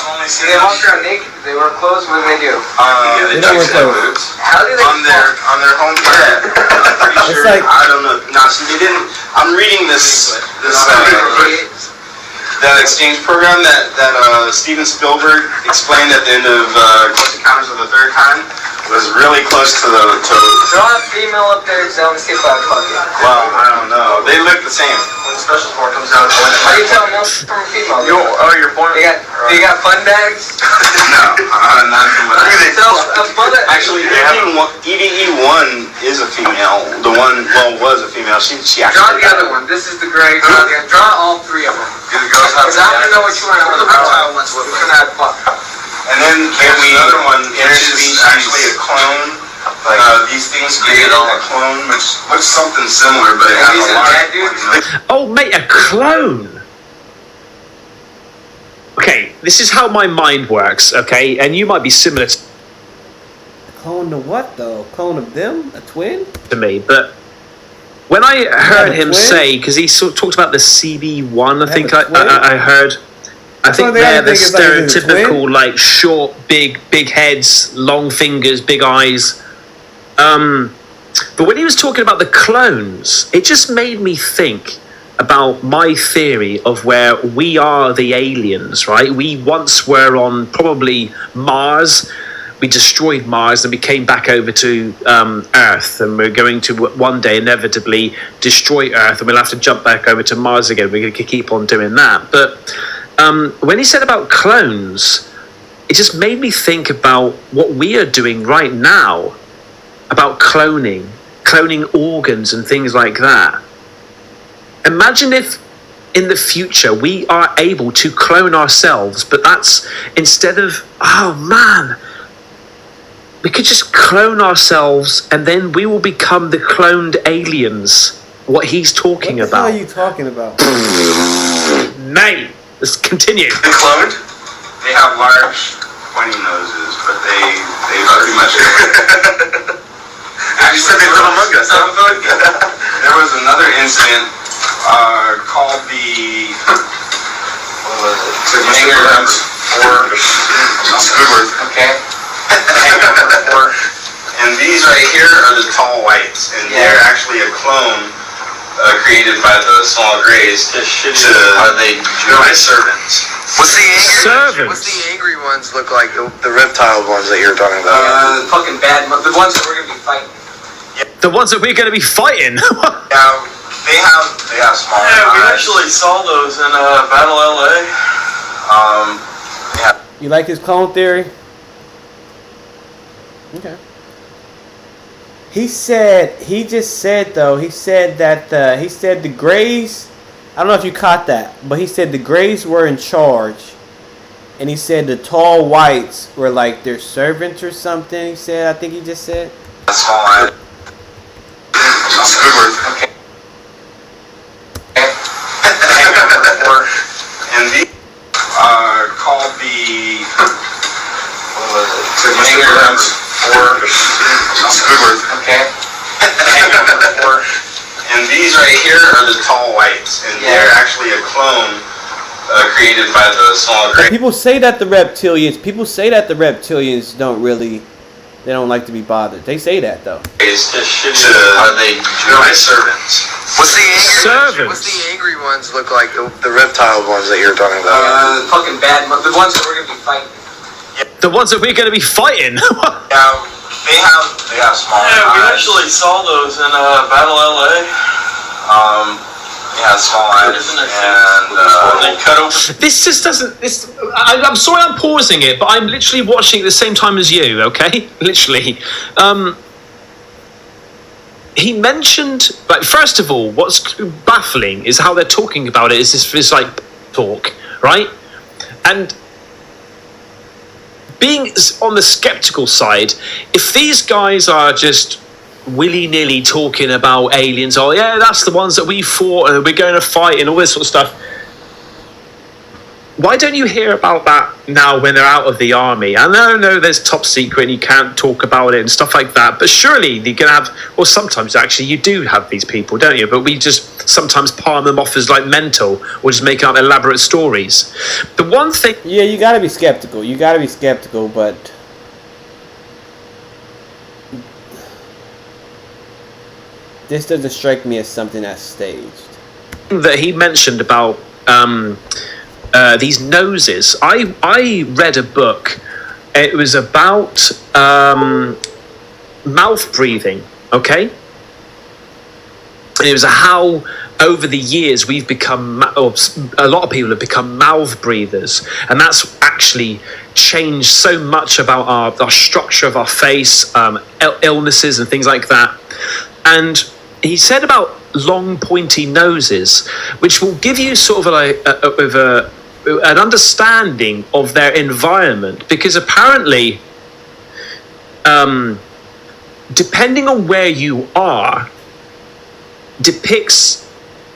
I've only seen They walk around naked. They wear clothes. What do they do? They don't wear clothes. How do they? On their home planet. I'm pretty sure. Like, I don't know. No, so they didn't. I'm reading this that exchange program that Steven Spielberg explained at the end of Close Encounters of the Third Kind was really close to the. Draw a female up there. Tell them to skip by a bucket. Well, I don't know. They look the same. When the special sport comes out, how do you tell male from a female? You're born. They got fun bags. No, not from what I Tell a mother. Actually, EVE-1 is a female. The one, was a female. She actually. Draw the other one. This is the gray. Draw all 3 of them. Because I want to know which one. I want to know which one I fuck. And then there's another one, which is actually a clone. These things create a clone, which looks something similar, but it has a lot. Oh, mate, a clone. Okay, this is how my mind works. Okay, and you might be similar Clone to what though? Clone of them? A twin? to me, but when I heard him say, because he sort of talked about the CB1, I think I heard. I think they're the stereotypical, like short, big heads, long fingers, big eyes. But when he was talking about the clones, it just made me think about my theory of where we are the aliens, right? We once were on probably Mars. We destroyed Mars and we came back over to Earth, and we're going to one day inevitably destroy Earth, and we'll have to jump back over to Mars again. We're going to keep on doing that. But when he said about clones, it just made me think about what we are doing right now, about cloning organs and things like that. Imagine if in the future we are able to clone ourselves, but that's instead of, oh man, we could just clone ourselves and then we will become the cloned aliens. What he's talking about. What are you talking about? Mate, let's continue. They're cloned. They have large, pointy noses, but they pretty much. Actually, said they live among us. There was another incident called the. What was it? Hangar number 4. Okay. Hangar number 4. And these right here are the tall whites, and they're actually a clone. Created by the small grays. Are they Jewish servants? What's the angry ones look like? The reptile ones that you're talking about? Fucking bad. The ones that we're gonna be fighting. The ones that we're going to be fighting. Yeah, they have small eyes. Yeah, we actually saw those in Battle LA. You like his clone theory? Okay. He just said that the Greys, I don't know if you caught that, but he said the Greys were in charge. And he said the tall whites were like their servants or something. He said, I think he just said. Small eyes. Okay. And these are called the. What was it? Hangar number 4. Okay. Hangar number 4. And these right here are the tall whites, and they're actually a clone created by the small gray. People say that the reptilians don't really. They don't like to be bothered. They say that though. Are they Jewish servants? What's the angry ones look like? The reptile ones that you're talking about? Fucking bad. The ones that we're gonna be fighting. The ones that we're going to be fighting. Yeah, they have smaller eyes. Yeah, we actually saw those in Battle LA. Yeah, small eyes, and they cut open. This just doesn't. I'm sorry, I'm pausing it, but I'm literally watching at the same time as you. Okay, literally. He mentioned, like, first of all, what's baffling is how they're talking about it. Is this like talk, right? And being on the skeptical side, if these guys are just willy-nilly talking about aliens, oh yeah, that's the ones that we fought and we're going to fight and all this sort of stuff, why don't you hear about that now when they're out of the army? I know there's top secret and you can't talk about it and stuff like that, but surely you can have, or sometimes actually you do have these people, don't you? But we just sometimes palm them off as like mental or just making up elaborate stories. The one thing... Yeah, you gotta be skeptical. But this doesn't strike me as something that's staged. That he mentioned about these noses. I read a book. It was about mouth breathing, okay? And it was how over the years we've become, or a lot of people have become mouth breathers, and that's actually changed so much about our structure of our face, illnesses and things like that. And he said about long pointy noses, which will give you sort of an understanding of their environment, because apparently depending on where you are depicts,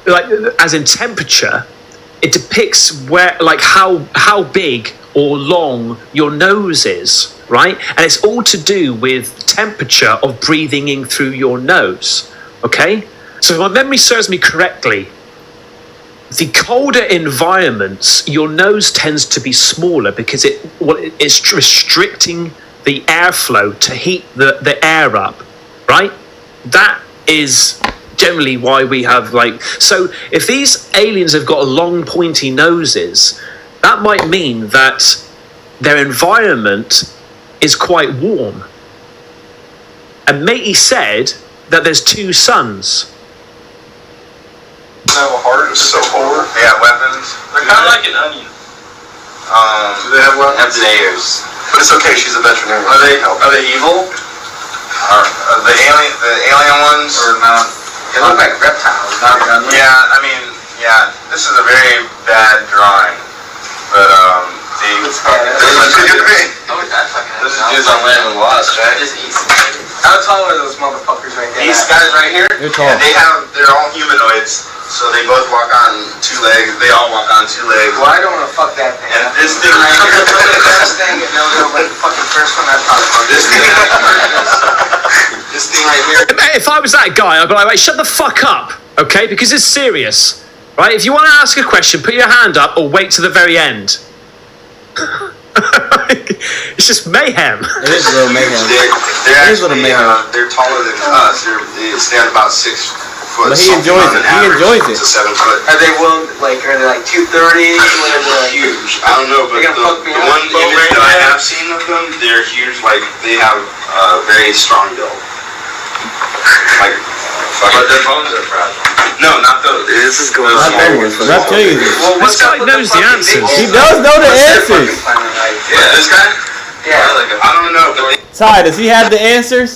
like, as in temperature, it depicts where, like, how big or long your nose is, right? And it's all to do with temperature of breathing in through your nose. Okay, so if my memory serves me correctly, the colder environments, your nose tends to be smaller because it's restricting the airflow to heat the air up, right? That is generally why we have, like, so if these aliens have got long pointy noses, that might mean that their environment is quite warm. And Matey said that there's 2 suns. Have a heart, so cold. They have weapons. They're kind of like an onion. Do they have weapons? Have layers. But it's okay. She's a veterinarian. Are they evil? The alien ones? Or not? They look like reptiles, not gunmen. Yeah, I mean, yeah. This is a very bad drawing, but those dudes on land with lost, right? How tall are those motherfuckers right there? These guys right here? They're tall. Yeah, they're all humanoids. So they both walk on 2 legs. They all walk on 2 legs. Well, I don't want to fuck that thing. And this thing right here, the best thing, and they'll like the fucking first one I talked about. This thing right here. This thing right here. If I was that guy, I'd be like, shut the fuck up, okay? Because it's serious, right? If you want to ask a question, put your hand up or wait to the very end. It's just mayhem. It is a little mayhem. They're taller than us. They stand about 6 foot. But he enjoys it. He enjoys it. To 7 foot. Are they 230? Huge. I don't know, but the one image that I have seen of them, they're huge. Like, they have very strong build. Like, but their bones are fragile. No, not those. This is going on. Reptilians. Well, this guy knows the answers. He does know the answers. Yeah, this guy? Yeah. I don't know, but Ty, does he have the answers?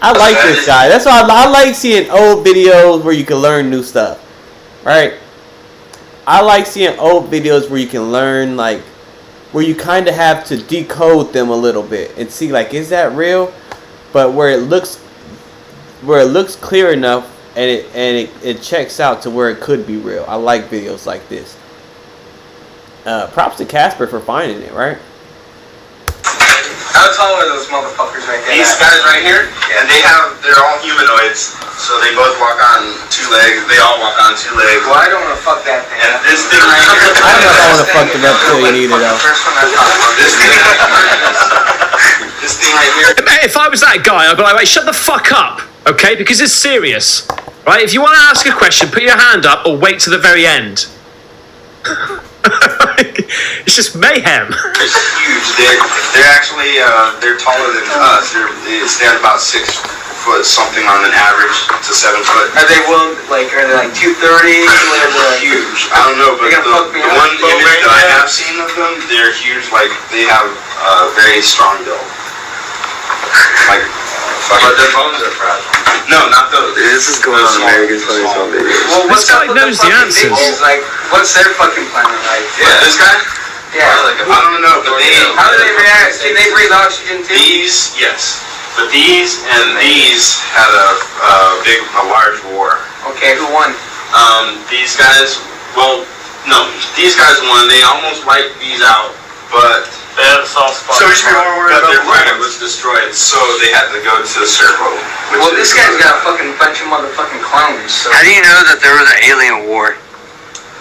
I like this guy. That's why I like seeing old videos where you can learn new stuff. Right? I like seeing old videos where you can learn, like, where you kind of have to decode them a little bit and see, like, is that real? But where it looks clear enough and it checks out to where it could be real. I like videos like this. Props to Casper for finding it, right? how tall are those motherfuckers right there? These guys right here? Yeah. And they're all humanoids, so they both walk on 2 legs. They all walk on 2 legs. Well, I don't want to fuck that thing. And this thing right here. I don't know if I want to fuck the reptilian either, though. First one I talked about. This thing right here. This thing right here. If I was that guy, I'd be like, shut the fuck up, okay? Because it's serious, right? If you want to ask a question, put your hand up or wait to the very end. It's just mayhem. It's huge. They're actually they're taller than us. They stand about 6 foot something on an average to 7 foot. Are they 230? They're huge. I don't know, but the one image that I have seen of them, they're huge. Like they have a very strong build. Like, but their bones are fragile. No, not those. This is going on America's Funniest Home Videos. Well, this guy knows the answers. Like, what's their fucking planet like? Yeah. This guy? Yeah. I don't know, but How do they react? Can they breathe oxygen too? These, yes. But these and these had a large war. Okay, who won? These guys, well, no, these guys won. They almost wiped these out, but they had a soft spot. So we should be more worried about their planet was destroyed, so they had to go to the circle. Well, this guy's got a fucking bunch of motherfucking clones. So. How do you know that there was an alien war?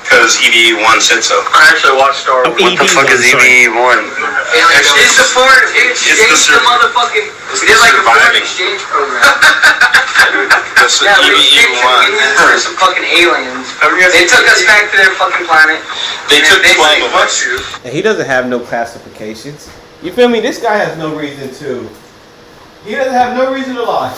Because EVE1 said so. I actually watched Star Wars. What the fuck is EVE1? It's the foreign exchange, the motherfucking. We did like a foreign exchange program. Yeah, we exchanged aliens for some fucking aliens. They took us back to their fucking planet. They took 12 of us. And he doesn't have no classifications. You feel me? This guy has no reason to. He doesn't have no reason to lie.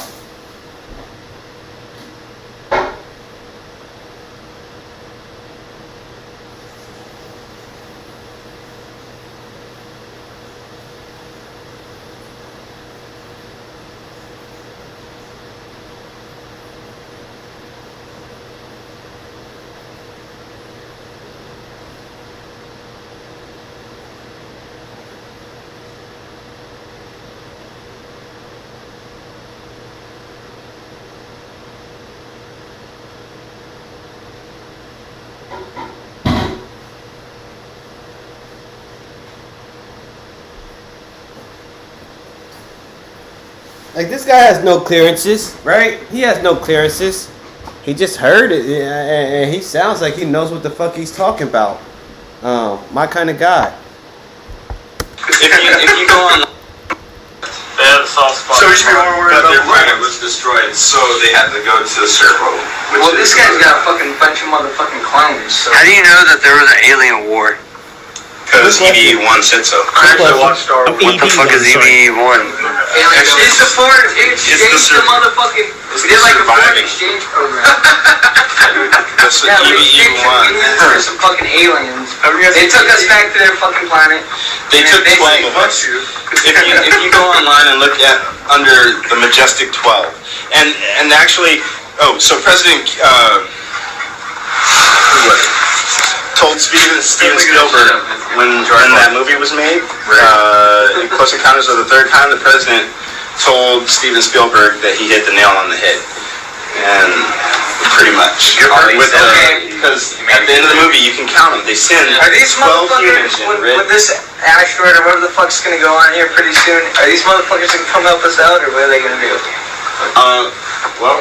Like, this guy has no clearances, right? He has no clearances. He just heard it, and he sounds like he knows what the fuck he's talking about. My kind of guy. If you go on, they had a soft spot. So we should be more worried about their planet was destroyed, so they had to go to the circle. Well, this guy's got a fucking bunch of motherfucking clones. So. How do you know that there was an alien war? Because EVE1 said so. I actually watched Star Wars. What the fuck is EVE1? It's the foreign exchange, the motherfucking. We did like a foreign exchange program. Yeah, we exchanged aliens for some fucking aliens. They took us back to their fucking planet. They took 12 of us. If you go online and look at under the Majestic 12, and actually, so President told Steven Spielberg when that movie was made, Close Encounters of the Third Kind, the president told Steven Spielberg that he hit the nail on the head, and pretty much because at the end of the movie you can count them. They send 12 humans in red. With this asteroid or whatever the fuck's gonna go on here pretty soon, are these motherfuckers gonna come help us out, or what are they gonna do? Well.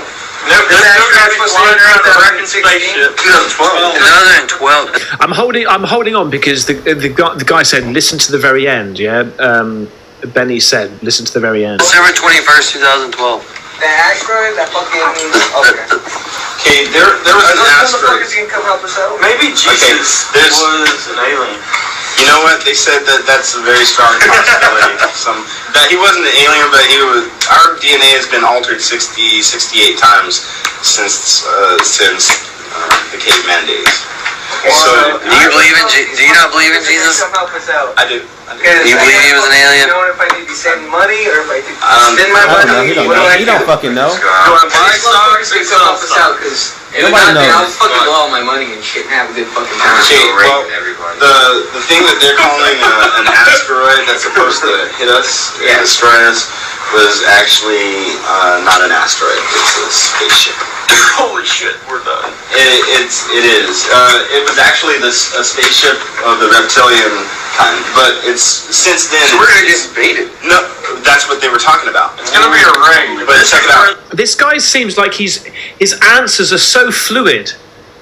I'm holding on because the guy said listen to the very end. Yeah, Benny said listen to the very end. December 21st, 2012. The asteroid, that fucking. Okay, there was an asteroid. Motherfuckers can come help us out. Maybe Jesus was an alien. You know what? They said that's a very strong possibility. That he wasn't an alien, but he was. Our DNA has been altered 68 times since the caveman days. So, do you not believe in Jesus? Come help us out. I do. Do you believe he was an alien? You know if I need to send money or if I need to spend my money? He don't fucking know. Do I buy stocks or come help us out? Because if not, then I'll fucking blow all my money and shit and have a good fucking time. Well, the thing that they're calling an asteroid that's supposed to hit us and destroy us was actually not an asteroid. It's a spaceship. Holy shit, we're done. It is. It was actually a spaceship of the reptilian kind, but it's since then. So we're gonna get invaded. No, that's what they were talking about. It's gonna be a ring. But check it out. This guy seems like his answers are so fluid.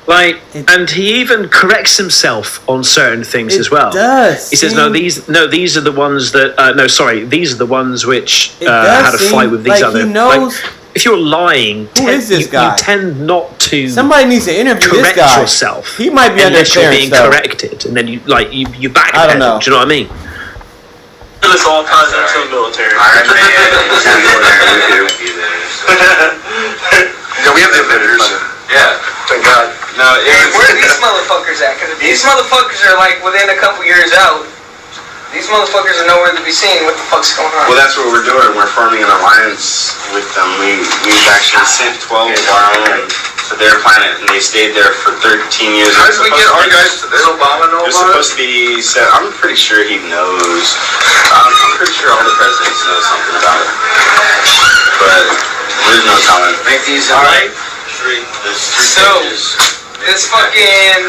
Like, and he even corrects himself on certain things as well. Does. He says, these are the ones that, these are the ones which had a fight with these other. He knows. if you're lying, Who is this guy? You tend not to. Somebody needs to interview this correct guy. yourself. He might be under unless you're clearance, being though. corrected, and then you backpedal. I don't know. Do you know what I mean? This all ties into the military. Iron Man, yeah, we have the Avengers. Yeah. Thank God. No, Hey, where are these motherfuckers at? Because if these motherfuckers are like within a couple years out, these motherfuckers are nowhere to be seen. What the fuck's going on? Well, that's what we're doing. We're forming an alliance with them. We've actually sent 12 of our own to their planet, and they stayed there for 13 years. How did we get our guys to this? Does Obama know They're about supposed to be set. I'm pretty sure he knows. I'm pretty sure all the presidents know something about it. But there's no telling. Make these alright. So, this fucking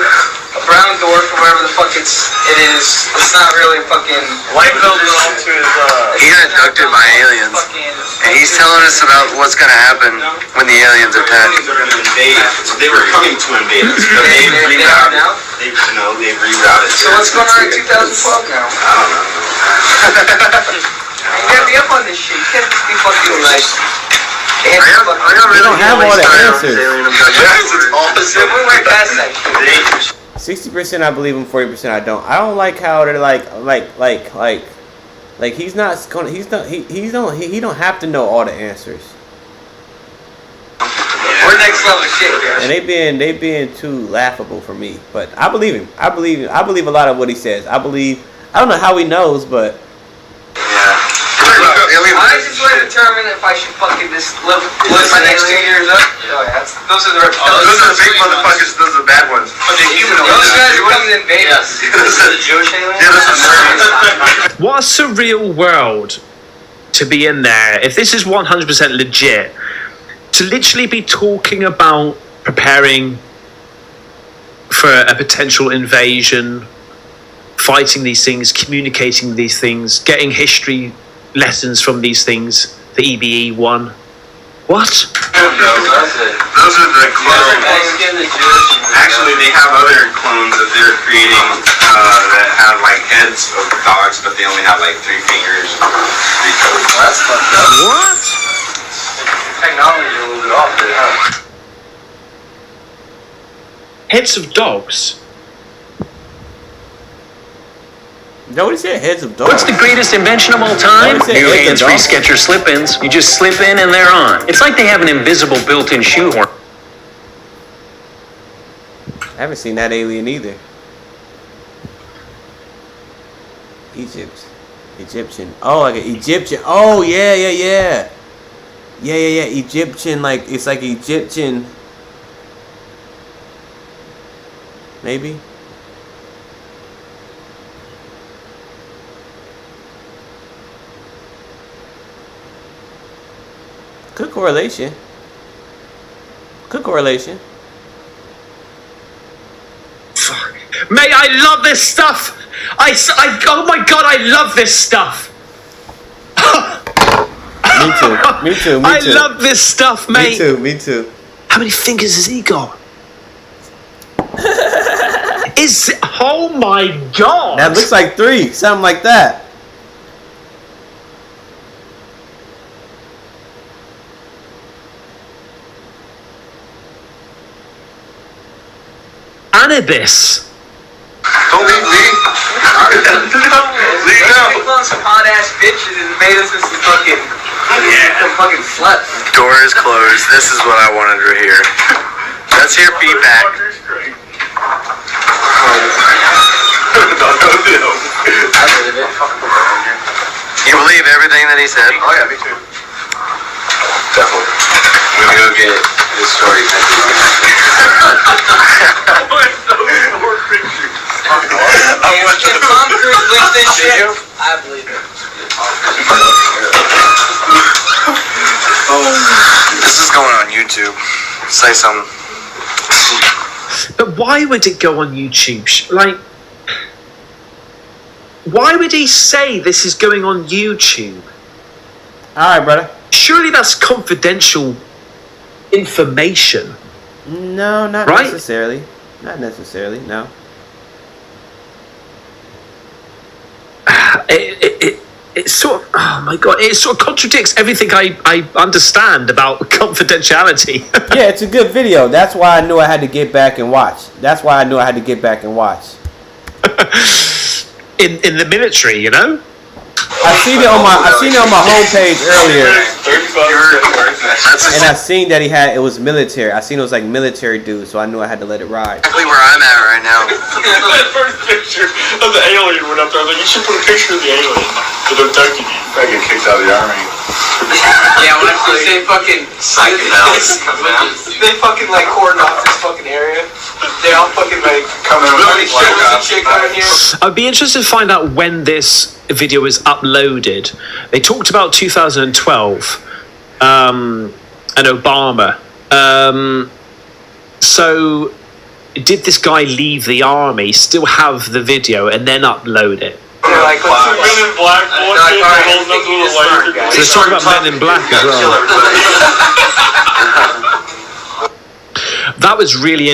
brown dwarf or whatever the fuck it is, it's not really a fucking... Light building onto his, He got abducted by aliens, and he's telling us about what's gonna happen when the aliens attack. They were coming to invade us, but they've rerouted. They've rerouted. So what's going on in 2012 now? I don't know. You gotta be up on this shit. You can't just be fucking like... We don't have all the answers. We went past that shit. 60% I believe him, 40% I don't. I don't like how they're like he's not gonna he don't have to know all the answers. We're next level shit, guys. And they being too laughable for me. But I believe him. I believe a lot of what he says. I don't know how he knows, but I just want to determine if I should fucking just live my next 2 years up. Oh, yeah, those are the reptilians. Those are the big motherfuckers. Those are the bad ones. But the human ones. Those guys are coming to invade us. Those are the Jewish aliens. Yeah, those are What a surreal world to be in there. If this is 100% legit, to literally be talking about preparing for a potential invasion, fighting these things, communicating these things, getting history lessons from these things, the EBE one. What? Those are the clones. Actually, they have other clones that they're creating that have like heads of dogs, but they only have like 3 fingers, 3 toes. That's fucked up. What? Technology a little bit off there, huh? Heads of dogs? Nobody said heads of dogs. What's the greatest invention of all time? New hands-free Skechers slip-ins. You just slip in and they're on. It's like they have an invisible built-in shoehorn. I haven't seen that alien either. Egyptian. Oh, like an Egyptian. Oh, yeah. Yeah. Egyptian, like, it's like Egyptian. Maybe. Good correlation. Mate, I love this stuff. Oh my god, I love this stuff. Me too. I love this stuff, mate. Me too. How many fingers has he got? Oh my god. That looks like 3, something like that. Anubis. Don't leave me. They found some hot ass bitches and made us into some fucking sluts. Door is closed. This is what I wanted to hear. Let's hear feedback. You believe everything that he said? Oh yeah, me too. Definitely. We're gonna go get this story. If Tom Cruise leaked this shit, I believe it. This is going on YouTube. Say something. But why would it go on YouTube? Like, why would he say this is going on YouTube? Alright, brother. Surely that's confidential information. No, not right? necessarily. Not necessarily, it sort of, oh my God, it sort of contradicts everything I understand about confidentiality. Yeah, it's a good video. That's why I knew I had to get back and watch. In the military, you know? I seen it on my homepage earlier, and I seen that it was military. I seen it was like military dudes, so I knew I had to let it ride. Exactly where I'm at right now. That first picture of the alien went up there. I was like, you should put a picture of the alien that abducted you. I get kicked out of the army. Yeah, when they fucking they fucking like cordon off this fucking area. They all fucking like coming and shit coming here. I'd be interested to find out when this video was uploaded. They talked about 2012 and Obama. So did this guy leave the army, still have the video, and then upload it? They're like, Men in Black, So let's talk about Men in Black as well. That was really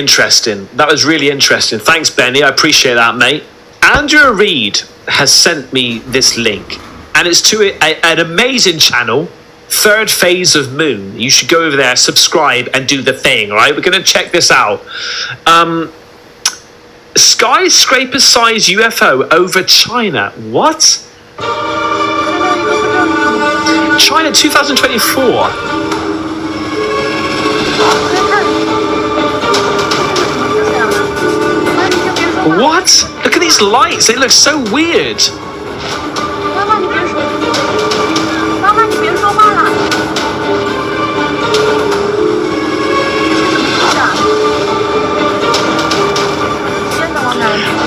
interesting. Thanks, Benny. I appreciate that, mate. Andrew Reed has sent me this link, and it's to an amazing channel, Third Phase of Moon. You should go over there, subscribe, and do the thing, all right? We're going to check this out. Skyscraper-sized UFO over China. What? China 2024. What? Look at these lights. They look so weird.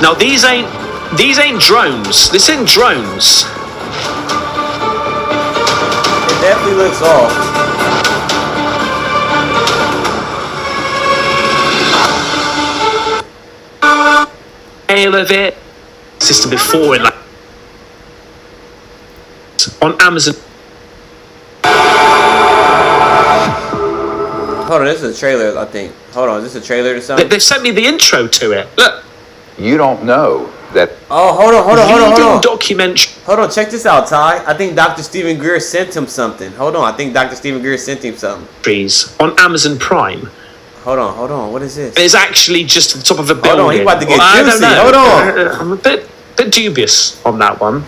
Now these ain't drones. This ain't drones. It definitely looks off. Of it system before in like on Amazon. Hold on, this is a trailer, I think. Hold on, is this a trailer to something? They've sent me the intro to it. Look. You don't know that. Oh, hold on. Documentary. Hold on, check this out, Ty. I think Dr. Stephen Greer sent him something. Hold on, I think Dr. Stephen Greer sent him something. On Amazon Prime. Hold on. What is this? It's actually just at the top of a building. Hold on, he's about to get juicy. Hold on. I'm a bit dubious on that one.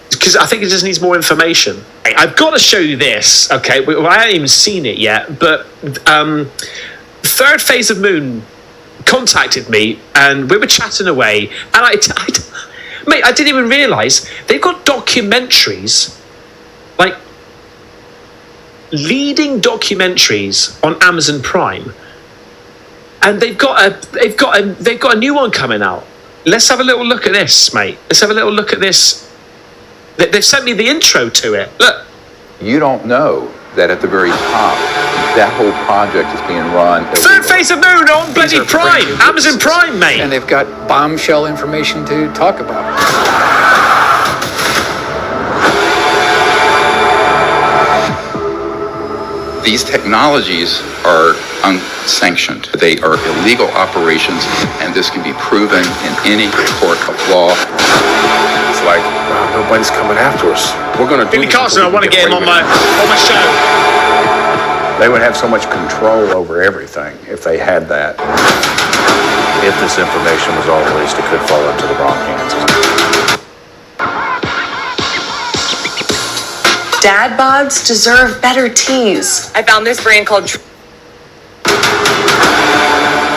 Because I think it just needs more information. I've got to show you this. Okay, I haven't even seen it yet, but Third Phase of Moon contacted me, and we were chatting away, and mate, I didn't even realise they've got documentaries, like leading documentaries on Amazon Prime, and they've got a new one coming out. Let's have a little look at this, mate. Let's have a little look at this. They've sent me the intro to it. Look. You don't know that at the very top, that whole project is being run. Third Phase of Moon on bloody Prime, Amazon Prime, mate. And they've got bombshell information to talk about. These technologies are unsanctioned. They are illegal operations, and this can be proven in any court of law. It's like nobody's coming after us. We're going to do. Billy Carson, I want to get him on my show. They would have so much control over everything if they had that. If this information was all released, it could fall into the wrong hands. Dad bods deserve better teas. I found this brand called...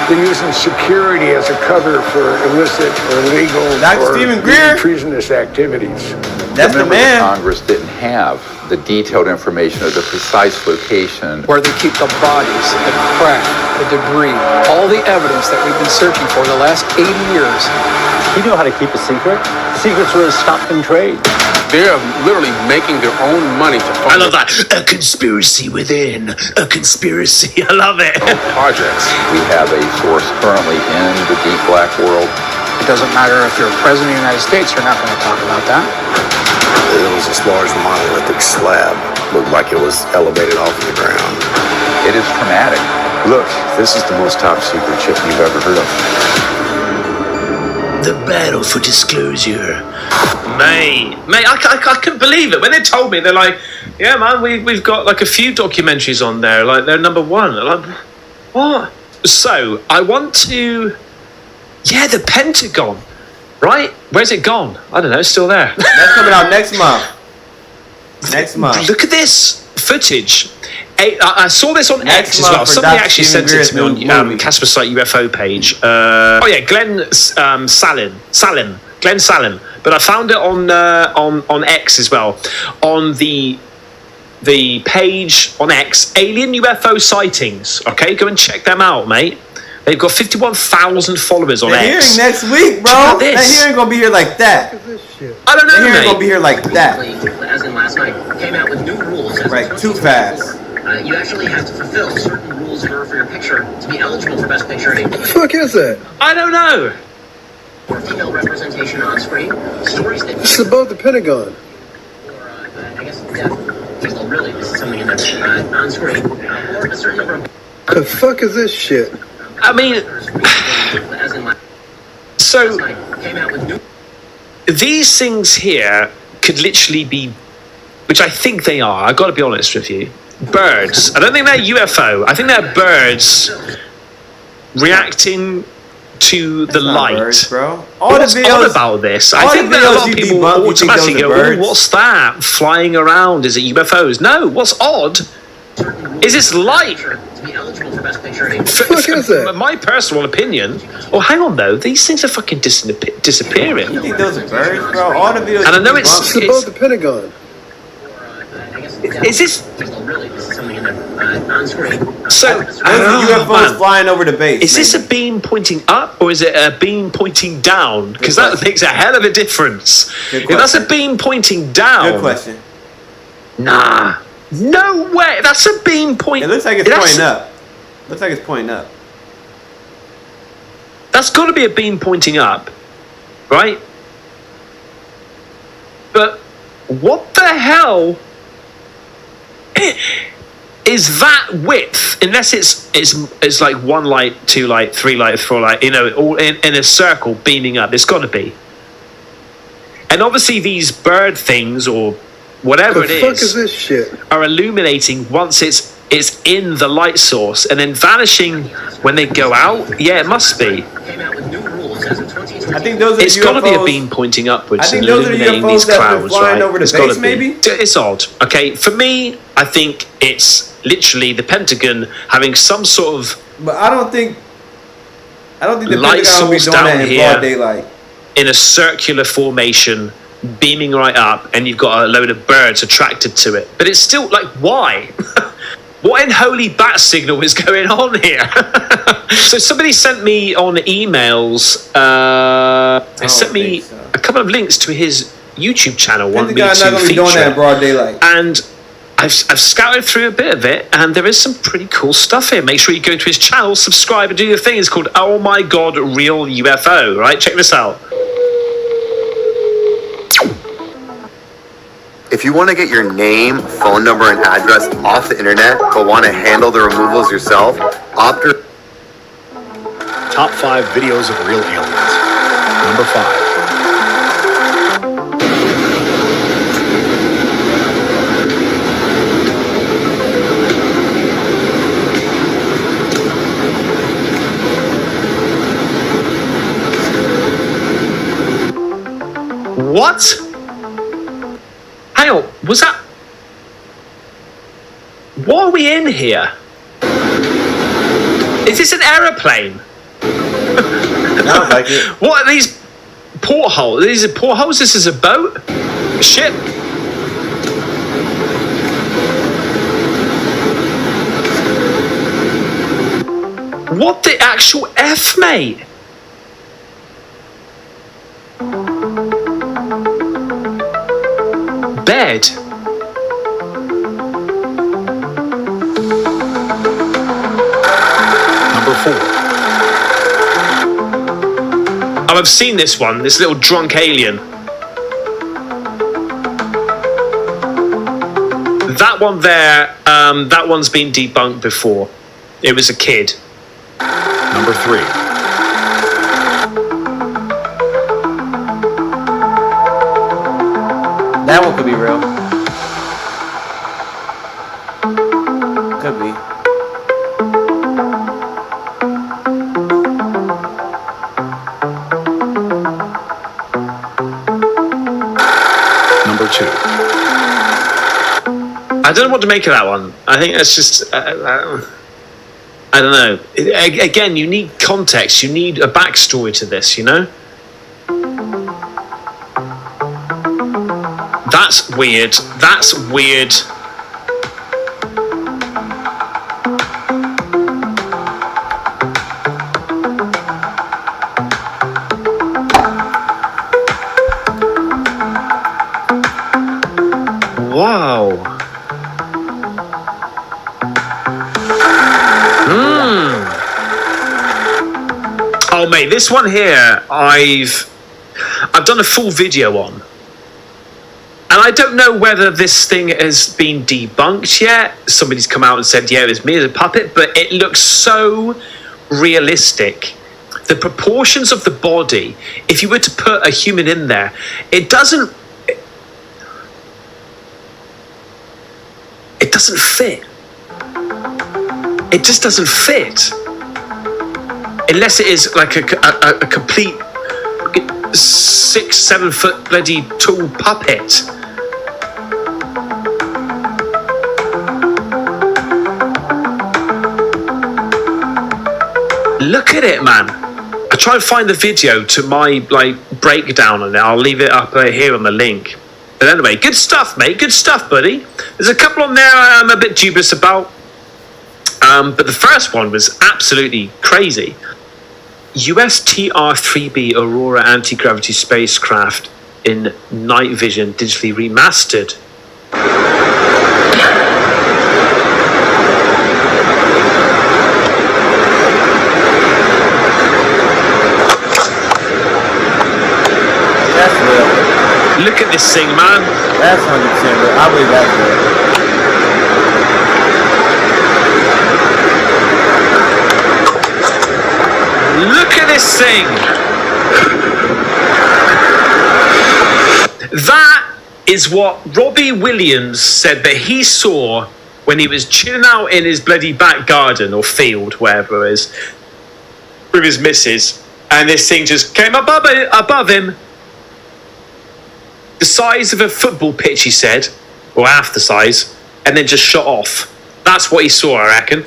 They're using security as a cover for illicit or illegal or treasonous activities. That's the man. Congress didn't have the detailed information of the precise location. Where they keep the bodies, the crack, the debris, all the evidence that we've been searching for the last 80 years. You know how to keep a secret? Secrets are a stock and trade. They're literally making their own money to fund. I love that. A conspiracy within a conspiracy. I love it. Projects. We have a source currently in the deep black world. It doesn't matter if you're president of the United States, you're not going to talk about that. It was this large monolithic slab. Looked like it was elevated off the ground. It is traumatic. Look, this is the most top secret ship you've ever heard of. The battle for disclosure. Mate, I couldn't believe it. When they told me, they're like, yeah, man, we've got like a few documentaries on there. Like, they're number one. I'm like, what? So, I want to... Yeah, the Pentagon. Right? Where's it gone? I don't know, it's still there. That's coming out next month. Next month. Look at this footage. I saw this on Next X as month well. for Somebody Dr. actually Stephen sent it to me Greer's on movie. Casper Site UFO page. Glenn Salim. But I found it on X as well. On the page on X, Alien UFO Sightings. Okay, go and check them out, mate. They've got 51,000 followers on X. Hearing next week, bro. Check out this. That hearing gonna be here like that. I don't know, That hearing mate. gonna be here like that. As in last night, came out with new rules. Right, too fast. You actually have to fulfill certain rules in order for your picture to be eligible for Best Picture. What the fuck is that? I don't know. For female representation on screen, stories that... This is about the Pentagon. I guess, yeah. Well, really, this is something that's on screen. Or a certain number of... The fuck is this shit? I mean... So... Came out with new... These things here could literally be, which I think they are, I've got to be honest with you, birds. I don't think they're UFO. I think they're birds reacting to the light. Birds, bro. All What's the videos odd about this? all I think the that a videos lot of you people debunk, you think automatically those are go, birds? "Oh, what's that flying around? Is it UFOs?" No, what's odd is this light. To be eligible for Best Picture. My personal opinion. Oh, hang on though. These things are fucking disappearing. You think those are birds, bro? All the videos. And I know you it's debunk- About the Pentagon. Is this? Really, this is something on screen. So, Those are UFOs flying over the base. Is this a beam pointing up or is it a beam pointing down? Because that makes a hell of a difference. If that's a beam pointing down. Good question. Nah. No way. That's a beam pointing. It looks like it's pointing up. Looks like it's pointing up. That's got to be a beam pointing up, right? But what the hell is that width? Unless it's like 1 light, 2 light, 3 light, 4 light, all in a circle beaming up. It's got to be. And obviously these bird things or whatever The fuck is this shit? are illuminating once it's in the light source and then vanishing when they go out. Yeah, it must be. I think those are It's UFOs. got to be a beam pointing upwards I think and those are illuminating UFOs these that have been clouds, flying right? over the It's gotta base, be. maybe? It's odd. Okay, for me, I think it's literally the Pentagon having some sort of But I don't think the light Pentagon will be source doing down that in here broad daylight. in a circular formation, beaming right up, and you've got a load of birds attracted to it. But it's still like, why? What in holy bat signal is going on here? So somebody sent me on emails. They sent me a couple of links to his YouTube channel. Want me to Pentagon not gonna be doing that in feature, broad daylight. and I've scouted through a bit of it, and there is some pretty cool stuff here. Make sure you go to his channel, subscribe, and do your thing. It's called Oh My God, Real UFO. Right, check this out. If you want to get your name, phone number, and address off the internet, but want to handle the removals yourself, opt. Top 5 videos of real aliens. Number 5. What? Hang on, was that... What are we in here? Is this an aeroplane? Sounds like it. What are these portholes? These are portholes? This is a boat? A ship? What the actual F, mate? Bed. Number 4. Oh, I've seen this one. This little drunk alien. That one there. That one's been debunked before. It was a kid. Number 3. I don't know what to make of that one. I think that's just... I don't know. Again, you need context. You need a backstory to this, you know? That's weird. That's weird. Wow. Oh mate, this one here I've done a full video on. And I don't know whether this thing has been debunked yet. Somebody's come out and said, yeah, it was me as a puppet, but it looks so realistic. The proportions of the body, if you were to put a human in there, it doesn't fit. It just doesn't fit. Unless it is like a complete 6-7 foot bloody tall puppet. Look at it, man. I try and find the video to my breakdown on it. I'll leave it up here on the link. But anyway, good stuff, mate. Good stuff, buddy. There's a couple on there I'm a bit dubious about. But the first one was absolutely crazy. US TR-3B Aurora anti-gravity spacecraft in night vision digitally remastered. That's real. Look at this thing, man. That's 100% real. I believe that's real. Look at this thing. That is what Robbie Williams said that he saw when he was chilling out in his bloody back garden or field, wherever it is, with his missus, and this thing just came above him. The size of a football pitch, he said, or half the size, and then just shot off. That's what he saw, I reckon.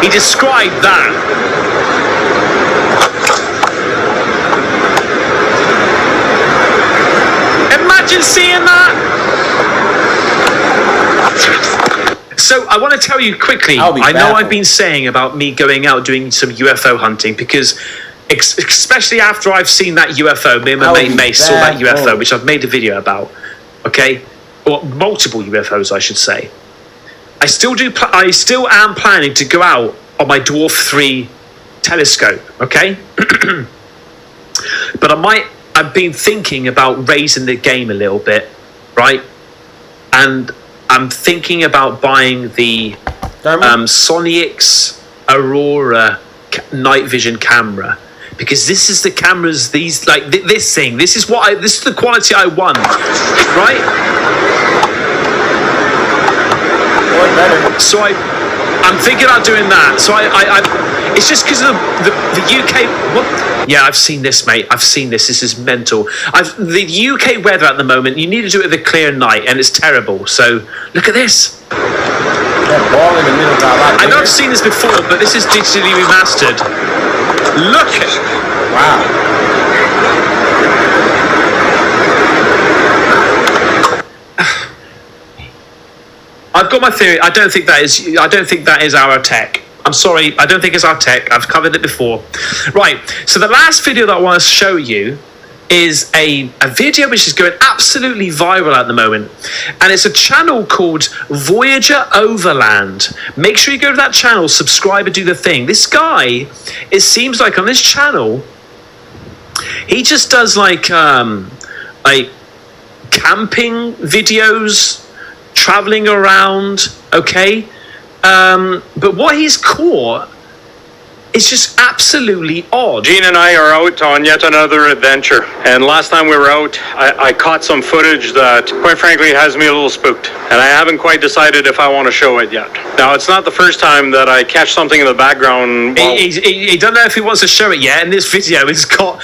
He described that. Imagine seeing that. So I want to tell you quickly, I know I've been saying about me going out doing some UFO hunting because especially after I've seen that UFO, me and my mate Mace saw that UFO, which I've made a video about, okay? Or multiple UFOs, I should say. I still am planning to go out on my Dwarf 3 telescope, okay? But I've been thinking about raising the game a little bit, right? And I'm thinking about buying the Sonyx Aurora night vision camera, because this is the cameras, this thing, this is the quality I want, right? So I'm thinking about doing that. So it's just because of the UK. What? Yeah, I've seen this, mate. I've seen this. This is mental. The UK weather at the moment. You need to do it with a clear night, and it's terrible. So look at this. I know I've seen this before, but this is digitally remastered. Look at it. Wow. I've got my theory. I don't think that is our tech. I'm sorry. I don't think it's our tech. I've covered it before. Right. So the last video that I want to show you is a video which is going absolutely viral at the moment, and it's a channel called Voyager Overland. Make sure you go to that channel, subscribe, and do the thing. This guy, it seems like on this channel, he just does like camping videos, traveling around, okay? But what he's caught is just absolutely odd. Gene and I are out on yet another adventure. And last time we were out, I caught some footage that, quite frankly, has me a little spooked. And I haven't quite decided if I want to show it yet. Now, it's not the first time that I catch something in the background. He don't know if he wants to show it yet. And this video has got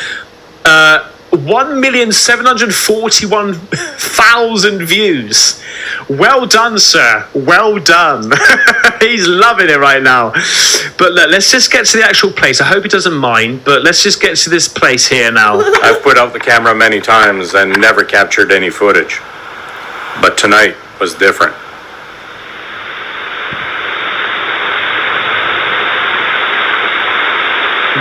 1,741,000 views. Well done, sir. Well done. He's loving it right now. But look, let's just get to the actual place. I hope he doesn't mind, but let's just get to this place here now. I've put out the camera many times and never captured any footage. But tonight was different.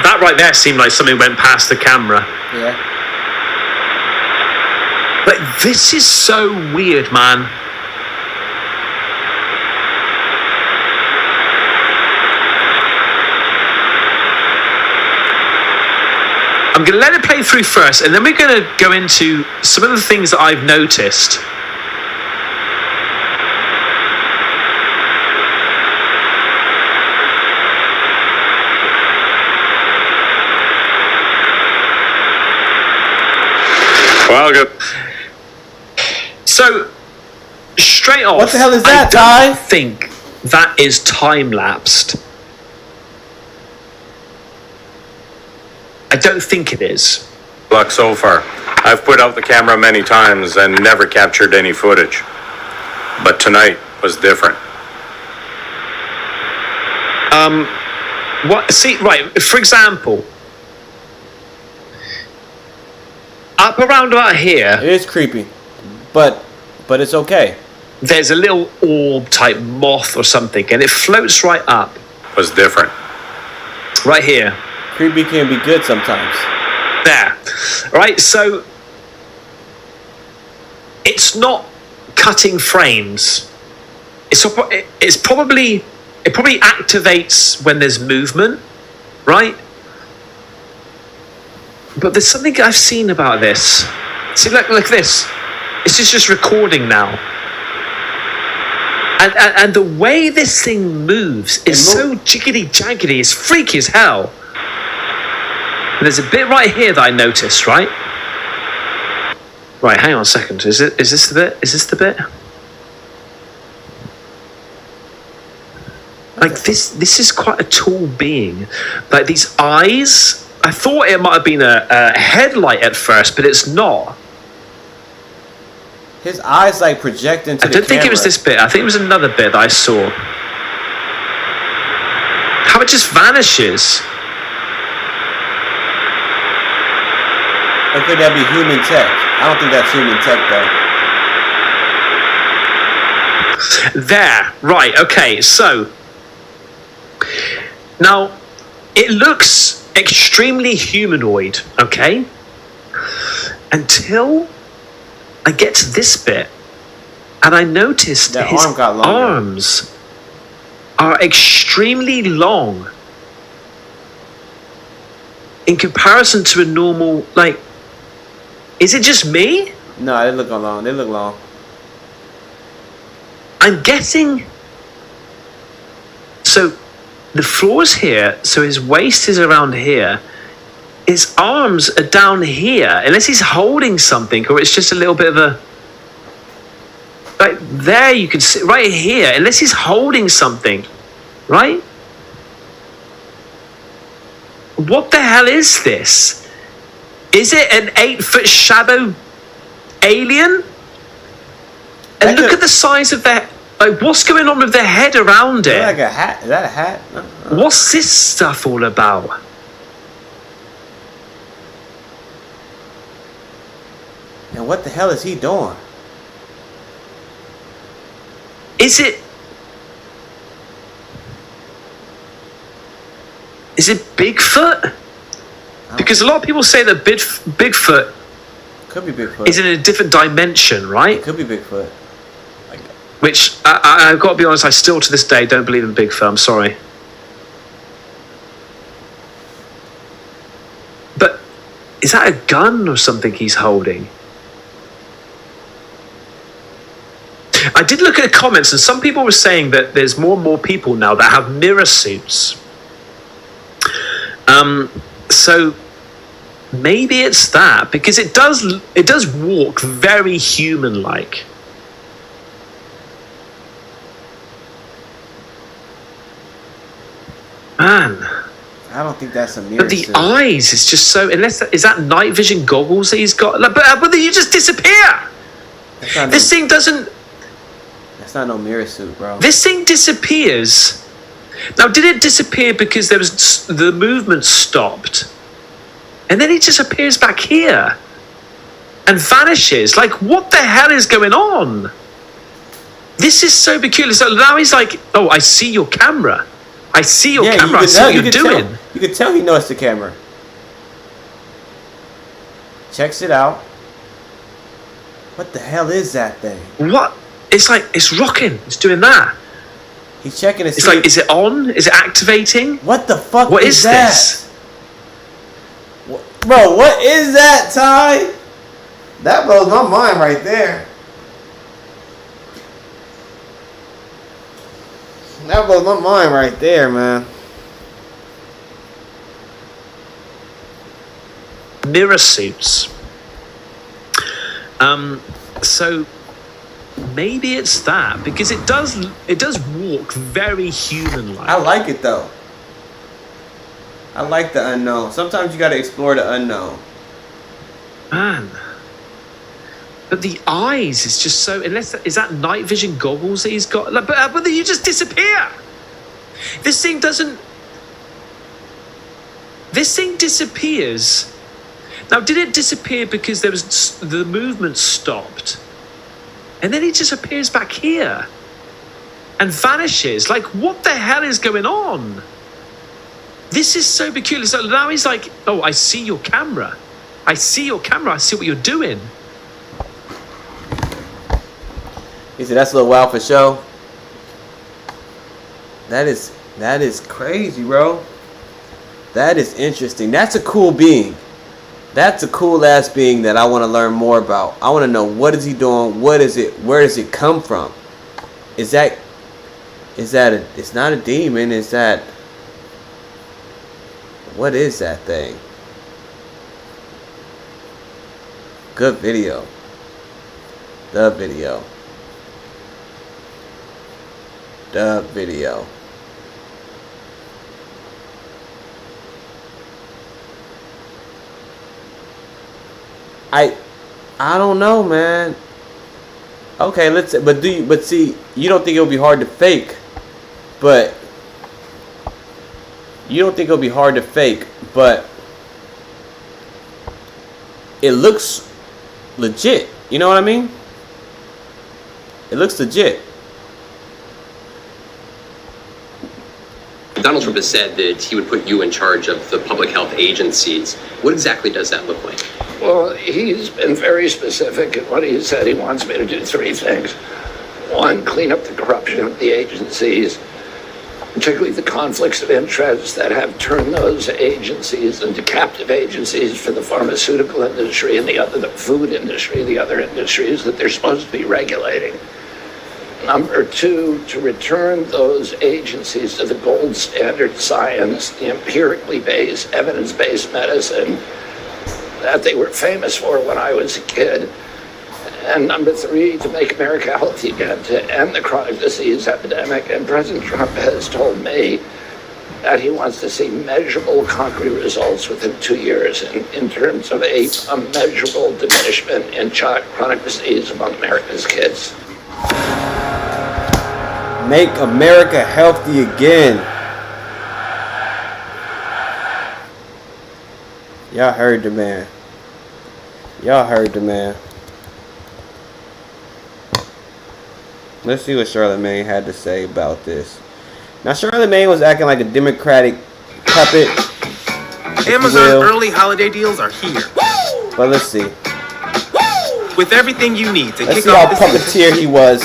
That right there seemed like something went past the camera. Yeah. But this is so weird, man. I'm going to let it play through first, and then we're going to go into some of the things that I've noticed. Well, good. So, straight off, what the hell is that, I don't think that is time-lapsed. I don't think it is. Luck so far. I've put out the camera many times and never captured any footage. But tonight was different. What? See, right, for example, up around about here. It is creepy, but it's okay. There's a little orb-type moth or something, and it floats right up. Was different. Right here. Creepy can be good sometimes. There. Right, so it's not cutting frames. It probably activates when there's movement, right? But there's something I've seen about this. See, look this. It's just recording now. And the way this thing moves is so jiggity-jaggedy. It's freaky as hell. And there's a bit right here that I noticed, right? Right, hang on a second. Is this the bit? Is this the bit? Like this is quite a tall being. Like these eyes. I thought it might have been a headlight at first, but it's not. His eyes like project into the camera. I don't think it was this bit. I think it was another bit that I saw. How it just vanishes. Or could that be human tech? I don't think that's human tech though. There, right, okay, so now it looks extremely humanoid, okay? Until I get to this bit and I noticed that his arm got longer. Arms are extremely long in comparison to a normal, like, is it just me? No, they look long. They look long. I'm guessing. So the floor's here, so his waist is around here. His arms are down here, unless he's holding something, or it's just a little bit of a. Right there, you can see right here, unless he's holding something, right? What the hell is this? Is it an 8-foot shadow alien? And look at the size of their... Like, what's going on with their head around it? Like a hat. Is that a hat? What's this stuff all about? And what the hell is he doing? Is it Bigfoot? Because a lot of people say that Bigfoot could be Bigfoot. Is in a different dimension, right? It could be Bigfoot. Which I've got to be honest, I still to this day don't believe in Bigfoot. I'm sorry. But is that a gun or something he's holding? I did look at the comments, and some people were saying that there's more and more people now that have mirror suits. So maybe it's that, because it does walk very human-like. Man, I don't think that's a mirror But the suit. eyes is just so. Is that night vision goggles that he's got? Like, but then you just disappear. This thing doesn't. That's not no mirror suit, bro. This thing disappears. Now, did it disappear because there was the movement stopped, and then he just appears back here and vanishes? Like, what the hell is going on? This is so peculiar. So now he's like, "Oh, I see your camera. I see your camera. I see what you're doing." You can tell he knows the camera. Checks it out. What the hell is that thing? What? It's like it's rocking. It's doing that. He's checking to see. It's like, is it on? Is it activating? What the fuck? What is that? this? Bro, what is that, Ty? That blows my mind right there. That blows my mind right there, man. Mirror suits. So maybe it's that, because it does walk very human-like. I like it though. I like the unknown. Sometimes you gotta explore the unknown. Man. But the eyes is just so. Is that night vision goggles that he's got? Like, but then you just disappear. This thing doesn't. This thing disappears. Now, did it disappear because there was the movement stopped, and then he just appears back here and vanishes? Like, what the hell is going on? This is so peculiar. So now he's like, "Oh, I see your camera. I see your camera. I see what you're doing." He said, "That's a little wild for show." That is crazy, bro. That is interesting. That's a cool being. That's a cool ass being that I want to learn more about. I want to know, what is he doing? What is it? Where does it come from? It's not a demon. Is that, what is that thing? Good video. The video. I don't know, man. Okay, but see, you don't think it'll be hard to fake, but it looks legit. You know what I mean? It looks legit. Donald Trump has said that he would put you in charge of the public health agencies. What exactly does that look like? Well, he's been very specific in what he said. He wants me to do three things. One, clean up the corruption of the agencies, particularly the conflicts of interest that have turned those agencies into captive agencies for the pharmaceutical industry and the food industry, the other industries that they're supposed to be regulating. Number two, to return those agencies to the gold standard science, the empirically based, evidence-based medicine that they were famous for when I was a kid. And number three, to make America healthy again, to end the chronic disease epidemic. And President Trump has told me that he wants to see measurable, concrete results within 2 years in terms of a measurable diminishment in chronic disease among America's kids. Make America healthy again. Y'all heard the man. Let's see what Charlamagne had to say about this. Now, Charlamagne was acting like a Democratic puppet. Amazon early holiday deals are here. But let's see. With everything you need to Let's kick see how off the puppeteer he was.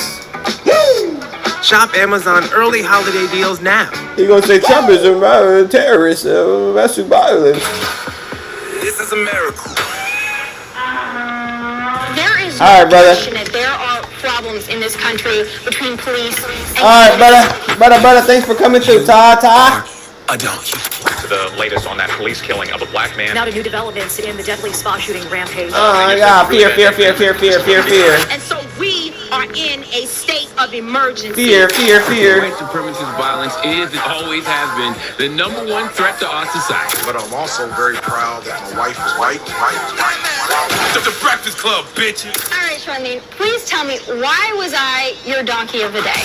Shop Amazon early holiday deals now. He gonna say Trump is a terrorist, massive violence. This is a miracle. There is All right, brother. question that there are problems in this country between police and All right, brother. Thanks for coming through, Ty. The latest on that police killing of a black man. Now to new developments in the deadly spa shooting rampage. Oh my God! Fear. And so we are in a state of emergency. Fear. White supremacist violence is and always has been the #1 threat to our society. But I'm also very proud that my wife is white. The Breakfast Club, bitches. All right, Charlene, please tell me, why was I your donkey of the day?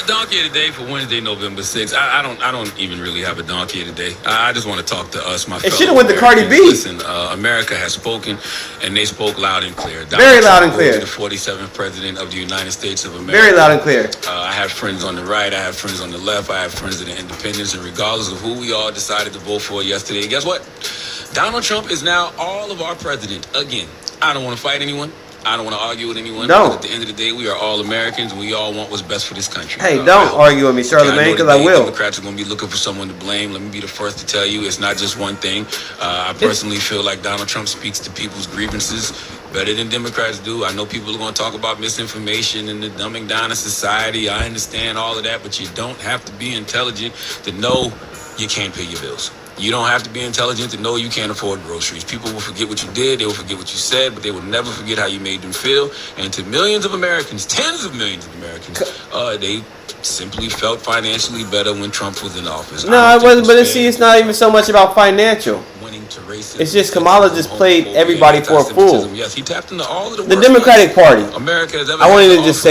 Donkey of the day for Wednesday, November 6th. I don't even really have a donkey of the day. I just want to talk to us, my It fellow should have went to Cardi B. Listen, America has spoken, and they spoke loud and clear. Very loud and clear. The 47th president of the United States of America. Very loud and clear. I have friends on the right. I have friends on the left. I have friends that are independents, and regardless of who we all decided to vote for yesterday, guess what? Donald Trump is now all of our president again. I don't want to fight anyone. I don't want to argue with anyone. No. Because at the end of the day, we are all Americans, and we all want what's best for this country. Hey, don't argue with me, Charlamagne, because I will. Democrats are going to be looking for someone to blame. Let me be the first to tell you, it's not just one thing. I personally feel like Donald Trump speaks to people's grievances better than Democrats do. I know people are going to talk about misinformation and the dumbing down of society. I understand all of that, but you don't have to be intelligent to know you can't pay your bills. You don't have to be intelligent to know you can't afford groceries. People will forget what you did, they will forget what you said, but they will never forget how you made them feel. And to millions of Americans, tens of millions of Americans, they simply felt financially better when Trump was in office. No, it wasn't. But it's not even so much about financial. It's just Kamala just played everybody for a fool. Yes, he tapped into all of the Democratic Party. America has ever I won't even just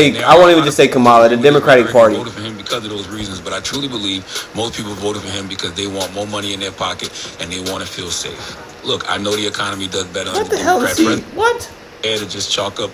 say Kamala. The Democratic Party. Voted for him because of those reasons, but I truly believe most people voted for him because they want more money in their pocket and they want to feel safe. Look, I know the economy does better under the Democrat president. What? To just chalk up,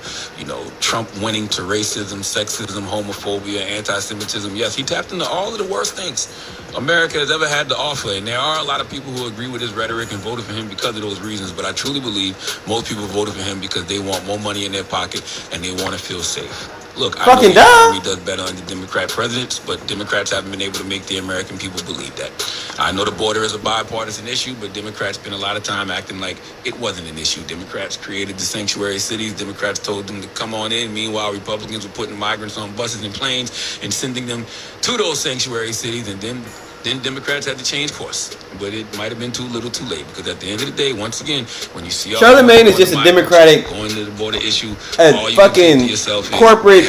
Trump winning to racism, sexism, homophobia, anti-Semitism. Yes, he tapped into all of the worst things America has ever had to offer. And there are a lot of people who agree with his rhetoric and voted for him because of those reasons. But I truly believe most people voted for him because they want more money in their pocket and they want to feel safe. Look, I know the economy does better under Democrat presidents, but Democrats haven't been able to make the American people believe that. I know the border is a bipartisan issue, but Democrats spent a lot of time acting like it wasn't an issue. Democrats created the sanctuary cities. Democrats told them to come on in. Meanwhile, Republicans were putting migrants on buses and planes and sending them to those sanctuary cities, and then Democrats had to change course. But it might have been too little too late, because at the end of the day, once again, when you see all Charlamagne is just a Democratic, going to the border issue, a fucking corporate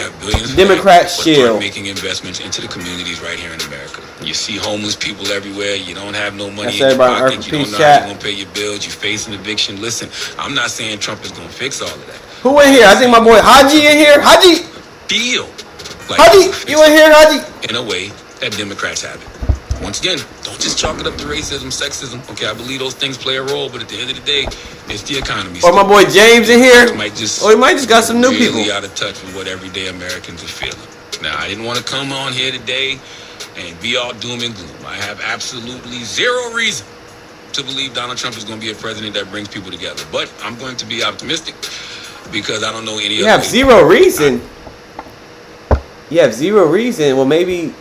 Democrat shield. Making investments into the communities right here in America. You see homeless people everywhere. You don't have no money That's in your everybody on pocket. Earth You don't Peace know chat. how you're going to pay your bills. You face an eviction. Listen, I'm not saying Trump is going to fix all of that. Who in here? I think my boy Haji in here. Haji! Feel like Haji, you in here, Haji? In a way that Democrats have it. Once again, don't just chalk it up to racism, sexism. Okay, I believe those things play a role, but at the end of the day, it's the economy. Or my boy James in here. He might just got some new really people. out of touch with what everyday Americans are feeling. Now, I didn't want to come on here today and be all doom and gloom. I have absolutely zero reason to believe Donald Trump is going to be a president that brings people together. But I'm going to be optimistic because I don't know any other. You have zero reason. You have zero reason. Well, maybe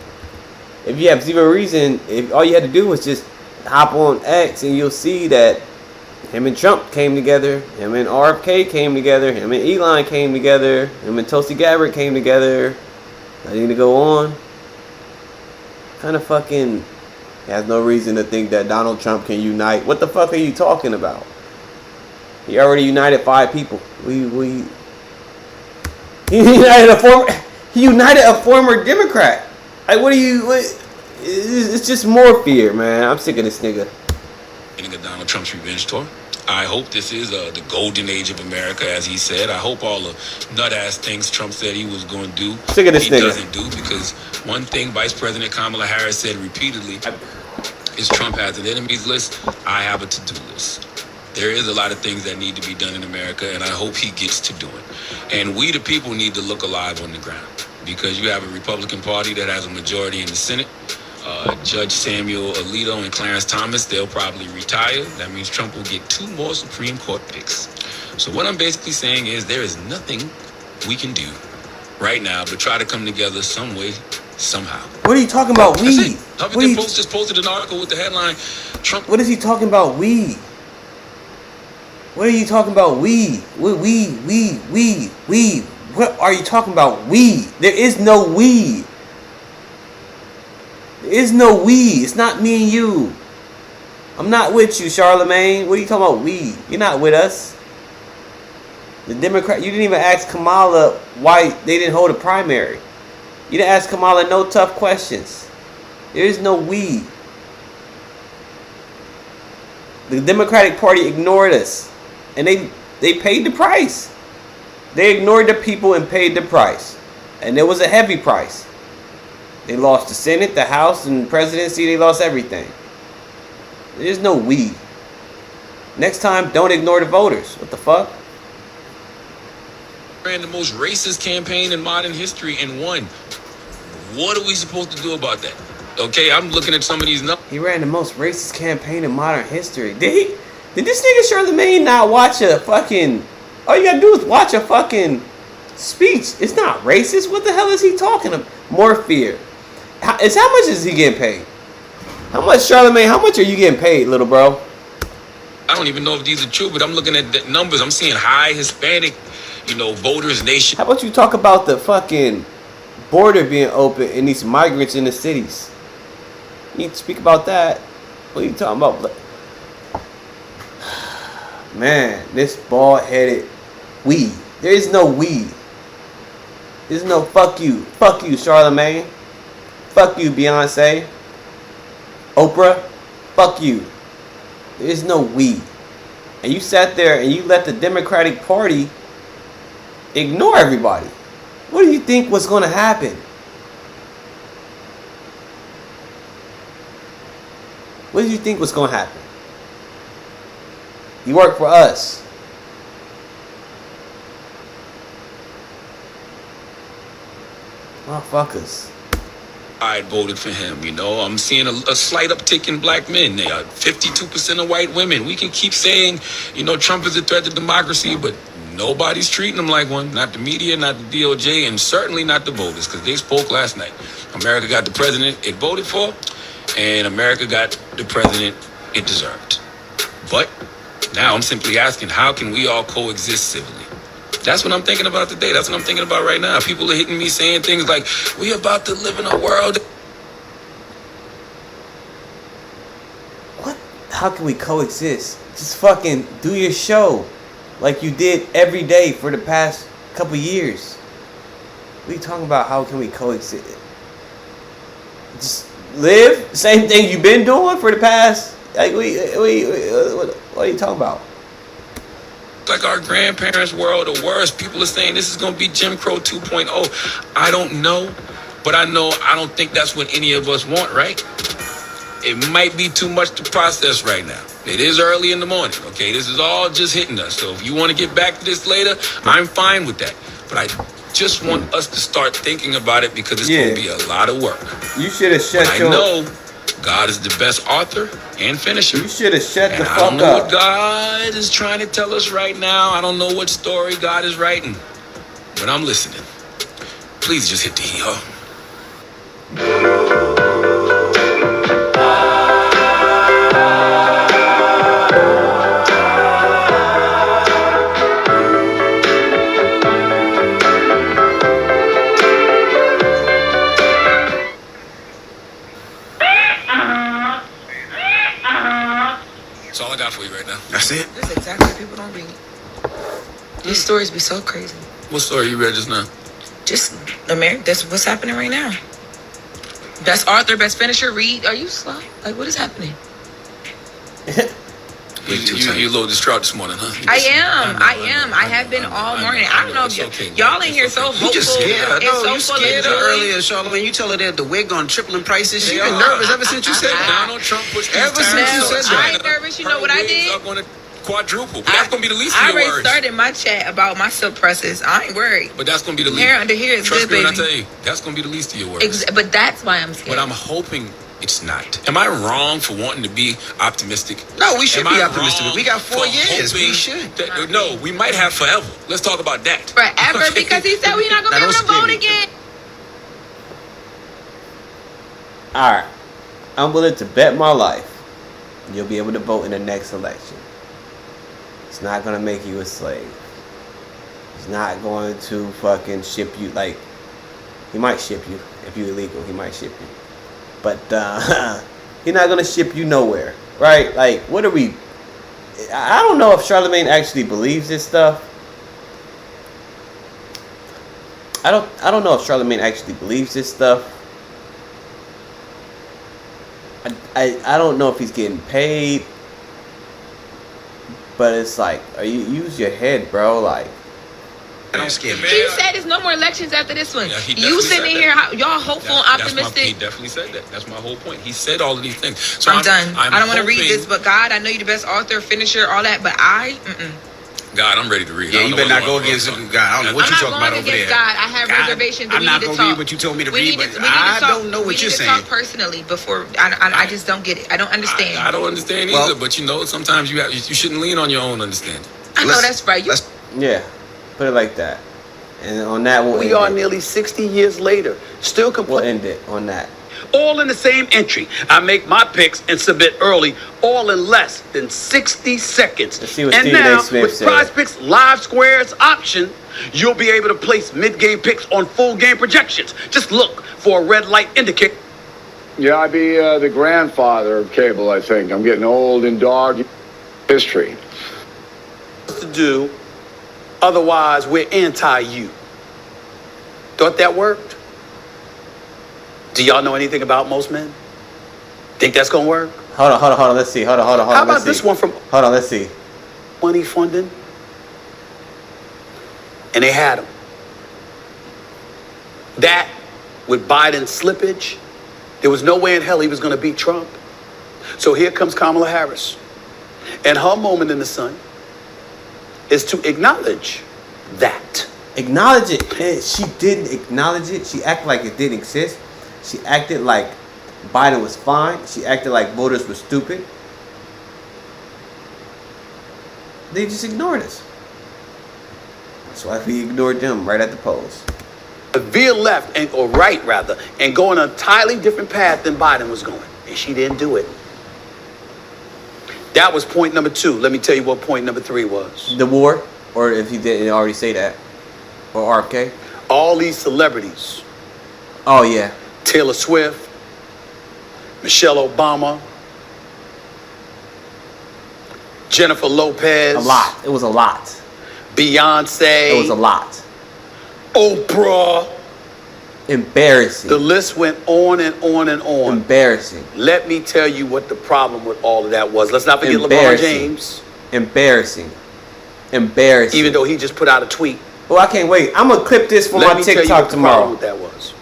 if you have zero reason, if all you had to do was just hop on X and you'll see that him and Trump came together, him and RFK came together, him and Elon came together, him and Tulsi Gabbard came together. I need to go on. Kind of fucking has no reason to think that Donald Trump can unite. What the fuck are you talking about? He already united 5 people. He united a former Democrat. Like, it's just more fear, man. I'm sick of this nigga. Donald Trump's revenge tour. I hope this is the golden age of America, as he said. I hope all the nut-ass things Trump said he was going to do, sick of this nigga. Doesn't do, because one thing Vice President Kamala Harris said repeatedly is Trump has an enemies list, I have a to-do list. There is a lot of things that need to be done in America, and I hope he gets to doing. And we, the people, need to look alive on the ground, because you have a Republican Party that has a majority in the Senate. Judge Samuel Alito and Clarence Thomas, they'll probably retire. That means Trump will get 2 more Supreme Court picks. So what I'm basically saying is there is nothing we can do right now but try to come together some way, somehow. What are you talking about, we? Huffington Post just posted an article with the headline, Trump... What is he talking about, we? What are you talking about, we? We. What are you talking about, we? There is no we. There is no we. It's not me and you. I'm not with you, Charlamagne. What are you talking about, we? You're not with us. The Democrat, you didn't even ask Kamala why they didn't hold a primary. You didn't ask Kamala no tough questions. There is no we. The Democratic Party ignored us, and they paid the price. They ignored the people and paid the price, and it was a heavy price. They lost the Senate, the House, and the presidency. They lost everything. There's no we. Next time, don't ignore the voters. What the fuck? Ran the most racist campaign in modern history and won. What are we supposed to do about that? Okay, I'm looking at some of these numbers. He ran the most racist campaign in modern history. Did this nigga Charlemagne not watch a fucking... All you gotta do is watch a fucking speech. It's not racist. What the hell is he talking about? More fear. How much is he getting paid? How much, Charlemagne? How much are you getting paid, little bro? I don't even know if these are true, but I'm looking at the numbers. I'm seeing high Hispanic, voters nation. How about you talk about the fucking border being open and these migrants in the cities? You need to speak about that. What are you talking about? Man, this bald-headed we. There is no we. There's no fuck you. Fuck you, Charlemagne. Fuck you, Beyonce. Oprah. Fuck you. There is no we. And you sat there and you let the Democratic Party ignore everybody. What do you think was going to happen? What did you think was going to happen? You work for us. Motherfuckers. I voted for him, I'm seeing a slight uptick in black men. They are 52% of white women. We can keep saying, Trump is a threat to democracy, but nobody's treating him like one. Not the media, not the DOJ, and certainly not the voters, because they spoke last night. America got the president it voted for, and America got the president it deserved. But now I'm simply asking, how can we all coexist civilly? That's what I'm thinking about today. That's what I'm thinking about right now. People are hitting me saying things like, we about to live in a world. What? How can we coexist? Just fucking do your show like you did every day for the past couple years. What are you talking about? How can we coexist? Just live? Same thing you've been doing for the past... Like, what are you talking about? Like our grandparents' world or worse. People are saying this is going to be Jim Crow 2.0. I don't know, but I don't think that's what any of us want, right? It might be too much to process right now. It is early in the morning, okay? This is all just hitting us. So if you want to get back to this later, I'm fine with that. But I just want us to start thinking about it because it's going to be a lot of work. You should have shut I know God is the best author and finisher. You should have shut the fuck up. I don't know what God is trying to tell us right now. I don't know what story God is writing. But I'm listening. Please just hit the hee-haw. That's all I got for you right now. That's it? That's exactly what people don't read. These stories be so crazy. What story you read just now? Just America. That's what's happening right now. Best author, best finisher. Read. Are you slow? Like, what is happening? You a little distraught this morning, huh? I am. I have been all morning. I don't know if y'all in here so vocal. You just scared her. No, you scared her joy. earlier, Charlamagne. You tell her that the wig on tripling prices. She been nervous ever since you said that. Donald Trump pushed ever since you said that. I ain't nervous. You know what I did? Quadruple. But that's gonna be the least of I your already worries. started my chat about my silk presses. I ain't worried. But that's gonna be the least. Hair under here is Trust good, me when I baby. tell you, that's gonna be the least of your worries. But that's why I'm scared. But I'm hoping it's not. Am I wrong for wanting to be optimistic? No, we should Am be I optimistic. wrong We got 4 for years. We hoping should. that- no, we might have forever. Let's talk about that. Forever, because he said we're not gonna be able to vote again. Alright. I'm willing to bet my life you'll be able to vote in the next election. It's not going to make you a slave. It's not going to fucking ship you. Like, he might ship you. If you're illegal, he might ship you. But he's not going to ship you nowhere. Right? Like, what are we... I don't know if Charlamagne actually believes this stuff. I don't know if Charlemagne actually believes this stuff. I don't know if he's getting paid, but it's like, use your head, bro. Like, He said there's no more elections after this one. Yeah, You sitting here, y'all hopeful and optimistic. He definitely said that. That's my whole point. He said all of these things. So I'm done. I don't want to read hoping- this, but God, I know you're the best author, finisher, all that, but God, I'm ready to read. Yeah, you better not go against God. I don't know what I'm you're not talking about going over against there. God. I have reservations. I'm We not need to going to talk. read what you told me to We read, need but to- we need to I talk- don't know what we you're need to saying. talk personally before. I just don't get it. I don't understand. I don't understand either, but you know, sometimes you shouldn't lean on your own understanding. I know that's right. yeah, put it like that. And on that, We are nearly 60 years later, still complaining. We'll end it on that. All in the same entry. I make my picks and submit early, all in less than 60 seconds. Let's see what And Stephen A. now, Smith with said. Prize Picks Live Squares option, you'll be able to place mid-game picks on full game projections. Just look for a red light indicator. Yeah, I'd be the grandfather of cable, I think. I'm getting old in dog history. To do, otherwise we're anti-you. Thought that worked? Do y'all know anything about most men? Think that's gonna work? Hold on. Let's see. Hold on. How about this one from Hold on. Let's see. money funding? And they had him. That, with Biden's slippage, there was no way in hell he was gonna beat Trump. So here comes Kamala Harris. And her moment in the sun is to acknowledge that. Acknowledge it. And she didn't acknowledge it. She acted like it didn't exist. She acted like Biden was fine. She acted like voters were stupid. They just ignored us. That's why we ignored them right at the polls. Veer left, or right rather, and go on an entirely different path than Biden was going. And she didn't do it. That was point number 2. Let me tell you what point number 3 was. The war, or if you didn't already say that, or RFK. All these celebrities. Oh yeah. Taylor Swift, Michelle Obama, Jennifer Lopez. A lot. It was a lot. Beyonce. It was a lot. Oprah. Embarrassing. The list went on and on and on. Embarrassing. Let me tell you what the problem with all of that was. Let's not forget LeBron Embarrassing. James. Embarrassing. Embarrassing. Even though he just put out a tweet. Oh, I can't wait. I'm gonna clip this for Let my me tell you TikTok what the problem tomorrow. with that was.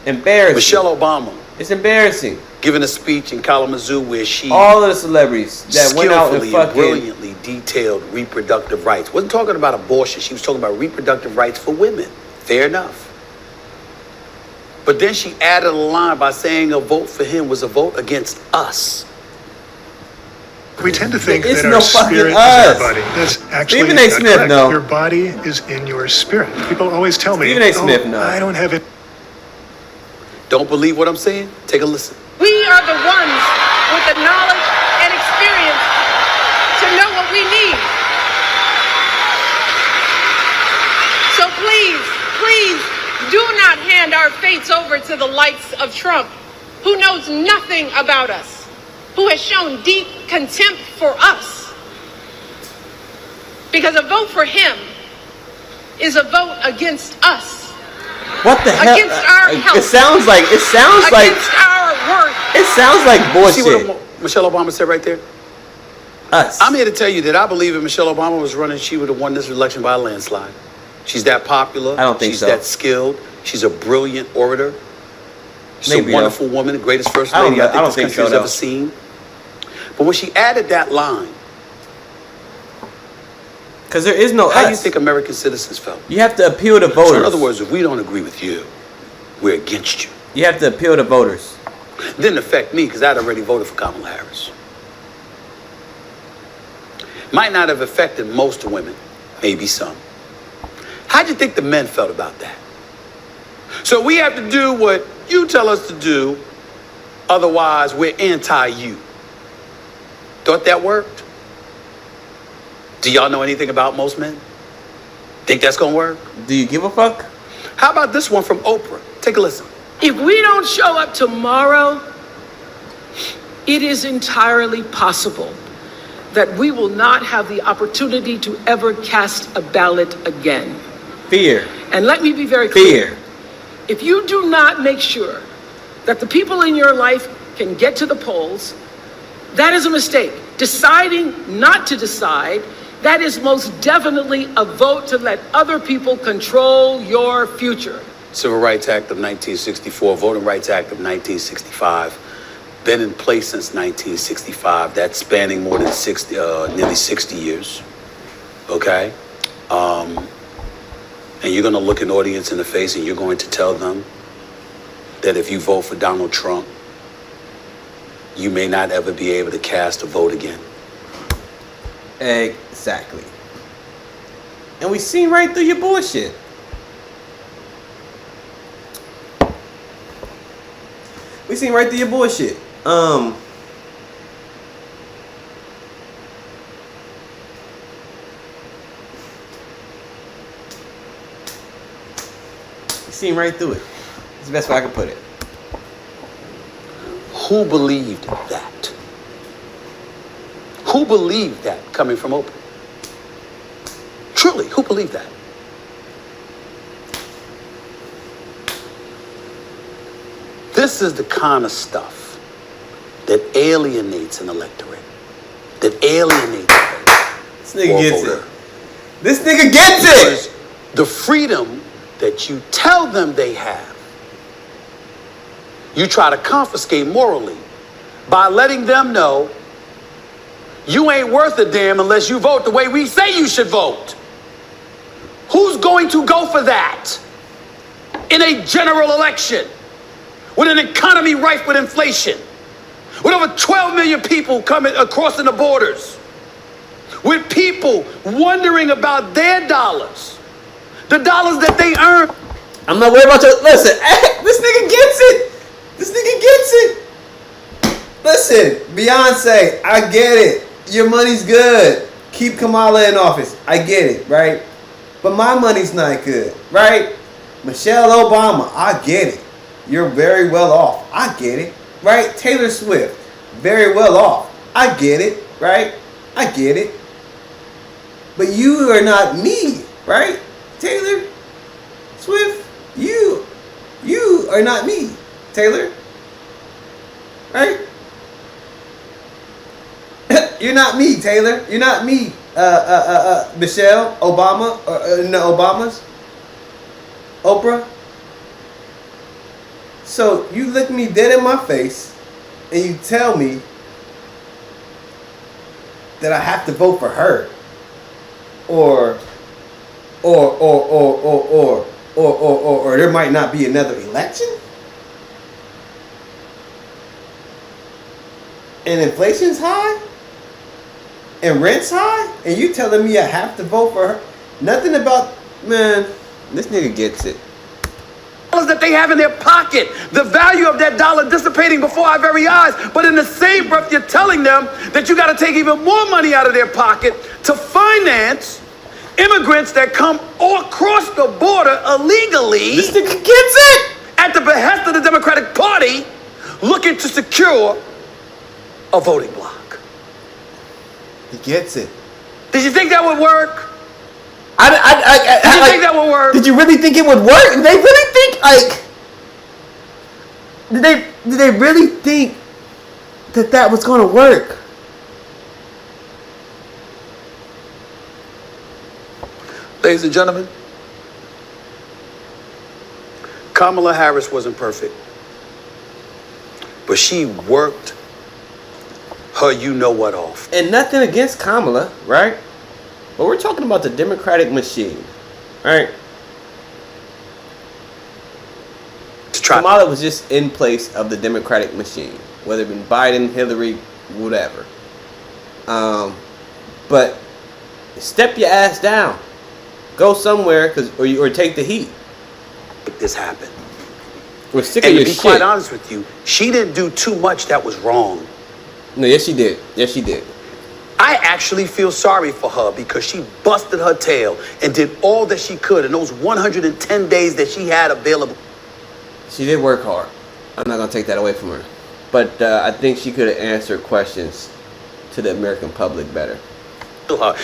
Embarrassing. Michelle Obama. It's embarrassing. Giving a speech in Kalamazoo where she all of the celebrities that went out and fucking brilliantly detailed reproductive rights. Wasn't talking about abortion. She was talking about reproductive rights for women. Fair enough. But then she added a line by saying a vote for him was a vote against us. We tend to think It's that no our fucking spirit is us. our body. That's actually Stephen A. not Smith, correct. no. Your body is in your spirit. People always tell me, Stephen A. Smith, no. I don't have it. Don't believe what I'm saying? Take a listen. We are the ones with the knowledge and experience to know what we need. So please, do not hand our fates over to the likes of Trump, who knows nothing about us, who has shown deep contempt for us. Because a vote for him is a vote against us. what the hell? Against our health. It sounds like against our worth. it sounds like See what bullshit. Michelle Obama said right there? Us. I'm here to tell you that I believe if Michelle Obama was running, she would have won this election by a landslide. She's that popular. I don't think She's so. that skilled. She's a brilliant orator. She's Maybe, a wonderful woman, the greatest first I don't lady know. I think I this don't think country so, has though. ever seen. But when she added that line, Because there is no how do you us. think American citizens felt? You have to appeal to voters. So in other words, if we don't agree with you, we're against you. You have to appeal to voters. Didn't affect me because I'd already voted for Kamala Harris. Might not have affected most women, maybe some. How'd you think the men felt about that? So we have to do what you tell us to do, otherwise we're anti-you. Thought that worked? Do y'all know anything about most men? Think that's gonna work? Do you give a fuck? How about this one from Oprah? Take a listen. If we don't show up tomorrow, it is entirely possible that we will not have the opportunity to ever cast a ballot again. Fear. And let me be very clear. If you do not make sure that the people in your life can get to the polls, that is a mistake. Deciding not to decide, that is most definitely a vote to let other people control your future. Civil Rights Act of 1964, Voting Rights Act of 1965, been in place since 1965. That's spanning more than nearly 60 years. Okay? And you're going to look an audience in the face and you're going to tell them that if you vote for Donald Trump, you may not ever be able to cast a vote again. Exactly. And we seen right through your bullshit. We seen right through your bullshit. Seen right through it. It's the best way I can put it. Who believed that? Who believed that coming from Oprah? Truly, who believed that? This is the kind of stuff that alienates an electorate. That alienates This nigga gets it. This nigga gets it! The freedom that you tell them they have, you try to confiscate morally by letting them know you ain't worth a damn unless you vote the way we say you should vote. Who's going to go for that in a general election with an economy rife with inflation, with over 12 million people coming crossing the borders, with people wondering about their dollars, the dollars that they earn? I'm not worried about your... Listen, this nigga gets it. This nigga gets it. Listen, Beyonce, I get it. Your money's good. Keep Kamala in office. I get it, right? But my money's not good, right? Michelle Obama, I get it. You're very well off. I get it, right? Taylor Swift, very well off. I get it, right? I get it. But you are not me, right? Taylor Swift, you are not me, Taylor, right? You're not me, Taylor. You're not me, Michelle Obama, or no Obamas, Oprah. So you look me dead in my face and you tell me that I have to vote for her, or there might not be another election, and inflation's high, and rent's high, and you telling me I have to vote for her? Nothing about, man, this nigga gets it. That they have in their pocket, the value of that dollar dissipating before our very eyes. But in the same breath, you're telling them that you got to take even more money out of their pocket to finance immigrants that come across the border illegally. This nigga gets it! At the behest of the Democratic Party, looking to secure a voting bloc. He gets it. Did you think that would work? Did you think that would work? Did you really think it would work? Did they really think, like... Did they really think that was going to work? Ladies and gentlemen, Kamala Harris wasn't perfect, but she worked her you-know-what off. And nothing against Kamala, right? But we're talking about the Democratic machine, right? Kamala was just in place of the Democratic machine, whether it been Biden, Hillary, whatever. But step your ass down. Go somewhere, or take the heat. Make this happen. We're sick and of your to be shit. Quite honest with you, she didn't do too much that was wrong. No, yes she did. Yes she did. I actually feel sorry for her because she busted her tail and did all that she could in those 110 days that she had available. She did work hard. I'm not going to take that away from her. But I think she could have answered questions to the American public better.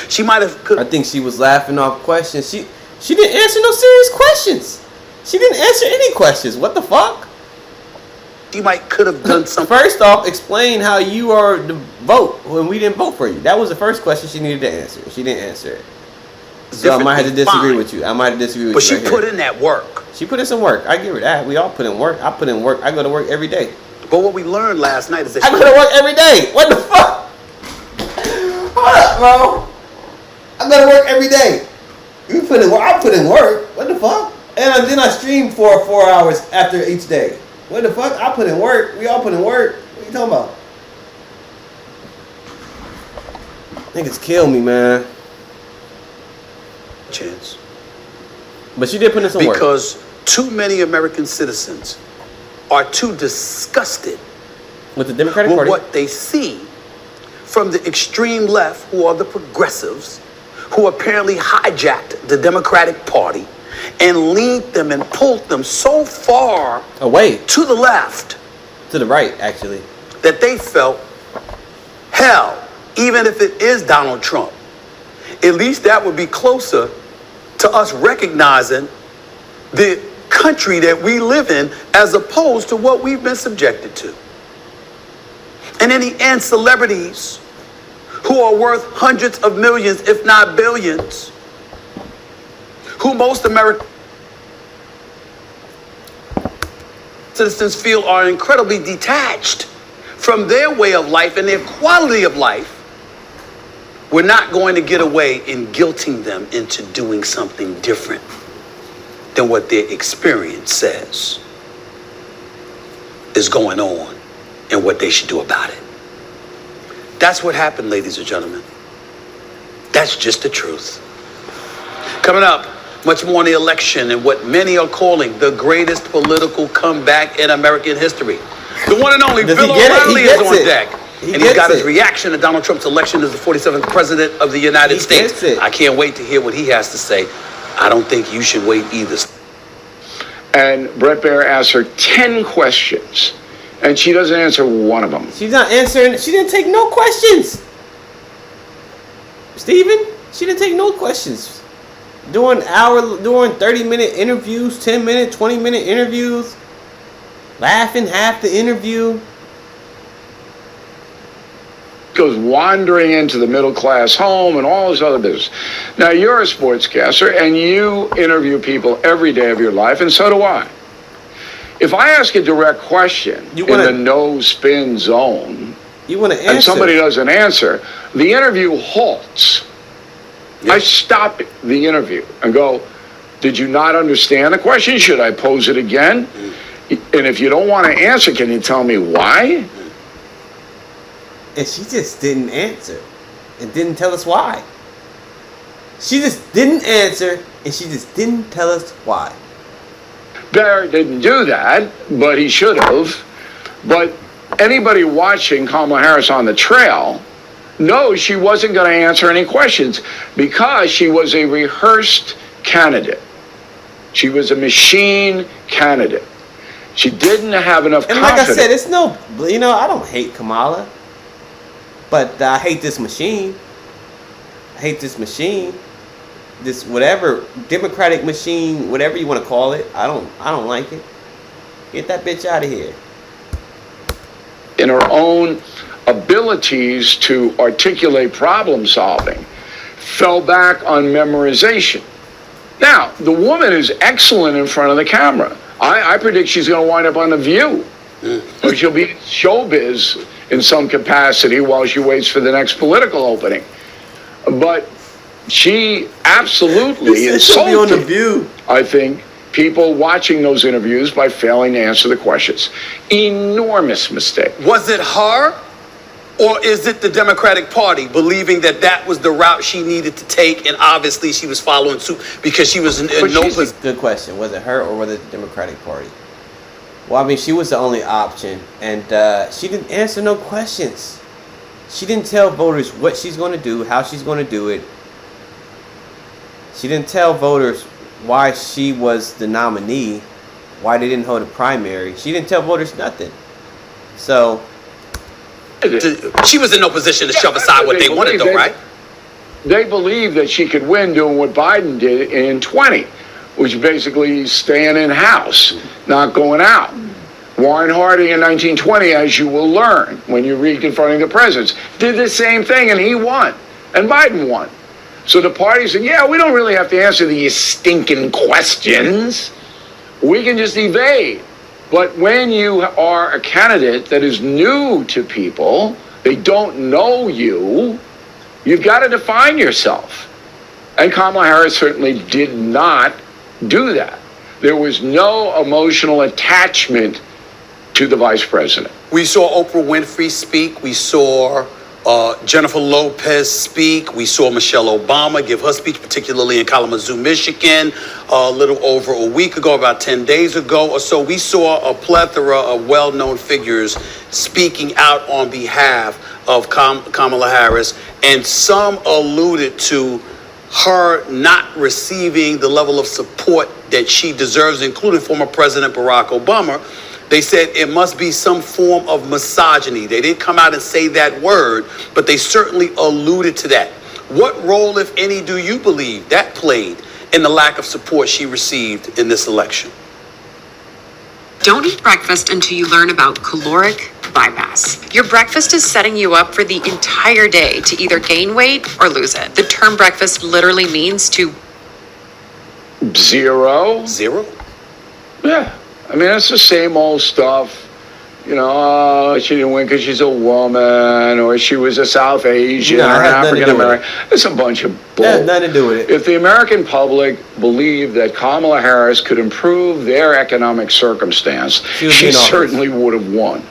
She might have... I think she was laughing off questions. She didn't answer no serious questions. She didn't answer any questions. What the fuck? You could have done something. First off, explain how you are to vote when we didn't vote for you. That was the first question she needed to answer. She didn't answer it. So I might have to disagree with you. But she put in that work. She put in some work. I give her that. We all put in work. I put in work. I go to work every day. But what we learned last night is that I go to work every day. What the fuck? Hold up, bro. I go to work every day. You put in work. I put in work. What the fuck? And then I stream for 4 hours after each day. What the fuck? I put in work. We all put in work. What are you talking about? Niggas kill me, man. Chance. But she did put in some work. Because too many American citizens are too disgusted with the Democratic with Party, what they see from the extreme left, who are the progressives, who apparently hijacked the Democratic Party and leaned them and pulled them so far away to the left, to the right, actually, that they felt, hell, even if it is Donald Trump, at least that would be closer to us recognizing the country that we live in as opposed to what we've been subjected to. And in the end, celebrities who are worth hundreds of millions, if not billions, who most American citizens feel are incredibly detached from their way of life and their quality of life, we're not going to get away in guilting them into doing something different than what their experience says is going on and what they should do about it. That's what happened, ladies and gentlemen. That's just the truth. Coming up, much more on the election and what many are calling the greatest political comeback in American history. The one and only Bill O'Reilly is on deck. And he's got his reaction to Donald Trump's election as the 47th president of the United States. I can't wait to hear what he has to say. I don't think you should wait either. And Brett Baer asked her 10 questions, and she doesn't answer one of them. She's not answering. She didn't take no questions. Steven, she didn't take no questions. Doing 30-minute interviews, 10-minute, 20-minute interviews, laughing half the interview. Goes wandering into the middle class home and all this other business. Now, you're a sportscaster and you interview people every day of your life, and so do I. If I ask a direct question in the no spin zone, you want to answer, and somebody doesn't answer, the interview halts. I stop the interview and go, did you not understand the question? Should I pose it again? And if you don't want to answer, can you tell me why? And she just didn't answer and didn't tell us why. She just didn't answer and she just didn't tell us why. Barrett didn't do that, but he should have. But anybody watching Kamala Harris on the trail knows she wasn't going to answer any questions because she was a rehearsed candidate. She was a machine candidate. She didn't have enough confidence. And like I said, it's no, I don't hate Kamala. But I hate this machine. I hate this machine. This whatever Democratic machine, whatever you want to call it. I don't like it. Get that bitch out of here. In her own abilities to articulate problem solving, fell back on memorization. Now, the woman is excellent in front of the camera. I predict she's going to wind up on The View. Or she'll be in showbiz in some capacity while she waits for the next political opening. But she absolutely insulted, on The View, I think, people watching those interviews by failing to answer the questions. Enormous mistake. Was it her? Or is it the Democratic Party believing that that was the route she needed to take, and obviously she was following suit because she was in no position? Good question. Was it her or was it the Democratic Party? Well, I mean, she was the only option, and she didn't answer no questions. She didn't tell voters what she's going to do, how she's going to do it. She didn't tell voters why she was the nominee, why they didn't hold a primary. She didn't tell voters nothing. So she was in no position to shove aside what they wanted, though, right? they believed that she could win doing what Biden did in 20, which basically staying in house, not going out. Warren Harding in 1920, as you will learn when you read Confronting the Presidents, did the same thing, and he won, and Biden won. So the party said, yeah, we don't really have to answer these stinking questions. We can just evade. But when you are a candidate that is new to people, they don't know you, you've got to define yourself. And Kamala Harris certainly did not do that. There was no emotional attachment to the vice president. We saw Oprah Winfrey speak. We saw Jennifer Lopez speak. We saw Michelle Obama give her speech, particularly in Kalamazoo, Michigan, a little over a week ago, about 10 days ago or so. We saw a plethora of well-known figures speaking out on behalf of Kamala Harris, and some alluded to her not receiving the level of support that she deserves, including former President Barack Obama. They said it must be some form of misogyny. They didn't come out and say that word, but they certainly alluded to that. What role, if any, do you believe that played in the lack of support she received in this election? Don't eat breakfast until you learn about caloric bypass. Your breakfast is setting you up for the entire day to either gain weight or lose it. The term breakfast literally means to... Zero? Yeah. I mean, it's the same old stuff. You know, she didn't win because she's a woman, or she was a South Asian, or African American. It's a bunch of bull. That has nothing to do with it. If the American public believed that Kamala Harris could improve their economic circumstance, she certainly would have won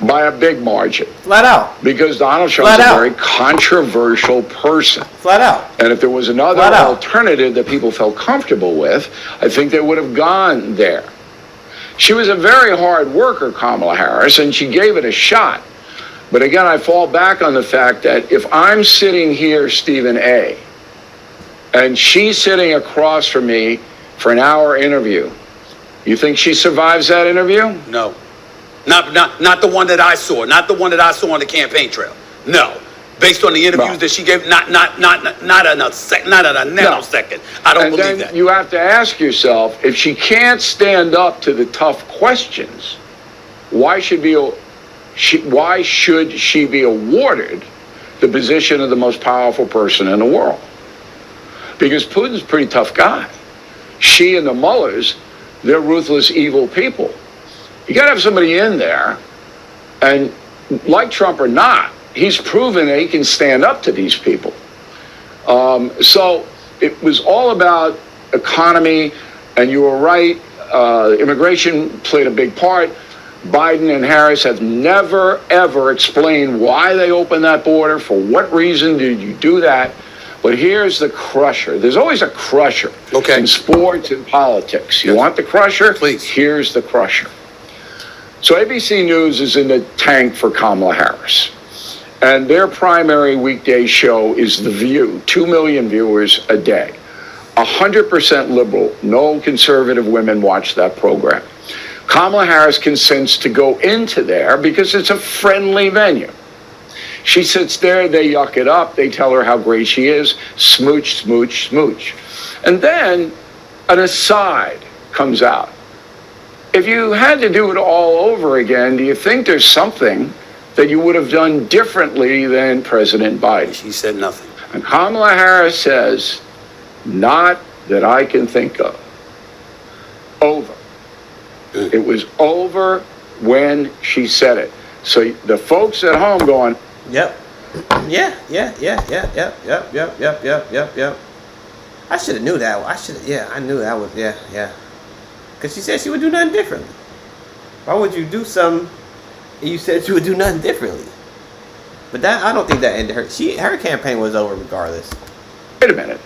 by a big margin. Flat out. Because Donald Trump's a very controversial person. Flat out. And if there was another alternative that people felt comfortable with, I think they would have gone there. She was a very hard worker, Kamala Harris, and she gave it a shot. But again, I fall back on the fact that if I'm sitting here, Stephen A., and she's sitting across from me for an hour interview, you think she survives that interview? No. Not the one that I saw. Not the one that I saw on the campaign trail. No. Based on the interviews that she gave, not a nanosecond. I don't believe that. You have to ask yourself, if she can't stand up to the tough questions, why should she be awarded the position of the most powerful person in the world? Because Putin's a pretty tough guy. She and the Mullers, they're ruthless, evil people. You got to have somebody in there, and like Trump or not, he's proven that he can stand up to these people. So it was all about economy, and you were right. Immigration played a big part. Biden and Harris have never, ever explained why they opened that border. For what reason did you do that? But here's the crusher. There's always a crusher in sports and politics. You want the crusher? Please. Here's the crusher. So ABC News is in the tank for Kamala Harris. And their primary weekday show is The View, 2 million viewers a day. 100% liberal, no conservative women watch that program. Kamala Harris consents to go into there because it's a friendly venue. She sits there, they yuck it up, they tell her how great she is, smooch, smooch, smooch. And then an aside comes out. If you had to do it all over again, do you think there's something that you would have done differently than President Biden? She said nothing. And Kamala Harris says, not that I can think of. Over. It was over when she said it. So the folks at home going, yep. Yeah. I should have knew that. I knew that was, yeah. Because she said she would do nothing differently. Why would you do something and you said you would do nothing differently? But that, I don't think that ended her campaign was over regardless. Wait a minute.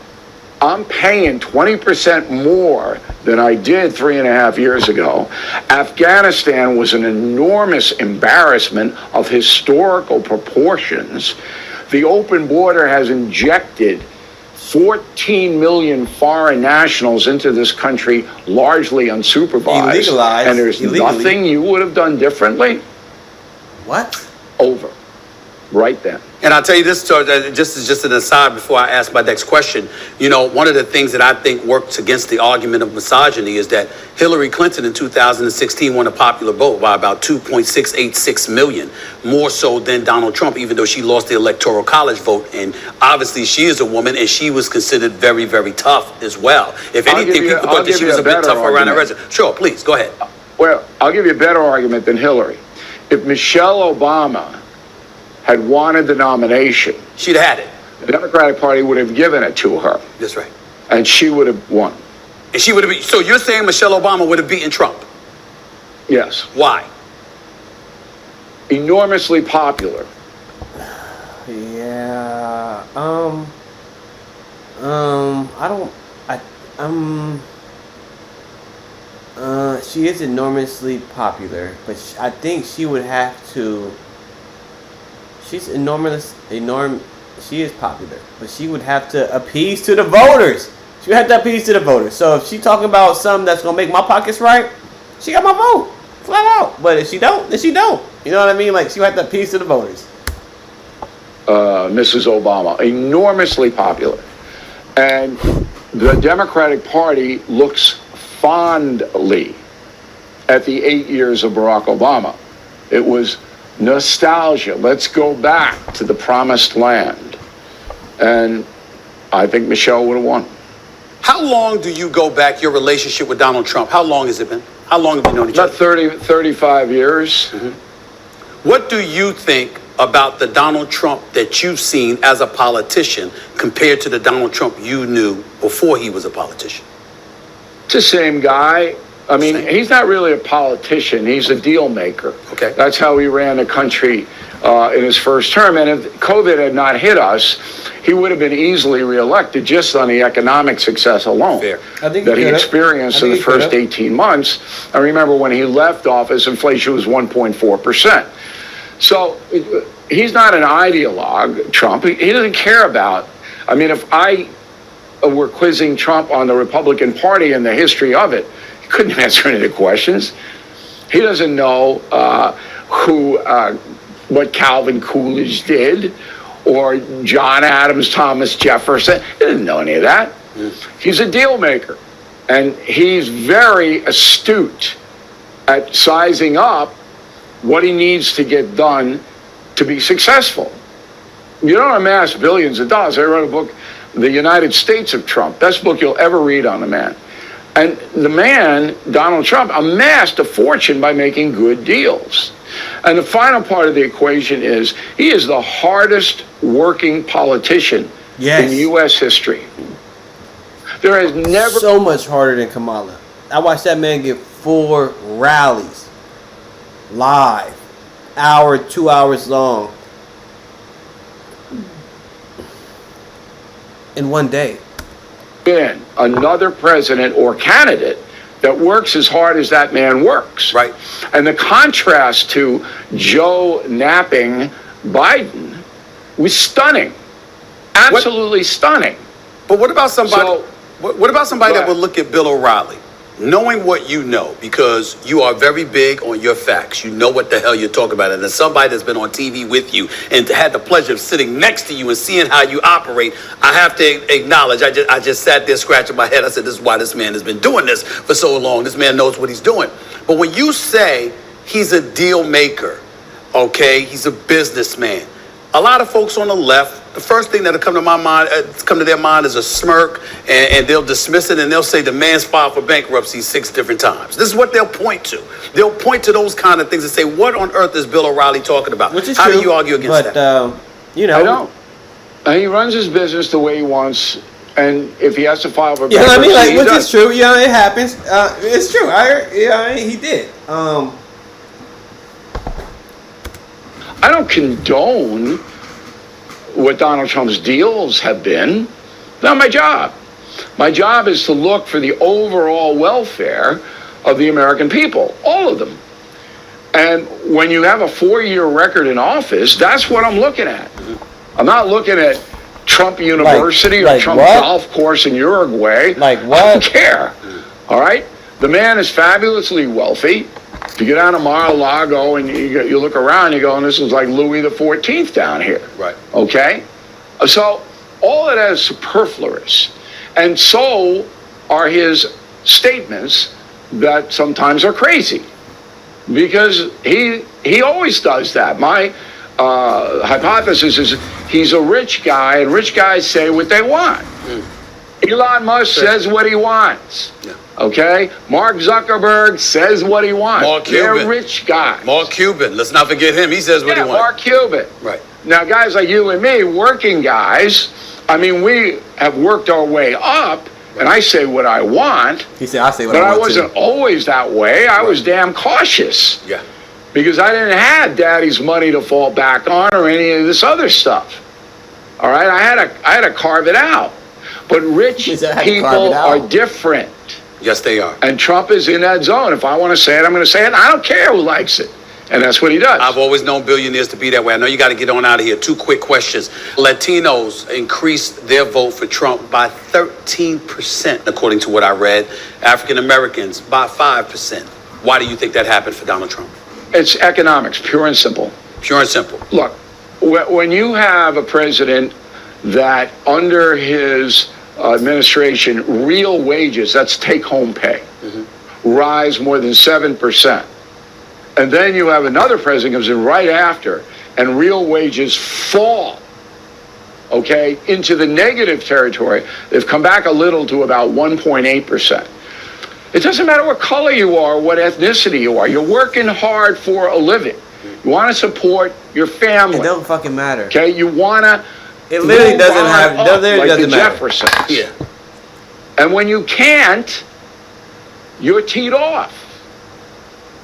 I'm paying 20% more than I did 3.5 years ago. Afghanistan was an enormous embarrassment of historical proportions. The open border has injected 14 million foreign nationals into this country, largely unsupervised. Illegalized. And there's nothing you would have done differently? What? Over. right then. And I'll tell you this, just an aside before I ask my next question. You know, one of the things that I think works against the argument of misogyny is that Hillary Clinton in 2016 won a popular vote by about 2.686 million, more so than Donald Trump, even though she lost the Electoral College vote. And obviously she is a woman, and she was considered very, very tough as well. If anything, people thought that she was a bit tougher around the regimen. Sure, please, go ahead. Well, I'll give you a better argument than Hillary. If Michelle Obama had wanted the nomination, she'd had it. The Democratic Party would have given it to her. That's right. And she would have won. And she would have. So you're saying Michelle Obama would have beaten Trump? Yes. Why? Enormously popular. Yeah. She is enormously popular, but I think she would have to. She's she is popular, but she would have to appease to the voters. She would have to appease to the voters. So if she talking about something that's gonna make my pockets right, she got my vote, flat out. But if she don't, then she don't. You know what I mean? Like, she would have to appease to the voters. Mrs. Obama, enormously popular. And the Democratic Party looks fondly at the 8 years of Barack Obama. It was nostalgia. Let's go back to the promised land. And I think Michelle would have won. How long do you go back, your relationship with Donald Trump? How long has it been? How long have you known each other? About 35 years. Mm-hmm. What do you think about the Donald Trump that you've seen as a politician compared to the Donald Trump you knew before he was a politician? It's the same guy. I mean, he's not really a politician. He's a deal maker. Okay. That's how he ran the country in his first term. And if COVID had not hit us, he would have been easily reelected just on the economic success alone that he experienced in the first 18 months. I remember when he left office, inflation was 1.4%. So he's not an ideologue, Trump. He doesn't care about, I mean, if I were quizzing Trump on the Republican Party and the history of it, he couldn't answer any of the questions. He doesn't know what Calvin Coolidge did, or John Adams, Thomas Jefferson. He didn't know any of that. He's a deal maker, and he's very astute at sizing up what he needs to get done to be successful. You don't amass billions of dollars. I wrote a book, The United States of Trump, best book you'll ever read on the man. And the man, Donald Trump, amassed a fortune by making good deals. And the final part of the equation is he is the hardest working politician in U.S. history. There has never... So much harder than Kamala. I watched that man get 4 rallies live, 2 hours long, in one day. Been another president or candidate that works as hard as that man works. Right. And the contrast to Joe napping Biden was stunning. Absolutely stunning. But what about somebody that would look at Bill O'Reilly, knowing what you know, because you are very big on your facts. You know what the hell you're talking about. And as somebody that's been on TV with you and had the pleasure of sitting next to you and seeing how you operate, I have to acknowledge, I just sat there scratching my head. I said, this is why this man has been doing this for so long. This man knows what he's doing. But when you say he's a deal maker, okay, he's a businessman, a lot of folks on the left, the first thing that'll come to their mind is a smirk, and they'll dismiss it, and they'll say the man's filed for bankruptcy 6 different times. This is what they'll point to. They'll point to those kind of things and say, what on earth is Bill O'Reilly talking about? Which is How true, do you argue against that? You know, I don't. And he runs his business the way he wants, and if he has to file for bankruptcy, I mean, like, which is true. Yeah, it happens. It's true. He did. I don't condone what Donald Trump's deals have been. Not my job. My job is to look for the overall welfare of the American people, all of them. And when you have a 4-year record in office, that's what I'm looking at. I'm not looking at Trump University or Trump golf course in Uruguay. Like what? I don't care. All right? The man is fabulously wealthy. If you go down to Mar-a-Lago and you look around, you go, and this is like Louis the 14th down here. Right. Okay? So all of that is superfluous. And so are his statements that sometimes are crazy. Because he always does that. My hypothesis is he's a rich guy, and rich guys say what they want. Elon Musk says what he wants. Yeah. Okay? Mark Zuckerberg says what he wants. Mark Cuban. They're rich guys. Mark Cuban. Let's not forget him. He says what he wants. Mark Cuban. Right. Now, guys like you and me, working guys, I mean, we have worked our way up, and I say what I want. He said, I say what but I want I wasn't always that way. I was damn cautious. Yeah. Because I didn't have daddy's money to fall back on or any of this other stuff. All right? I had to carve it out. But rich people are different. Yes, they are. And Trump is in that zone. If I want to say it, I'm going to say it. I don't care who likes it. And that's what he does. I've always known billionaires to be that way. I know you got to get on out of here. 2 quick questions. Latinos increased their vote for Trump by 13%, according to what I read. African Americans by 5%. Why do you think that happened for Donald Trump? It's economics, pure and simple. Pure and simple. Look, when you have a president that under his administration, real wages, that's take-home pay, rise more than 7%. And then you have another president comes in right after, and real wages fall, okay, into the negative territory. They've come back a little to about 1.8%. It doesn't matter what color you are, what ethnicity you are. You're working hard for a living. You want to support your family. It don't fucking matter. Okay, you want to. It literally doesn't have. It literally like doesn't the matter. Jeffersons. Yeah. And when you can't, you're teed off.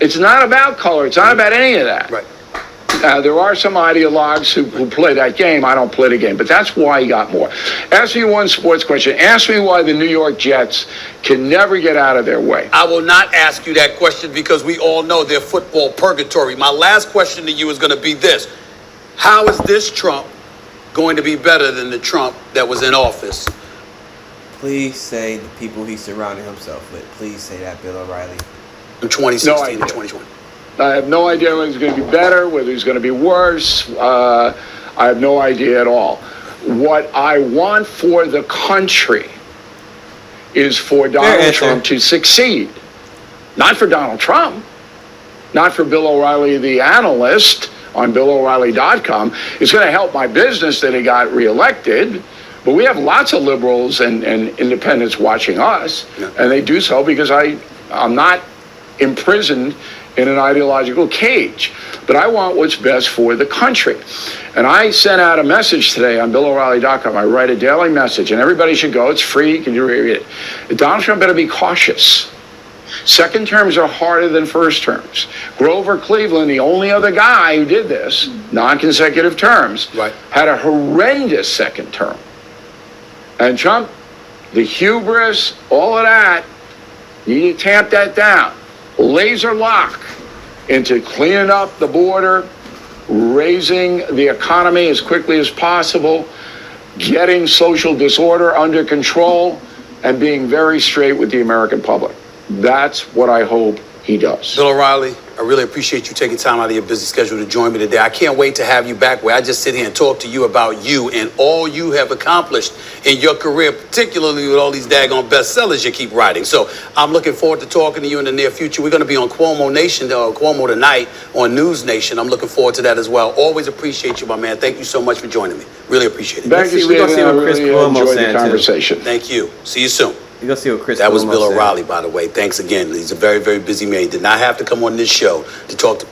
It's not about color. It's not about any of that. Right. There are some ideologues who play that game. I don't play the game, but that's why he got more. Ask me one sports question. Ask me why the New York Jets can never get out of their way. I will not ask you that question because we all know they're football purgatory. My last question to you is going to be this. How is this Trump going to be better than the Trump that was in office? Please say the people he surrounded himself with. Please say that, Bill O'Reilly. From 2016 to 2020. I have no idea whether he's going to be better, whether he's going to be worse. I have no idea at all. What I want for the country is for Donald Trump to succeed. Not for Donald Trump. Not for Bill O'Reilly, the analyst on BillO'Reilly.com. It's going to help my business that he got reelected. But we have lots of liberals and independents watching us. And they do so because I'm not imprisoned in an ideological cage. But I want what's best for the country. And I sent out a message today on BillO'Reilly.com. I write a daily message, and everybody should go. It's free. You can read it. Donald Trump better be cautious. Second terms are harder than first terms. Grover Cleveland, the only other guy who did this, non-consecutive terms, had a horrendous second term. And Trump, the hubris, all of that, you need to tamp that down. Laser lock into cleaning up the border, raising the economy as quickly as possible, getting social disorder under control, and being very straight with the American public. That's what I hope he does. Bill O'Reilly, I really appreciate you taking time out of your busy schedule to join me today. I can't wait to have you back where I just sit here and talk to you about you and all you have accomplished in your career, particularly with all these daggone bestsellers you keep writing. So I'm looking forward to talking to you in the near future. We're going to be on Cuomo Nation, Cuomo Tonight on News Nation. I'm looking forward to that as well. Always appreciate you, my man. Thank you so much for joining me. Really appreciate it. Thank you, Stephen. I really enjoyed the conversation. Thank you. See you soon. You go see what Chris. That was Bill said. O'Reilly, by the way. Thanks again. He's a very, very busy man. He did not have to come on this show to talk to.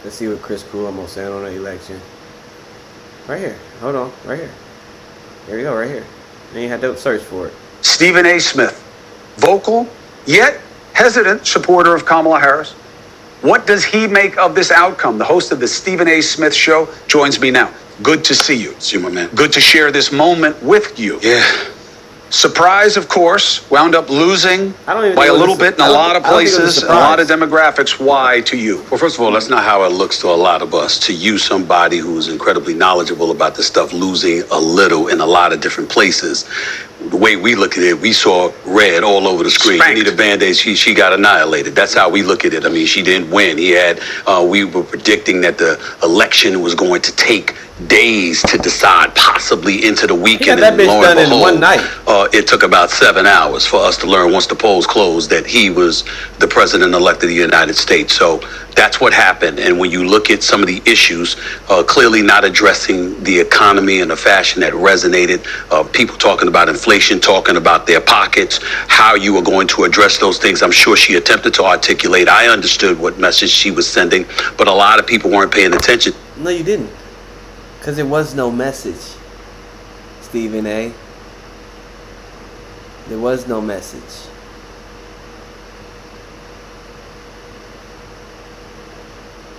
Let's see what Chris Cuomo said on the election. Right here. Hold on. Right here. There we go. Right here. And you had to search for it. Stephen A. Smith, vocal yet hesitant supporter of Kamala Harris. What does he make of this outcome? The host of the Stephen A. Smith Show joins me now. Good to see you. See you, my man. Good to share this moment with you. Yeah. Surprise, of course, wound up losing by a little bit in a lot of places, a lot of demographics. Why to you? Well, first of all, that's not how it looks to a lot of us. To you, somebody who's incredibly knowledgeable about this stuff, losing a little in a lot of different places. the way we look at it, we saw red all over the screen. Spanked. Anita Band-Aid, she got annihilated. That's how we look at it. I mean, she didn't win. We were predicting that the election was going to take days to decide, possibly into the weekend. That bitch lo and done in behold, one night. It took about 7 hours for us to learn, once the polls closed, that he was the president-elect of the United States. So that's what happened. And when you look at some of the issues, clearly not addressing the economy in a fashion that resonated, people talking about inflation, talking about their pockets, how you were going to address those things. I'm sure she attempted to articulate. I understood what message she was sending, but a lot of people weren't paying attention. No, you didn't. Because there was no message, Stephen A. There was no message.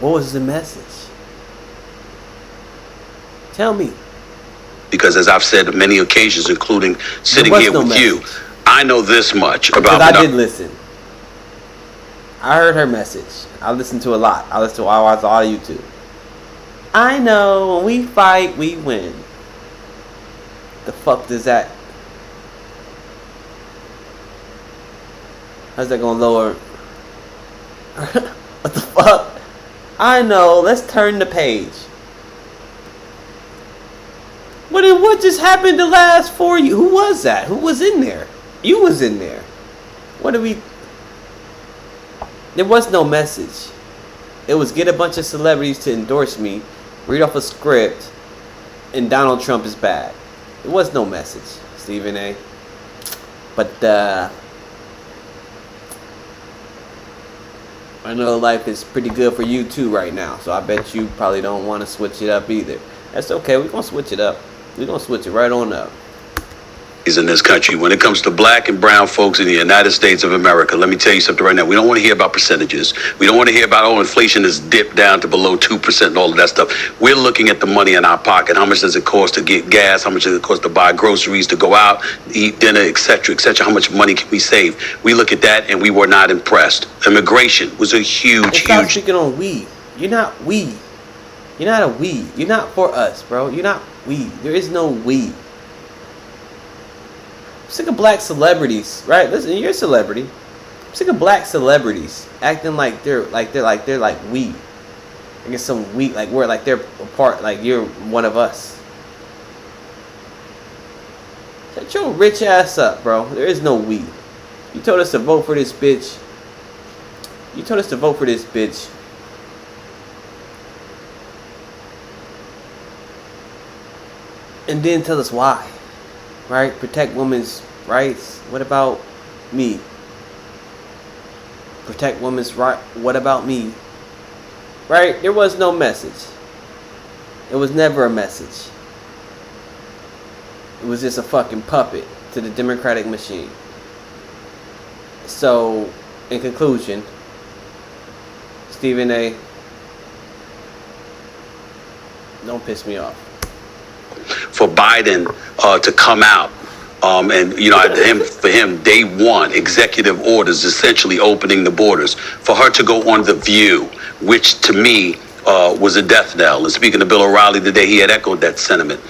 What was the message? Tell me. Because as I've said on many occasions, including sitting here with you, I know this much about... Because I did listen. I heard her message. I listened to a lot. I watched all of YouTube. I know when we fight, we win. The fuck does that? How's that gonna lower? What the fuck? I know. Let's turn the page. What just happened the last 4 years? Who was that? Who was in there? You was in there. What did we? There was no message. It was get a bunch of celebrities to endorse me, read off a script, and Donald Trump is bad. There was no message, Stephen A. But I know life is pretty good for you too right now, so I bet you probably don't want to switch it up either. That's okay. We're gonna switch it up. We're gonna switch it right on up. In this country, when it comes to black and brown folks in the United States of America, let me tell you something right now. We don't want to hear about percentages. We don't want to hear about, inflation has dipped down to below 2% and all of that stuff. We're looking at the money in our pocket. How much does it cost to get gas? How much does it cost to buy groceries, to go out, eat dinner, etc., etc.? How much money can we save? We look at that and we were not impressed. Immigration was a huge, Stop speaking on we. You're not we. You're not a we. You're not for us, bro. You're not we. There is no we. I'm sick of black celebrities, right? Listen, you're a celebrity. I'm sick of black celebrities acting like they're we. I guess some we, like we're like they're a part, like you're one of us. Shut your rich ass up, bro. There is no we. You told us to vote for this bitch. And then tell us why. Right? Protect women's rights. What about me? Protect women's rights. What about me? Right? There was no message. It was never a message. It was just a fucking puppet to the Democratic machine. So, in conclusion, Stephen A., don't piss me off. For Biden to come out and for him day one, executive orders essentially opening the borders, for her to go on The View, which to me was a death knell. And speaking to Bill O'Reilly today, he had echoed that sentiment.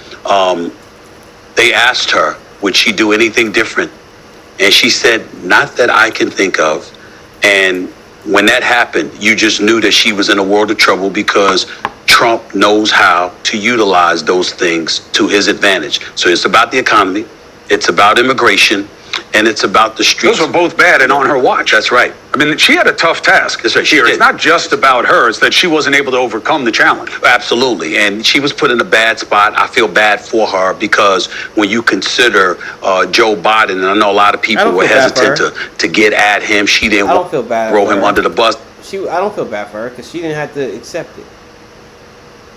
They asked her, would she do anything different? And she said, not that I can think of. And when that happened, you just knew that she was in a world of trouble, because Trump knows how to utilize those things to his advantage. So it's about the economy, it's about immigration, and it's about the streets. Those were both bad and on her watch. That's right. I mean, she had a tough task. That's right. It's not just about her. It's that she wasn't able to overcome the challenge. Absolutely. And she was put in a bad spot. I feel bad for her, because when you consider Joe Biden, and I know a lot of people were hesitant to get at him, she didn't throw him under the bus. I don't feel bad for her, because she didn't have to accept it.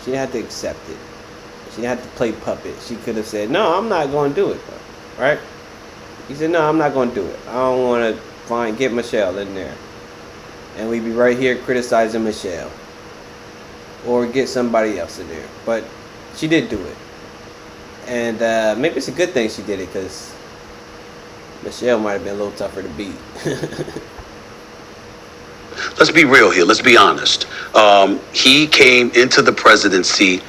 She didn't have to accept it. She didn't have to play puppet. She could have said, no, I'm not going to do it, though. Right? He said, no, I'm not going to do it. I don't want to get Michelle in there. And we'd be right here criticizing Michelle. Or get somebody else in there. But she did do it. And maybe it's a good thing she did it, because Michelle might have been a little tougher to beat. Let's be real here. Let's be honest. He came into the presidency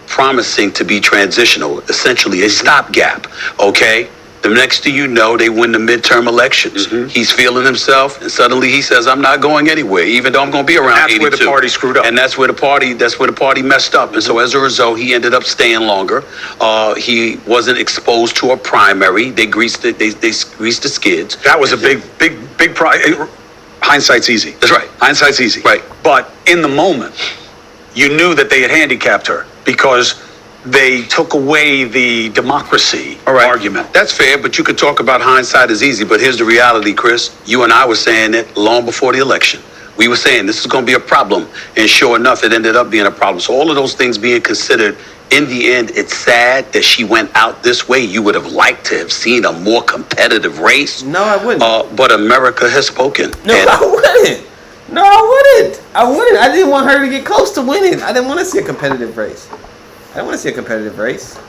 promising to be transitional, essentially a stopgap, okay? The next thing you know, they win the midterm elections. He's feeling himself, and suddenly he says, "I'm not going anywhere, even though I'm going to be around 82." That's where the party screwed up. And that's where the party messed up. And so as a result, he ended up staying longer. He wasn't exposed to a primary. They greased the skids. That was a big prize. Hindsight's easy. That's right. Hindsight's easy. Right. But in the moment, you knew that they had handicapped her because they took away the democracy argument. That's fair, but you could talk about hindsight is easy. But here's the reality, Chris. You and I were saying it long before the election. We were saying this is going to be a problem. And sure enough, it ended up being a problem. So all of those things being considered, in the end, it's sad that she went out this way. You would have liked to have seen a more competitive race. No, I wouldn't. But America has spoken. No, I wouldn't. No, I wouldn't. I didn't want her to get close to winning. I didn't want to see a competitive race. I didn't want to see a competitive race.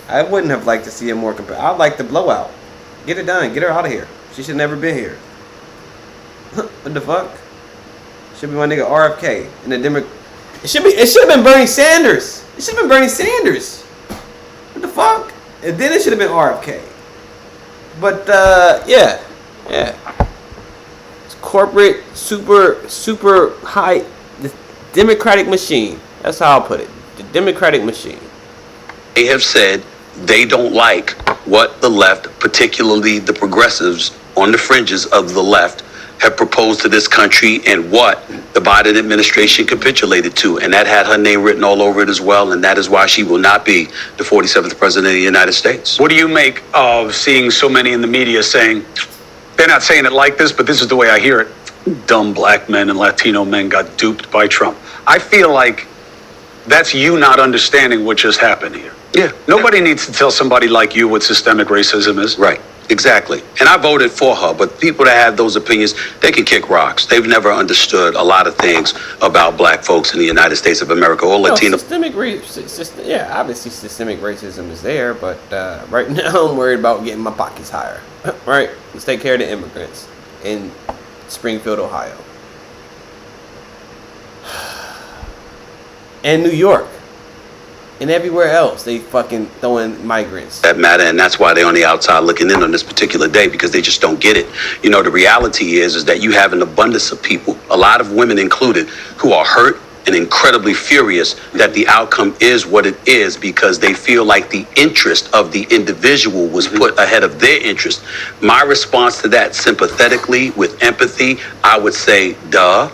I wouldn't have liked to see a more competitive. I'd like the blowout. Get it done. Get her out of here. She should never been here. What the fuck? Should be my nigga RFK and the Democrat. It should have been Bernie Sanders. It should have been Bernie Sanders. What the fuck? And then it should have been RFK. But yeah. It's corporate, super high, the Democratic machine. That's how I'll put it. The Democratic machine. They have said they don't like what the left, particularly the progressives on the fringes of the left, have proposed to this country and what the Biden administration capitulated to. And that had her name written all over it as well. And that is why she will not be the 47th president of the United States. What do you make of seeing so many in the media saying, they're not saying it like this, but this is the way I hear it, dumb black men and Latino men got duped by Trump? I feel like that's you not understanding what just happened here. Yeah. Nobody needs to tell somebody like you what systemic racism is. Right. Exactly. And I voted for her, but people that have those opinions, they can kick rocks. They've never understood a lot of things about black folks in the United States of America or Latino. Yeah, obviously systemic racism is there, but right now I'm worried about getting my pockets higher. Right? Let's take care of the immigrants in Springfield, Ohio. And New York. And everywhere else, they fucking throwing migrants. That matter, and that's why they're on the outside looking in on this particular day, because they just don't get it. You know, the reality is that you have an abundance of people, a lot of women included, who are hurt and incredibly furious that the outcome is what it is because they feel like the interest of the individual was put ahead of their interest. My response to that, sympathetically, with empathy, I would say, duh.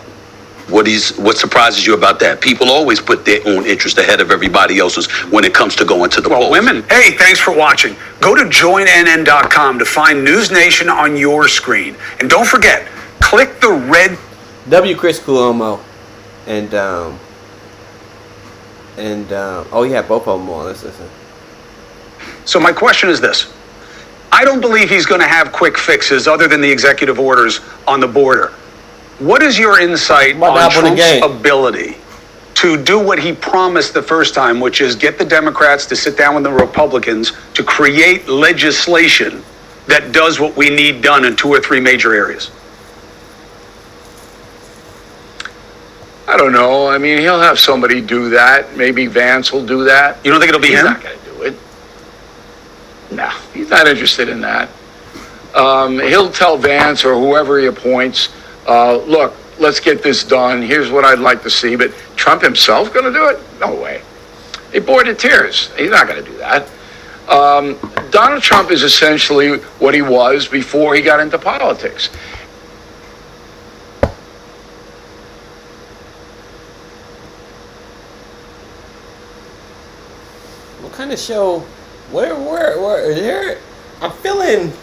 What surprises you about that? People always put their own interest ahead of everybody else's when it comes to going to the polls. Women, hey, thanks for watching. Go to joinnn.com to find News Nation on your screen. And don't forget, click the red Chris Cuomo. And oh yeah, both of them on. Let's listen. So my question is this. I don't believe he's going to have quick fixes other than the executive orders on the border. What is your insight on Trump's ability to do what he promised the first time, which is get the Democrats to sit down with the Republicans to create legislation that does what we need done in 2 or 3 major areas? I don't know. I mean, he'll have somebody do that. Maybe Vance will do that. You don't think it'll be him? He's not going to do it. No, he's not interested in that. He'll tell Vance or whoever he appoints, look, let's get this done. Here's what I'd like to see. But Trump himself going to do it? No way. He bored to tears. He's not going to do that. Donald Trump is essentially what he was before he got into politics. What kind of show? Where is there? I'm feeling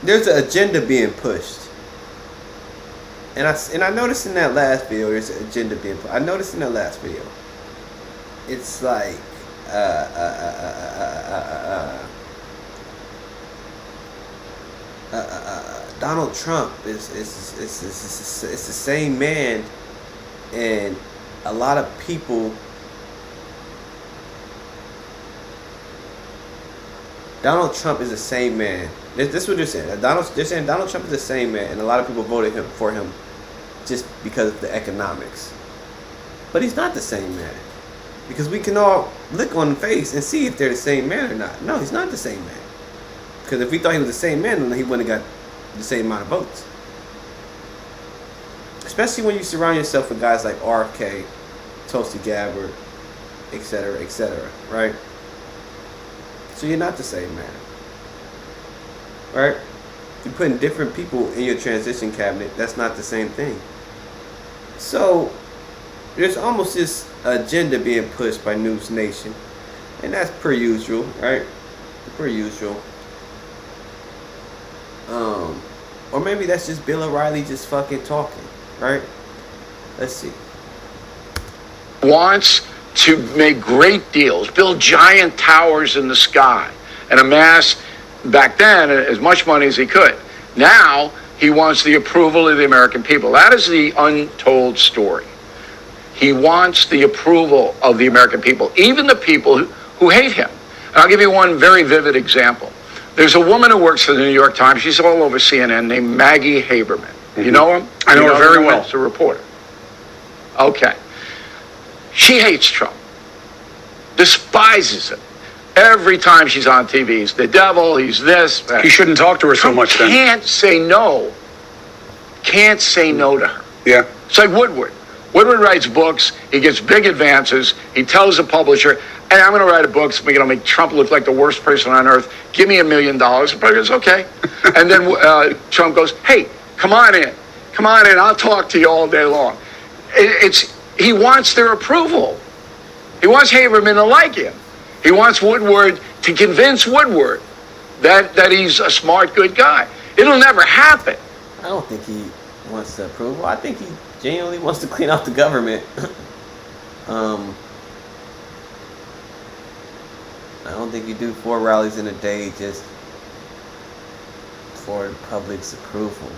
there's an agenda being pushed. And I noticed in that last video, there's an agenda being put. I noticed in that last video, it's like Donald Trump is the same man, and a lot of people. Donald Trump is the same man. This is what they're saying. They're saying Donald Trump is the same man, and a lot of people voted for him just because of the economics. But he's not the same man. Because we can all look on the face and see if they're the same man or not. No, he's not the same man. Because if we thought he was the same man, then he wouldn't have got the same amount of votes. Especially when you surround yourself with guys like RFK, Tulsi Gabbard, etc., right? So you're not the same man, right? You're putting different people in your transition cabinet. That's not the same thing. So there's almost this agenda being pushed by News Nation, and that's per usual, right? Per usual. Or maybe that's just Bill O'Reilly just fucking talking, right? Let's see. Wants to make great deals, build giant towers in the sky, and amass, back then, as much money as he could. Now, he wants the approval of the American people. That is the untold story. He wants the approval of the American people, even the people who hate him. And I'll give you one very vivid example. There's a woman who works for the New York Times. She's all over CNN, named Maggie Haberman. Mm-hmm. You know him? I know her very well. She's a reporter. Okay. She hates Trump, despises him. Every time she's on TV, he's the devil, he's this. He shouldn't talk to her so much then. Can't say no. Can't say no to her. Yeah. It's like Woodward. Woodward writes books, he gets big advances, he tells the publisher, hey, I'm going to write a book, so make Trump look like the worst person on earth, give me $1 million. The publisher goes, okay. And then Trump goes, hey, come on in, I'll talk to you all day long. He wants their approval. He wants Haberman to like him. He wants Woodward to convince Woodward that he's a smart, good guy. It'll never happen. I don't think he wants the approval. I think he genuinely wants to clean out the government. I don't think you do 4 rallies in a day just for the public's approval.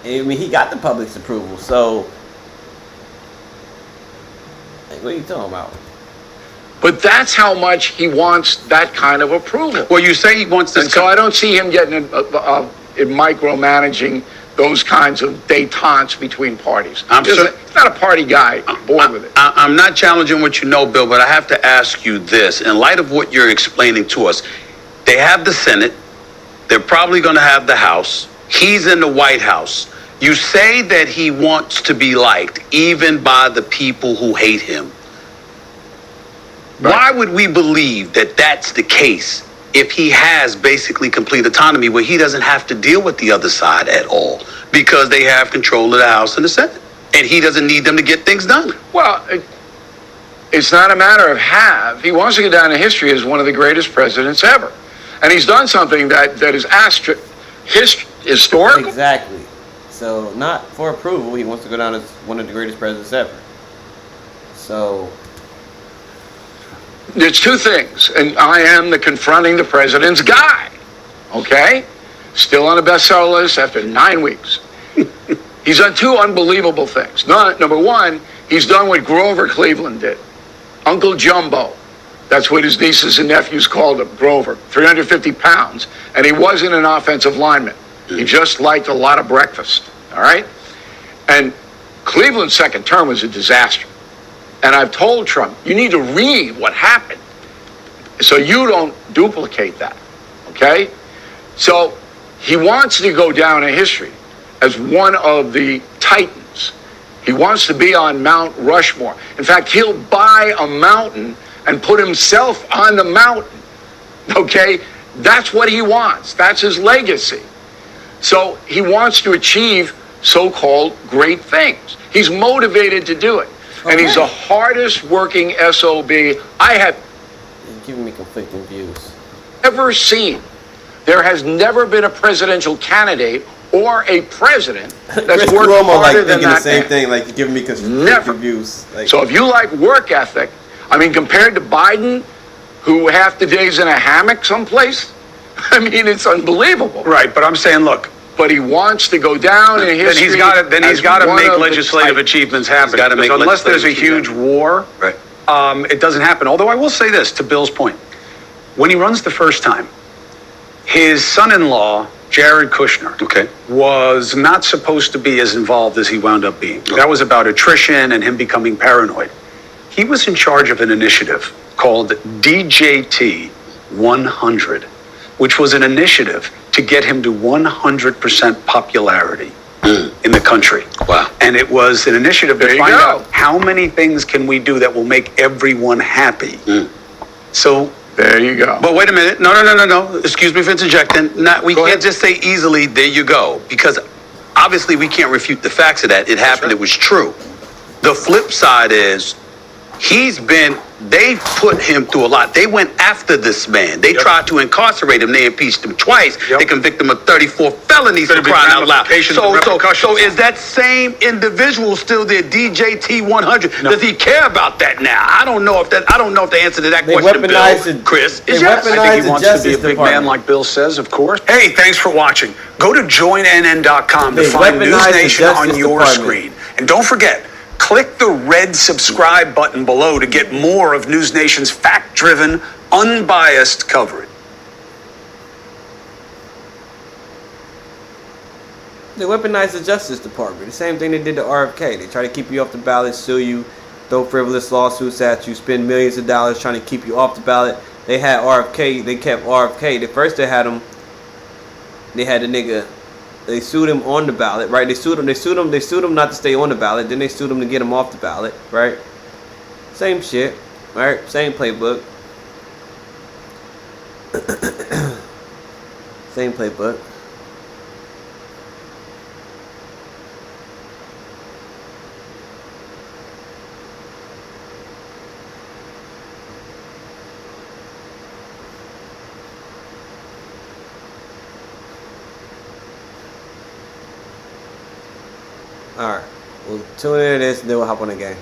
I mean, he got the public's approval, so like, what are you talking about? But that's how much he wants that kind of approval. Well, you say he wants this. And so I don't see him getting in micromanaging those kinds of détentes between parties. He's not a party guy, born with it. I'm not challenging what you know, Bill, but I have to ask you this. In light of what you're explaining to us, they have the Senate. They're probably going to have the House. He's in the White House. You say that he wants to be liked, even by the people who hate him. Right. Why would we believe that that's the case if he has basically complete autonomy where he doesn't have to deal with the other side at all because they have control of the House and the Senate and he doesn't need them to get things done? Well, it's not a matter of have. He wants to go down in history as one of the greatest presidents ever. And he's done something that is historical. Exactly. So not for approval. He wants to go down as one of the greatest presidents ever. So there's 2 things, and I am the confronting the president's guy, okay? Still on the bestseller list after 9 weeks. He's done 2 unbelievable things. Number 1, he's done what Grover Cleveland did. Uncle Jumbo. That's what his nieces and nephews called him, Grover. 350 pounds. And he wasn't an offensive lineman. He just liked a lot of breakfast, all right? And Cleveland's second term was a disaster. And I've told Trump, you need to read what happened so you don't duplicate that, okay? So he wants to go down in history as one of the titans. He wants to be on Mount Rushmore. In fact, he'll buy a mountain and put himself on the mountain, okay? That's what he wants. That's his legacy. So he wants to achieve so-called great things. He's motivated to do it. Okay. And he's the hardest working SOB I have giving me conflicting views ever seen. There has never been a presidential candidate or a president that's worked harder than that. The same thing, like giving me conflicting views. Like, so if you like work ethic, I mean, compared to Biden, who half the day's in a hammock someplace, I mean, it's unbelievable. Right, but I'm saying, look. But he wants to go down in history. Then he's got to make legislative achievements happen. Unless there's a huge war, right. It doesn't happen. Although I will say this, to Bill's point. When he runs the first time, his son-in-law, Jared Kushner, was not supposed to be as involved as he wound up being. Okay. That was about attrition and him becoming paranoid. He was in charge of an initiative called DJT 100. which was an initiative to get him to 100% popularity in the country. Wow. And it was an initiative There to you find go. out how many things can we do that will make everyone happy. So There you go. but wait a minute. No. Excuse me for interjecting. We can't just say easily, there you go, because obviously we can't refute the facts of that. It happened. It was true. The flip side is they put him through a lot. They went after this man. They tried to incarcerate him. They impeached him twice. They convicted him of 34 felonies for crying out loud. So is that same individual still there, DJ T100? No. Does he care about that now? I don't know if the answer to that They question, weaponized Bill, it. Chris, They is yes. weaponized I think the he wants to be a Justice big Department. man like Bill says, of course. Hey, thanks for watching. Go to joinnn.com to They find News weaponized the Nation on Justice your Department. screen. And don't forget, click the red subscribe button below to get more of News Nation's fact-driven, unbiased coverage. They weaponized the Justice Department. The same thing they did to RFK. They try to keep you off the ballot, sue you, throw frivolous lawsuits at you, spend millions of dollars trying to keep you off the ballot. They had RFK. They kept RFK. At first they had him. They had the nigga. They sued him on the ballot, right? They sued him not to stay on the ballot. Then they sued him to get him off the ballot, right? Same shit, right? Same playbook. Same playbook. Alright, we'll tune into this and then we'll hop on the game.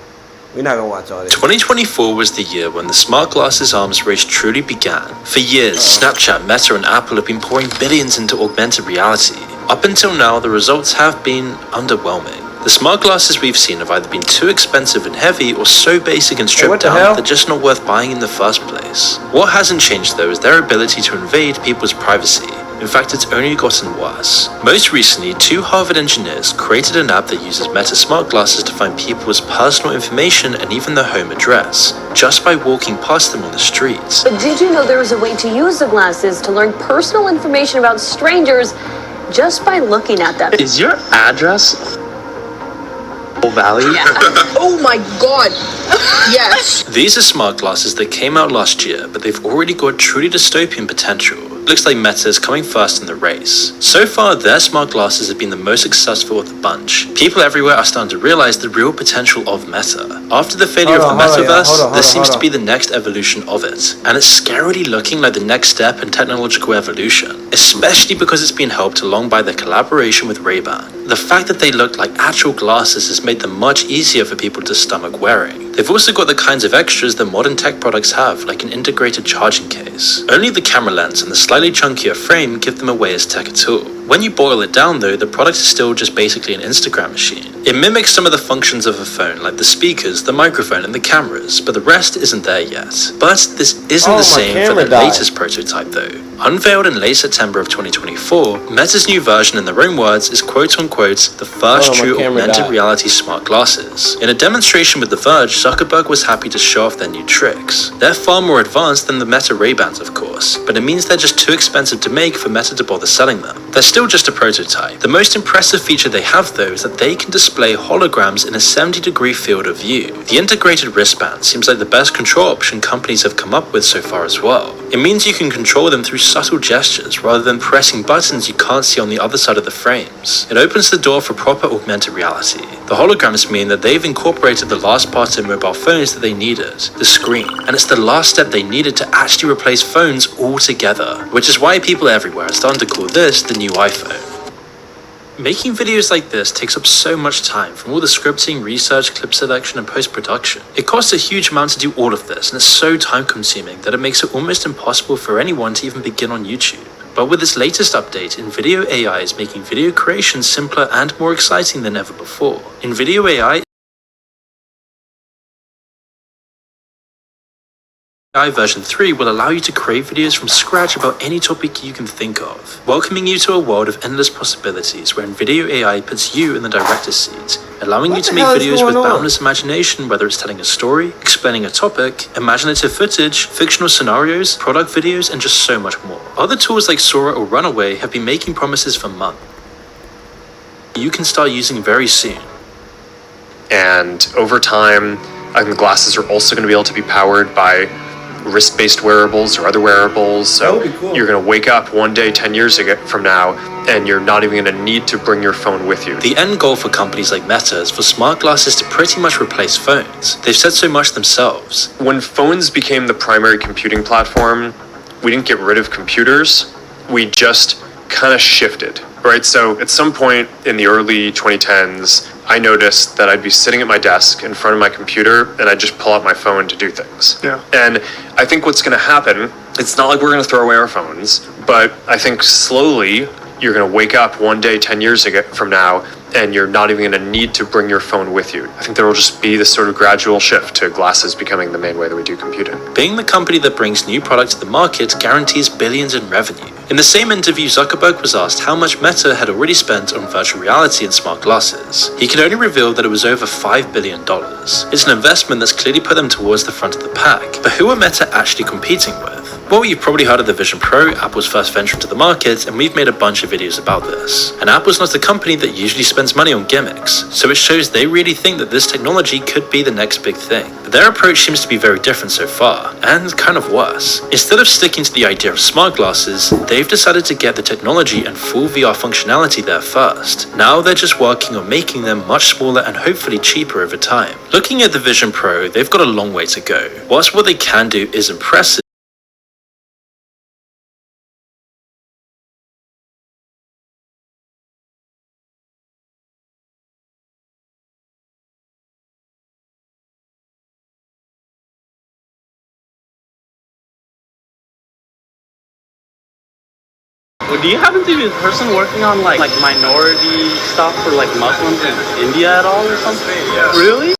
We're not gonna watch all this. 2024 was the year when the smart glasses arms race truly began. For years, Snapchat, Meta, and Apple have been pouring billions into augmented reality. Up until now, the results have been underwhelming. The smart glasses we've seen have either been too expensive and heavy or so basic and stripped down they're just not worth buying in the first place. What hasn't changed though is their ability to invade people's privacy. In fact, it's only gotten worse. Most recently, 2 Harvard engineers created an app that uses Meta smart glasses to find people's personal information and even their home address, just by walking past them on the street. But did you know there was a way to use the glasses to learn personal information about strangers just by looking at them? Is your address Valley? Yeah. Oh my god. Yes. These are smart glasses that came out last year, but they've already got truly dystopian potential. Looks like Meta is coming first in the race. So far, their smart glasses have been the most successful of the bunch. People everywhere are starting to realize the real potential of Meta. After the failure of the metaverse, this seems to be the next evolution of it. And it's scarily looking like the next step in technological evolution, especially because it's been helped along by their collaboration with Ray-Ban. The fact that they look like actual glasses has made them much easier for people to stomach wearing. They've also got the kinds of extras that modern tech products have, like an integrated charging case. Only the camera lens and the slightly chunkier frame give them away as tech at all. When you boil it down though, the product is still just basically an Instagram machine. It mimics some of the functions of a phone, like the speakers, the microphone, and the cameras, but the rest isn't there yet. But this isn't the same for the latest prototype though. Unveiled in late September of 2024, Meta's new version, in their own words, is quote-unquote the first true augmented reality smart glasses. In a demonstration with The Verge, Zuckerberg was happy to show off their new tricks. They're far more advanced than the Meta Ray-Bans, of course, but it means they're just too expensive to make for Meta to bother selling them. They're still just a prototype. The most impressive feature they have though is that they can display holograms in a 70-degree field of view. The integrated wristband seems like the best control option companies have come up with so far as well. It means you can control them through subtle gestures rather than pressing buttons you can't see on the other side of the frames. It opens the door for proper augmented reality. The holograms mean that they've incorporated the last part in mobile phones that they needed, the screen, and it's the last step they needed to actually replace phones altogether, which is why people everywhere are starting to call this the new iPhone. Making videos like this takes up so much time, from all the scripting, research, clip selection, and post-production. It costs a huge amount to do all of this, and it's so time-consuming that it makes it almost impossible for anyone to even begin on YouTube. But with this latest update, InVideo AI is making video creation simpler and more exciting than ever before. InVideo AI AI version 3 will allow you to create videos from scratch about any topic you can think of, welcoming you to a world of endless possibilities where video AI puts you in the director's seat, allowing you to make videos with boundless imagination, whether it's telling a story, explaining a topic, imaginative footage, fictional scenarios, product videos, and just so much more. Other tools like Sora or Runaway have been making promises for months. You can start using very soon. And over time, I think the glasses are also going to be able to be powered by wrist-based wearables or other wearables. So you're going to wake up one day 10 years from now, and you're not even going to need to bring your phone with you. The end goal for companies like Meta is for smart glasses to pretty much replace phones. They've said so much themselves. When phones became the primary computing platform, we didn't get rid of computers. We just kind of shifted, right? So at some point in the early 2010s, I noticed that I'd be sitting at my desk in front of my computer and I'd just pull out my phone to do things. Yeah. And I think what's going to happen, it's not like we're going to throw away our phones, but I think slowly you're going to wake up one day 10 years from now and you're not even going to need to bring your phone with you. I think there will just be this sort of gradual shift to glasses becoming the main way that we do computing. Being the company that brings new products to the market guarantees billions in revenue. In the same interview, Zuckerberg was asked how much Meta had already spent on virtual reality and smart glasses. He could only reveal that it was over $5 billion. It's an investment that's clearly put them towards the front of the pack. But who are Meta actually competing with? Well, you've probably heard of the Vision Pro, Apple's first venture into the market, and we've made a bunch of videos about this. And Apple's not a company that usually spends money on gimmicks, so it shows they really think that this technology could be the next big thing. But their approach seems to be very different so far, and kind of worse. Instead of sticking to the idea of smart glasses, they've decided to get the technology and full VR functionality there first. Now they're just working on making them much smaller and hopefully cheaper over time. Looking at the Vision Pro, they've got a long way to go. Whilst what they can do is impressive, Do you happen to be the person working on like minority stuff for like Muslims in India at all or something? Yes. Really?